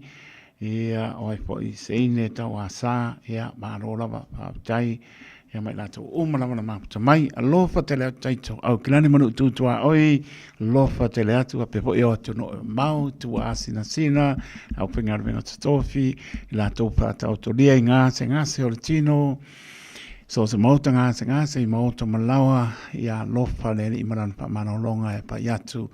ia, o ai po I seine tau asa, ia, mano lava whaptai, ia mai lato umalama na maputa mai, alofa te lea taito, au kilani manu tutua oi, alofa te lea tu, a pepo I o atu no mau, tua asina sina, au pingaru venga tatofi, lato pata autoria I ngase o le tino, so se mauta ngase I mauta malawa, ia lofa le I marana pa manolonga e pa iatu,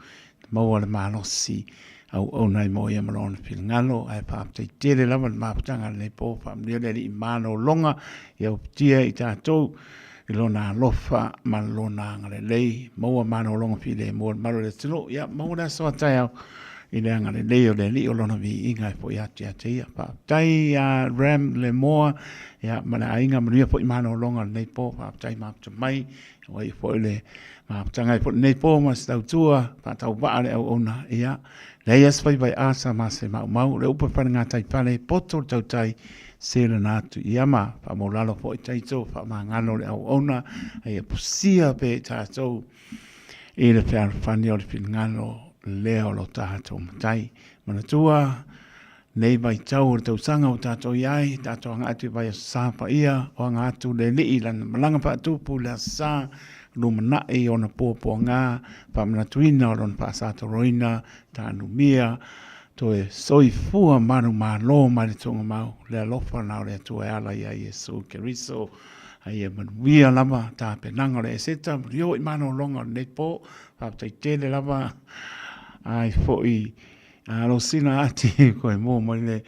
maua le malosi, au onai mo ia malona pilngalo, ai pa apte tere lava le maputanga le po, pa mlia le I manolonga, ia uptia I tātou, I lona lofa, malona ngale lei, maua manolonga pile, maua malo le tino, ia maua le soa tai au, I le anga le lei o le li o lona vi inga po iati ate ia, pa tai ram le moa, ia mana ainga manuia po I manolonga le po, pa tai maputa mai, wai po le maputanga I po nei po ma stau tua, pa tau waa le au ona, ia, le ia spai vai asa ma se mau, le upa pana ngā tai pale, poto tau tai, se le natu, ia ma, pa mo lalo po I taito, pa ma ngano le au ona, ia pusia pe tātou, I le whiara whani o le pin ngano, leo lo tātou matai, mana tua, nei vai tau o tau sanga o tātou iai, tātou anga atu vai sa pa ia, o anga atu le li lana malanga pa atupu le sa, lumana e ona pōpō ngā, pa mana tuina o lona pa sato roina, tānu mia, to e soifua manu mālo mai le tonga mau, le alofa nao le atua e ala ia Yesu Keriso, ai e manuia lava, tā penanga le eseta, rio I mano longa nei pō, pa tai tele lava, ai foi alo sina ati ko mo mo le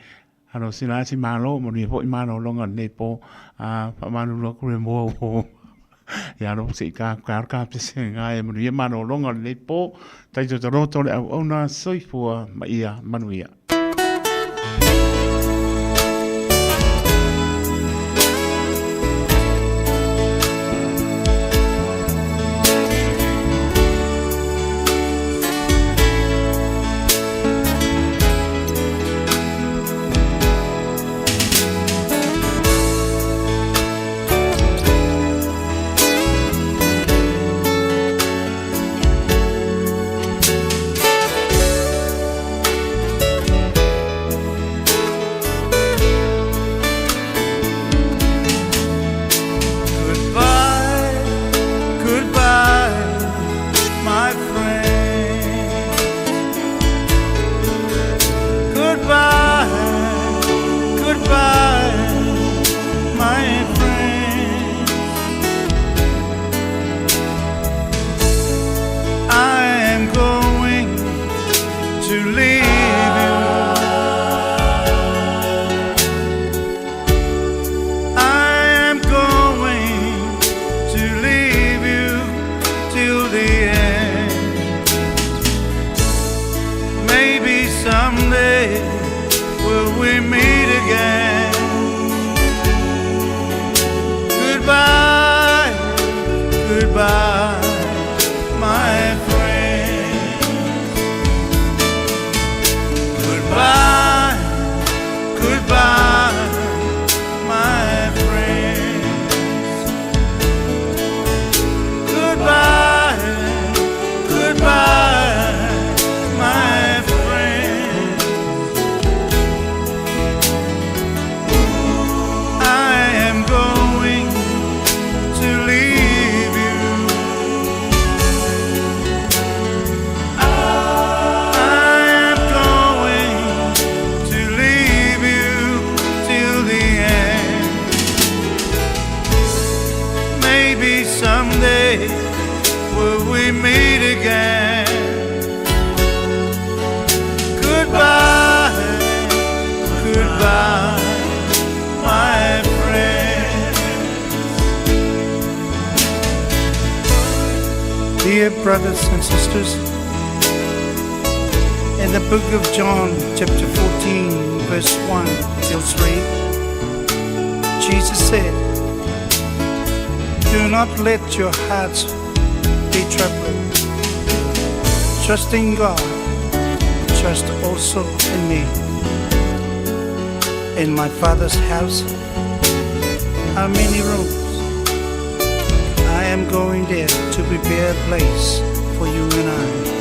alo sina ati malo mo ni foi mano longa nei po pa manu lo ko mo ya no se ka pe se nga e mo ni mano longa nei po tai to roto le ona soifua ma ia manuia brothers and sisters. In the book of John, chapter 14, verse 1 till 3, Jesus said, "Do not let your hearts be troubled. Trust in God, trust also in me. In my Father's house are many rooms. I am going there to prepare a place for you and I.